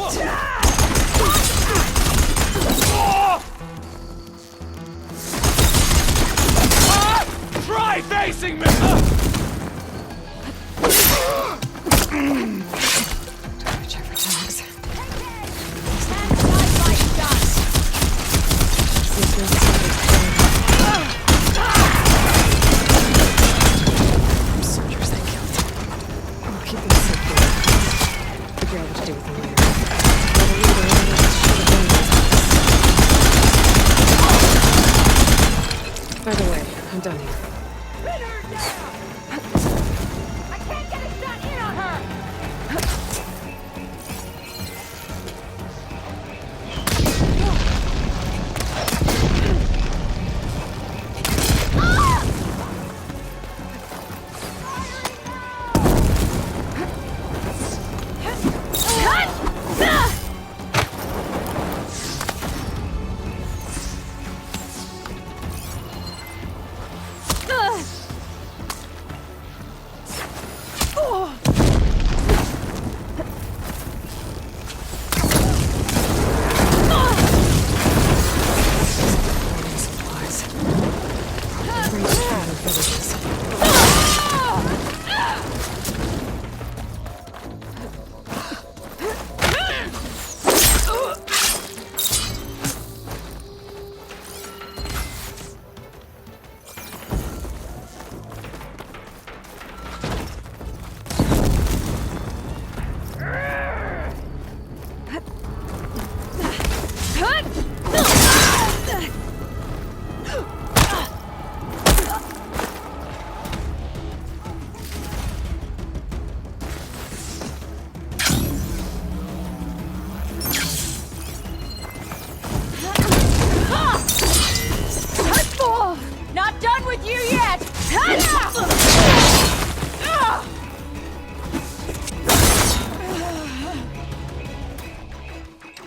S21: Try facing me!
S1: Check for tags. Soldiers they killed. I'll keep them safe here. Figure out what to do with them later. But the leader should have been this. By the way, I'm done here.
S8: I can't get a shot in on her!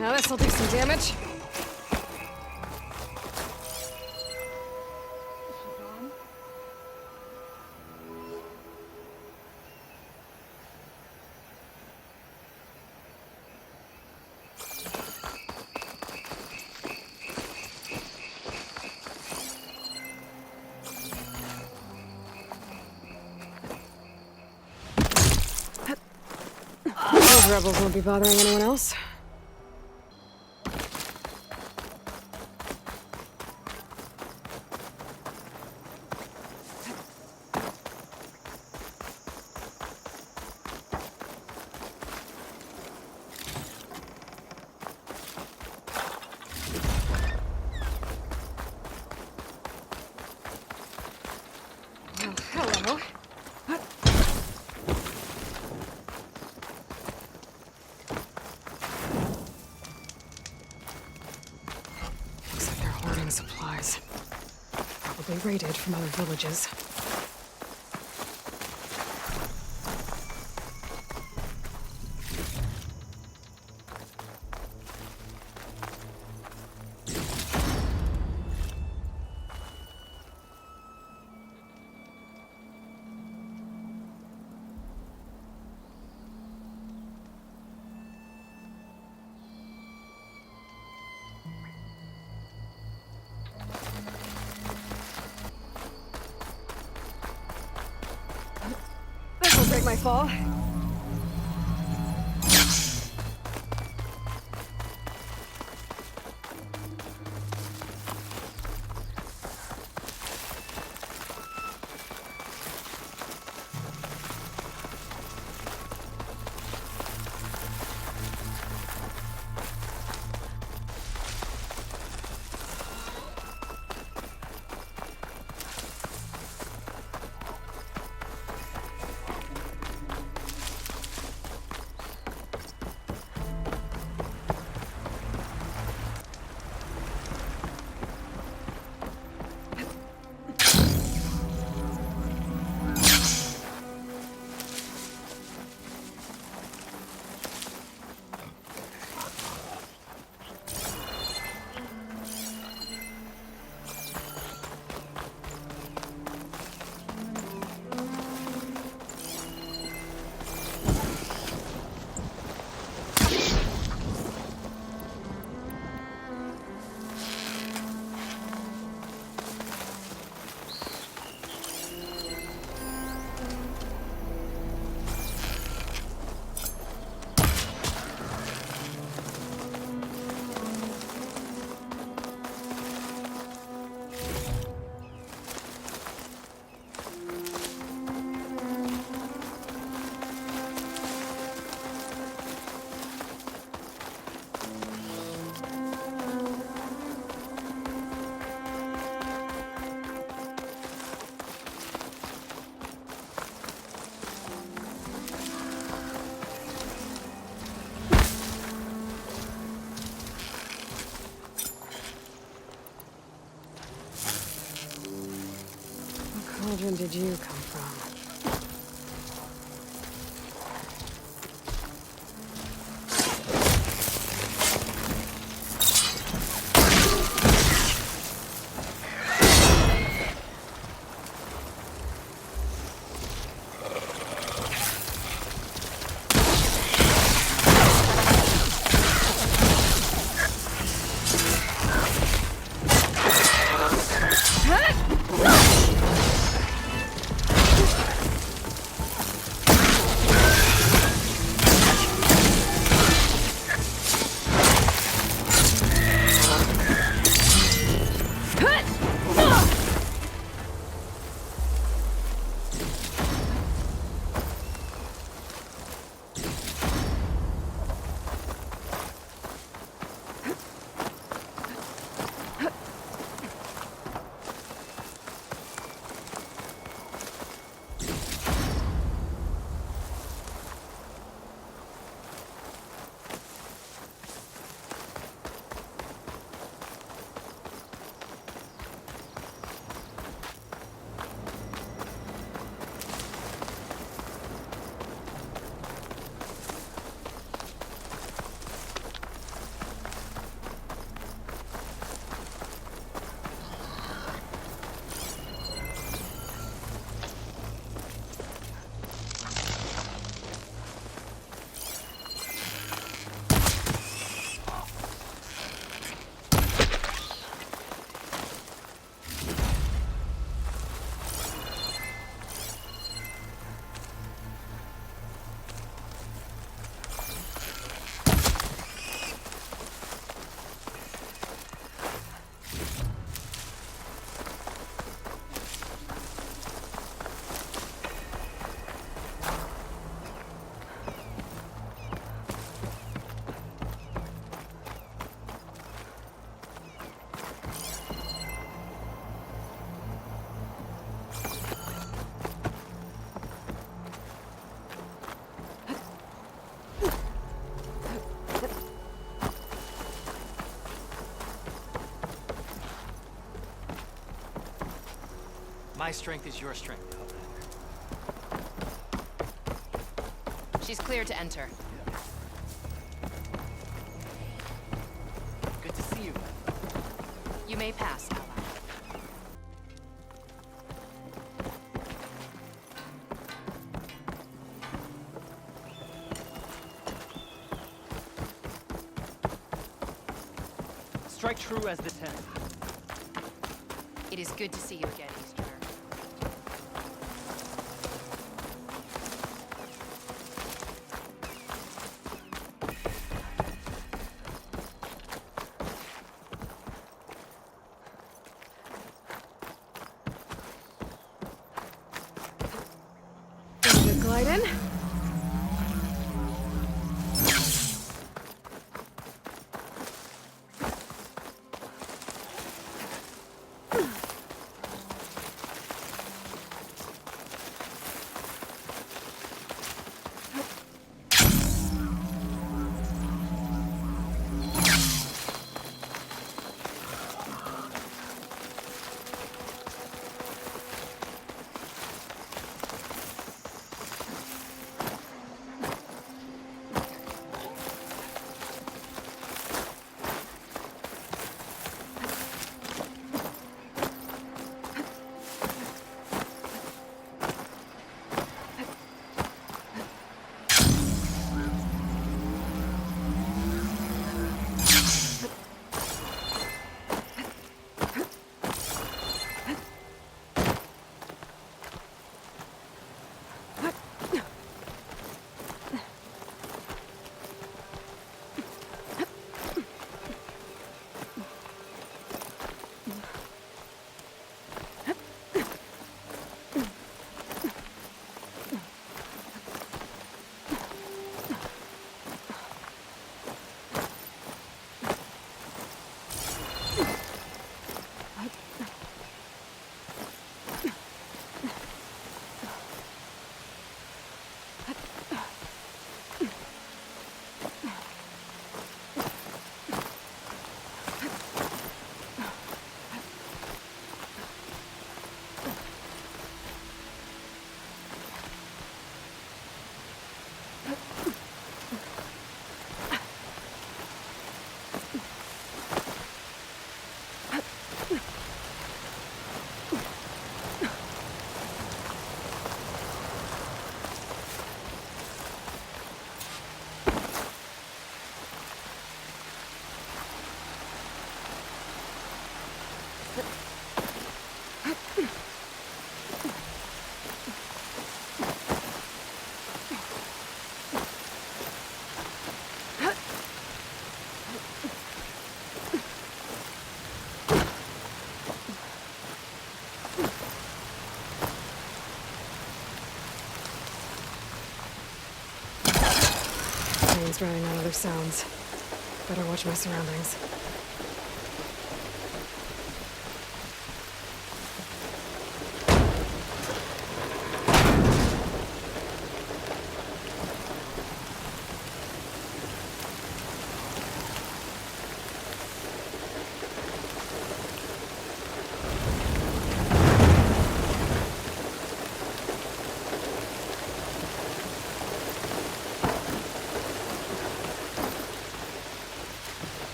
S1: Now this'll do some damage. Those rebels won't be bothering anyone else. Well, hello. Looks like they're hoarding supplies. Probably raided from other villages. This'll break my fall. What cauldron did you come from?
S6: My strength is your strength, Outlander.
S8: She's clear to enter.
S6: Good to see you.
S8: You may pass, Outlander.
S6: Strike true as the 10th.
S8: It is good to see you again, Easterner.
S1: Glide in. Plane's drowning out other sounds. Better watch my surroundings.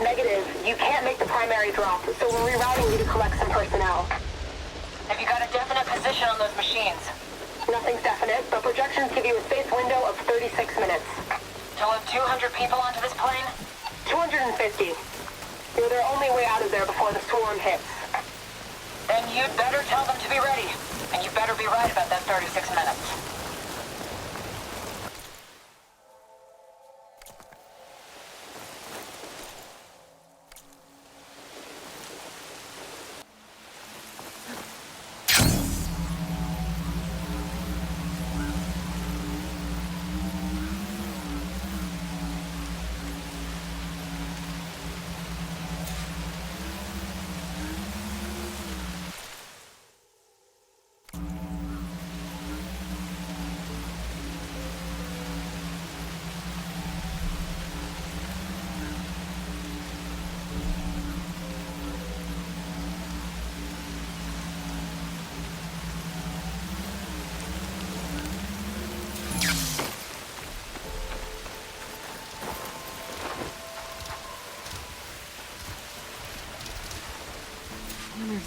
S10: Negative. You can't make the primary drop, so we're rerouting you to collect some personnel. Have you got a definite position on those machines? Nothing's definite, but projections give you a safe window of 36 minutes. To load 200 people onto this plane? 250. You're their only way out of there before the swarm hits. Then you'd better tell them to be ready. And you better be right about that 36 minutes.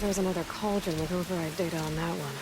S1: there's another cauldron with override data on that one.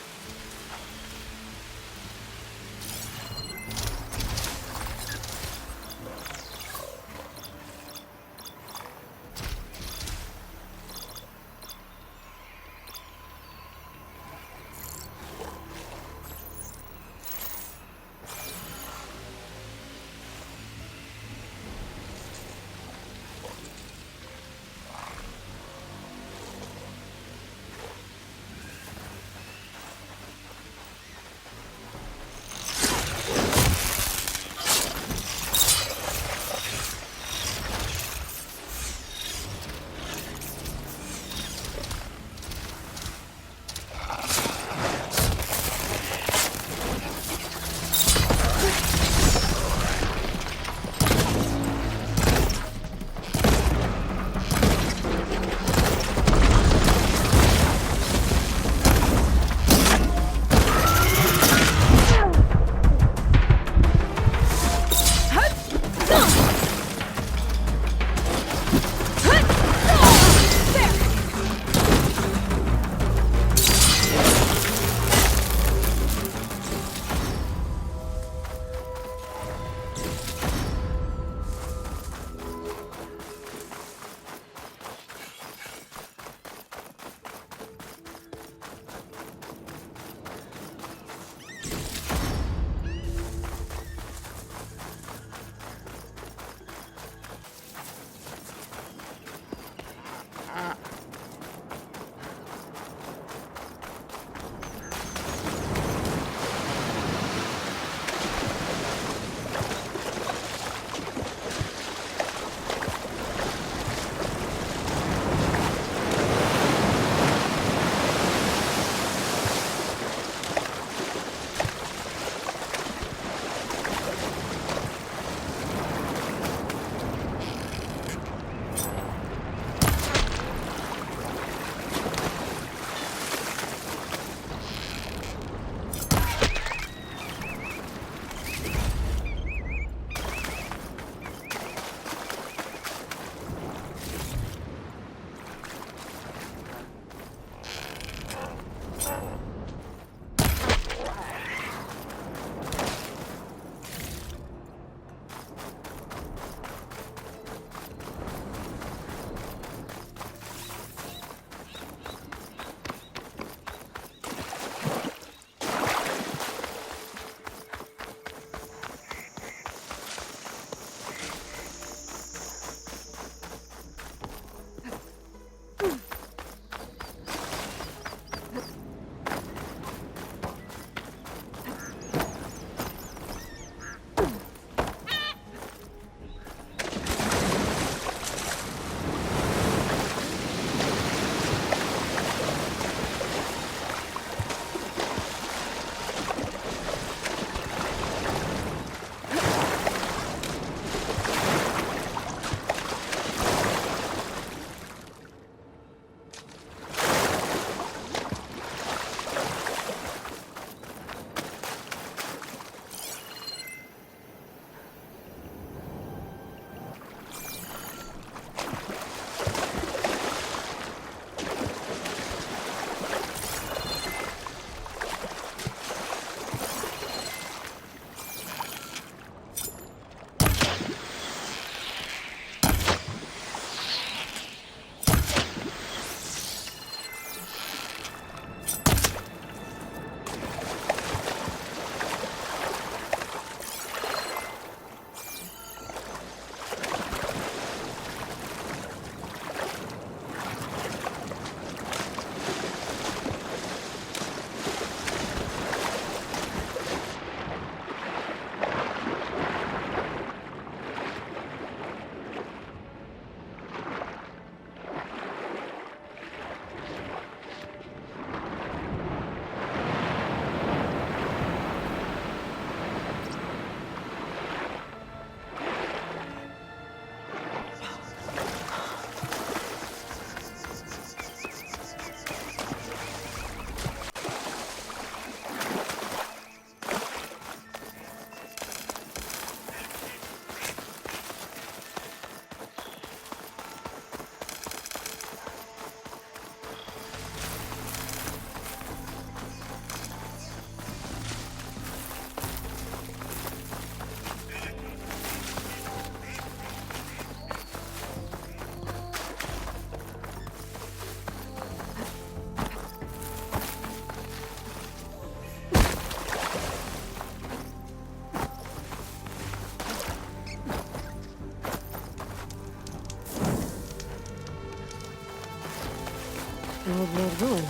S1: An old world ruin.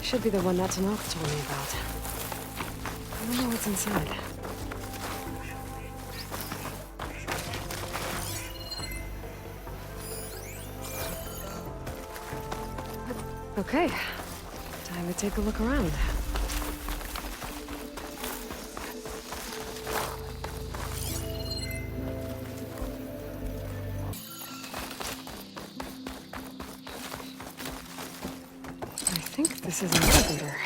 S1: Should be the one that Tanakh told me about. I don't know what's inside. Okay, time to take a look around. I think this is an elevator.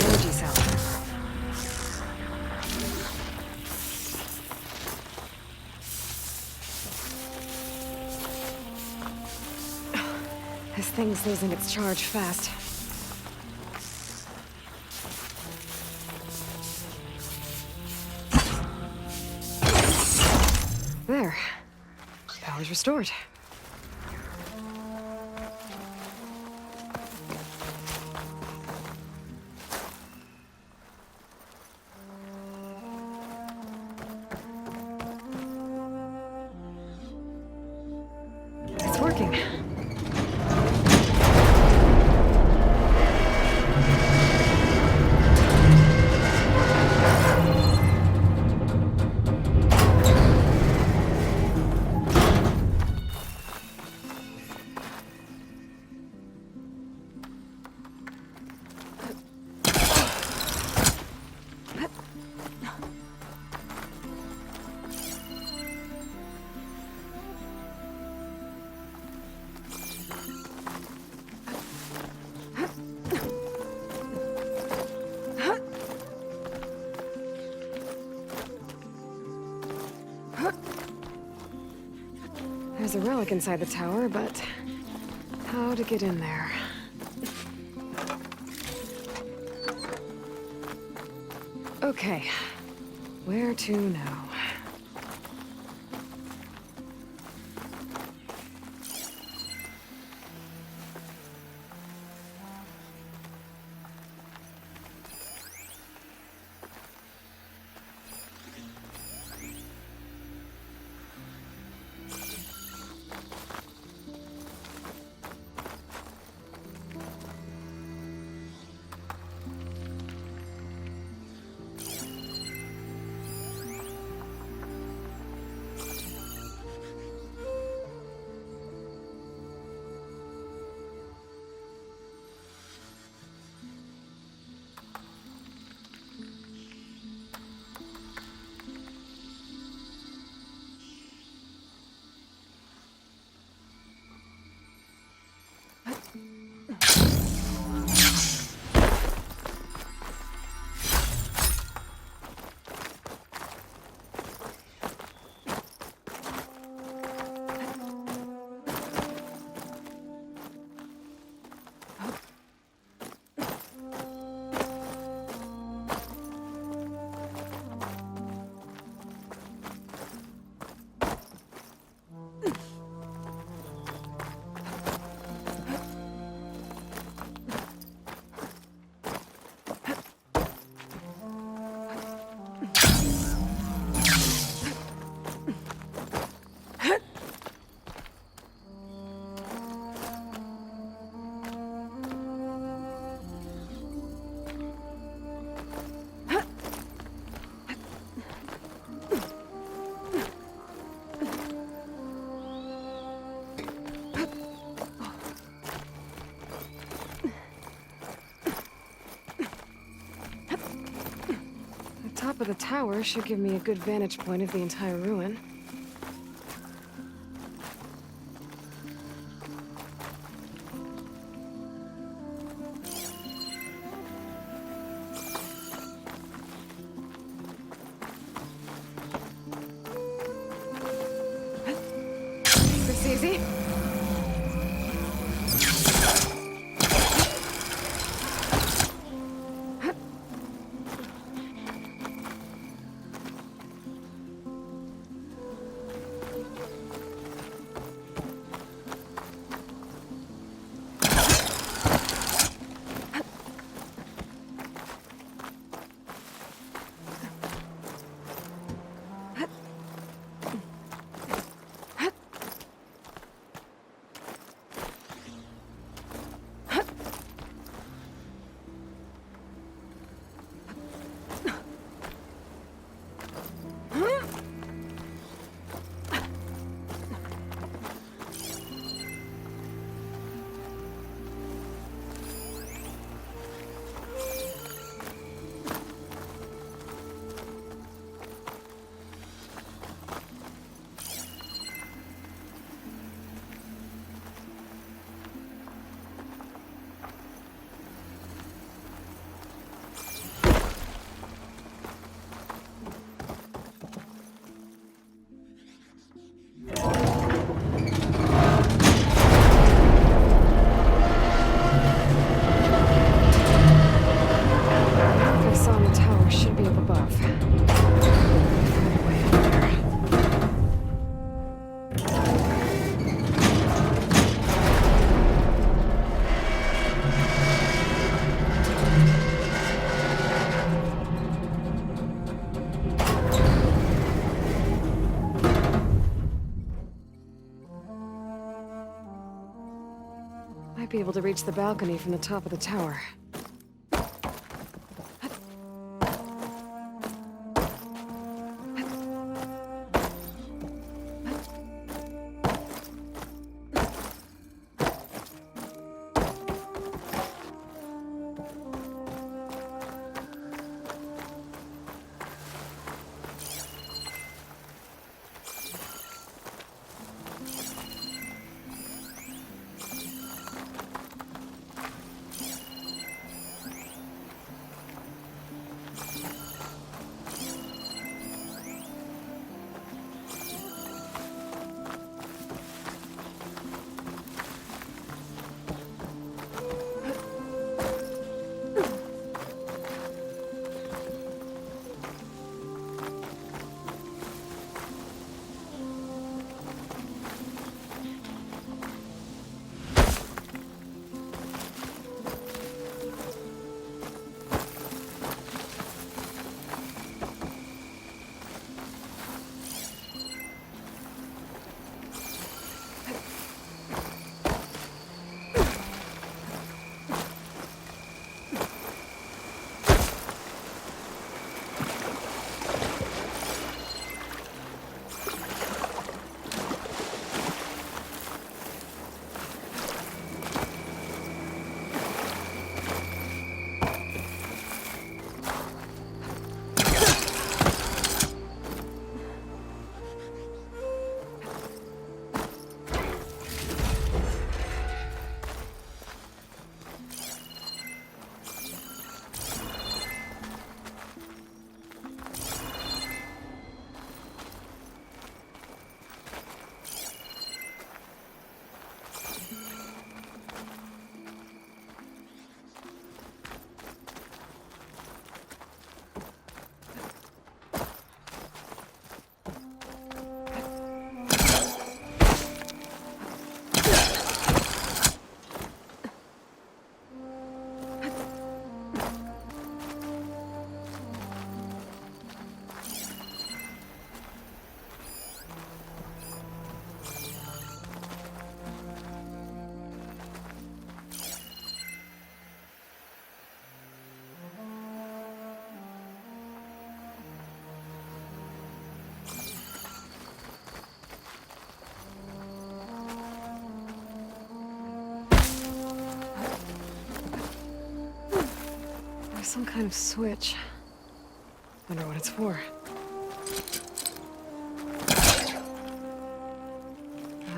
S1: Energy cell. This thing's losing its charge fast. There. Power's restored. It's working. There's a relic inside the tower, but how to get in there? Okay, where to now? top of the tower should give me a good vantage point of the entire ruin. This easy? Might be able to reach the balcony from the top of the tower. Some kind of switch. Wonder what it's for.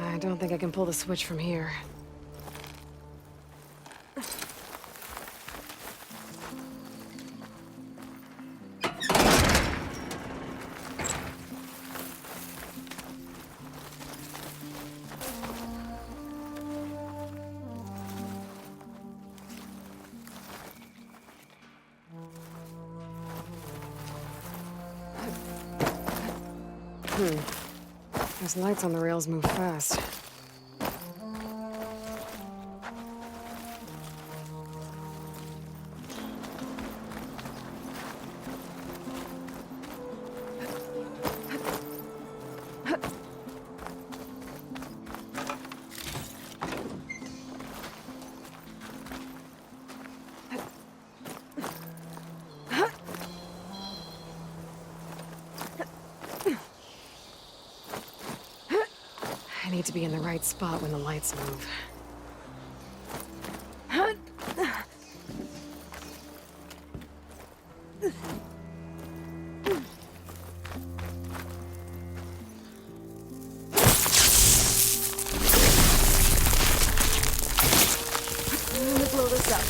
S1: I don't think I can pull the switch from here. Those lights on the rails move fast. I need to be in the right spot when the lights move. Let me blow this up.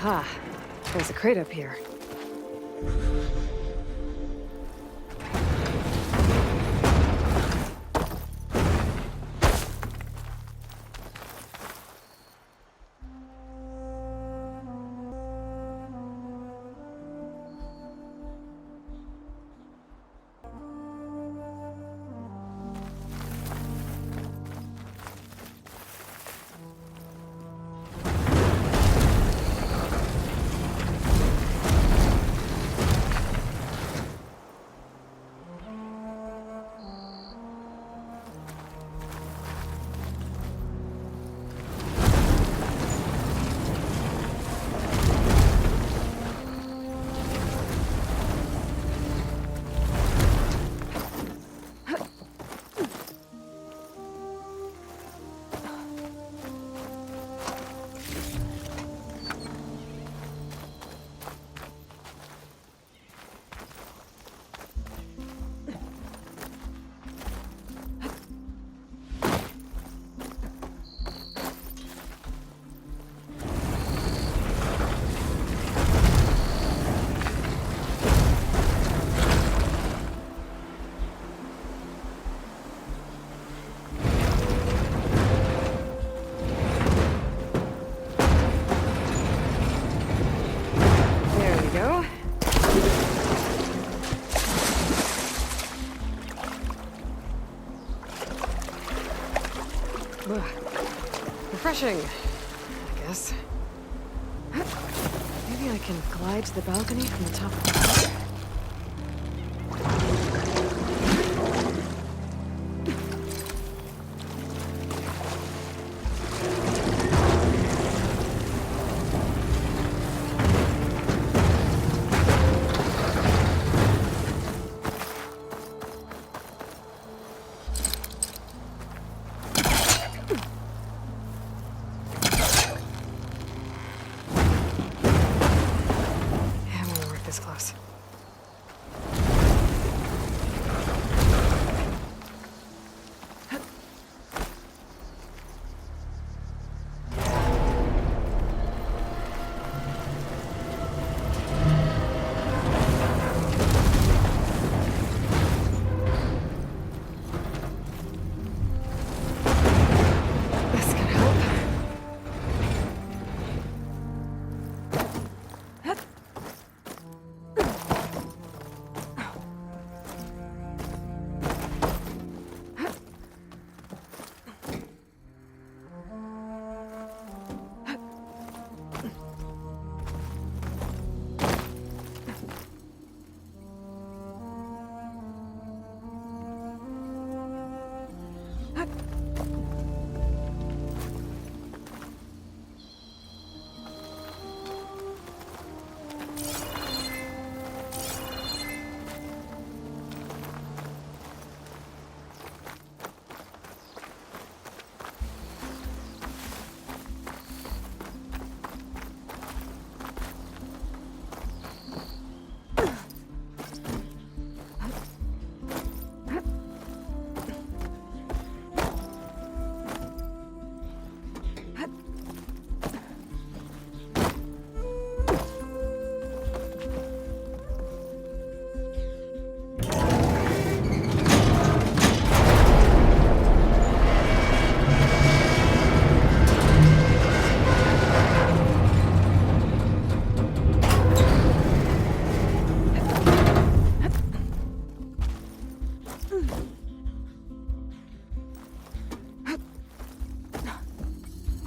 S1: Aha, there's a crate up here. Refreshing, I guess. Maybe I can glide to the balcony from the top of the close.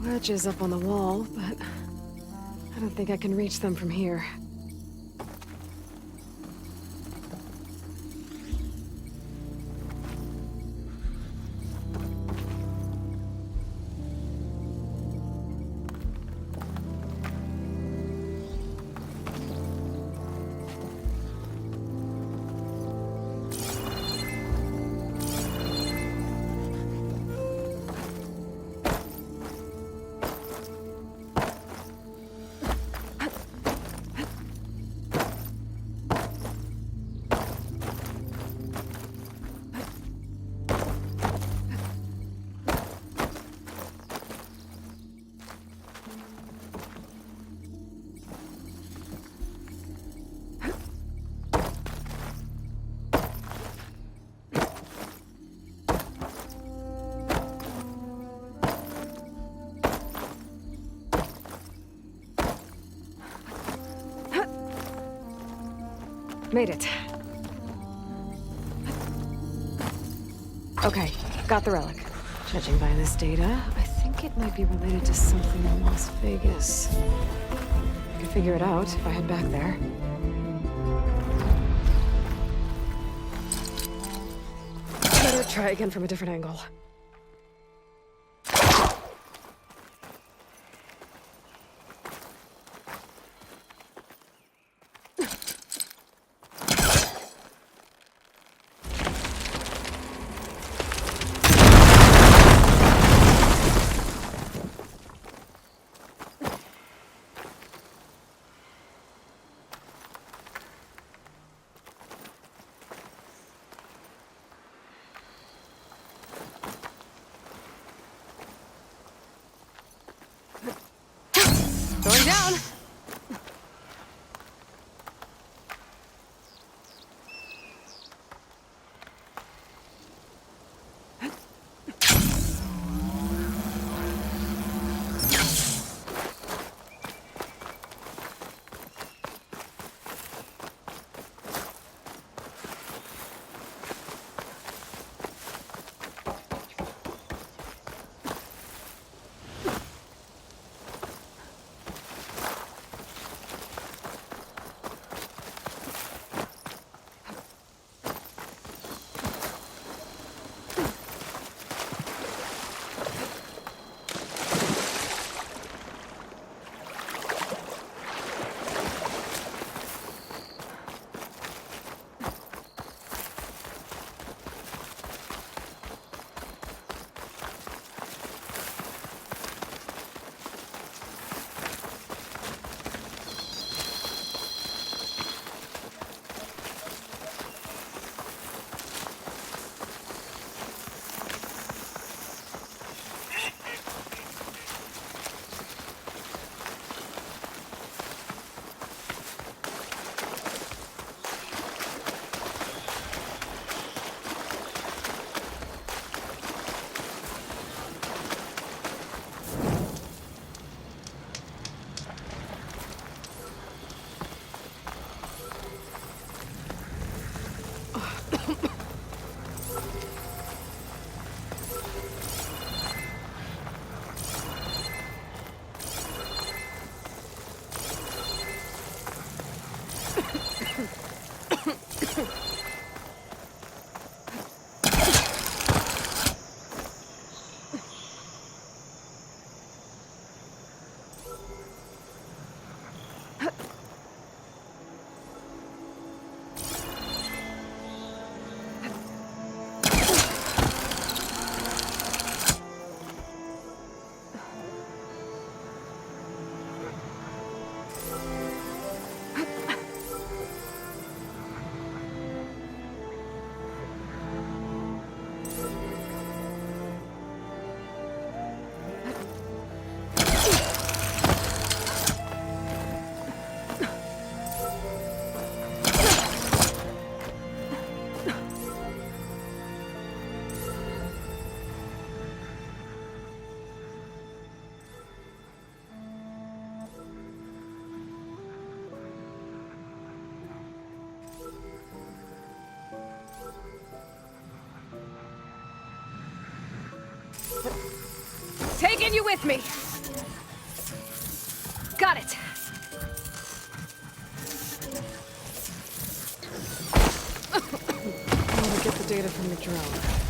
S1: wedges up on the wall, but I don't think I can reach them from here. Made it. Okay, got the relic. Judging by this data, I think it might be related to something in Las Vegas. I could figure it out if I head back there. Better try again from a different angle. Going down! Taking you with me! Got it! I want to get the data from the drone.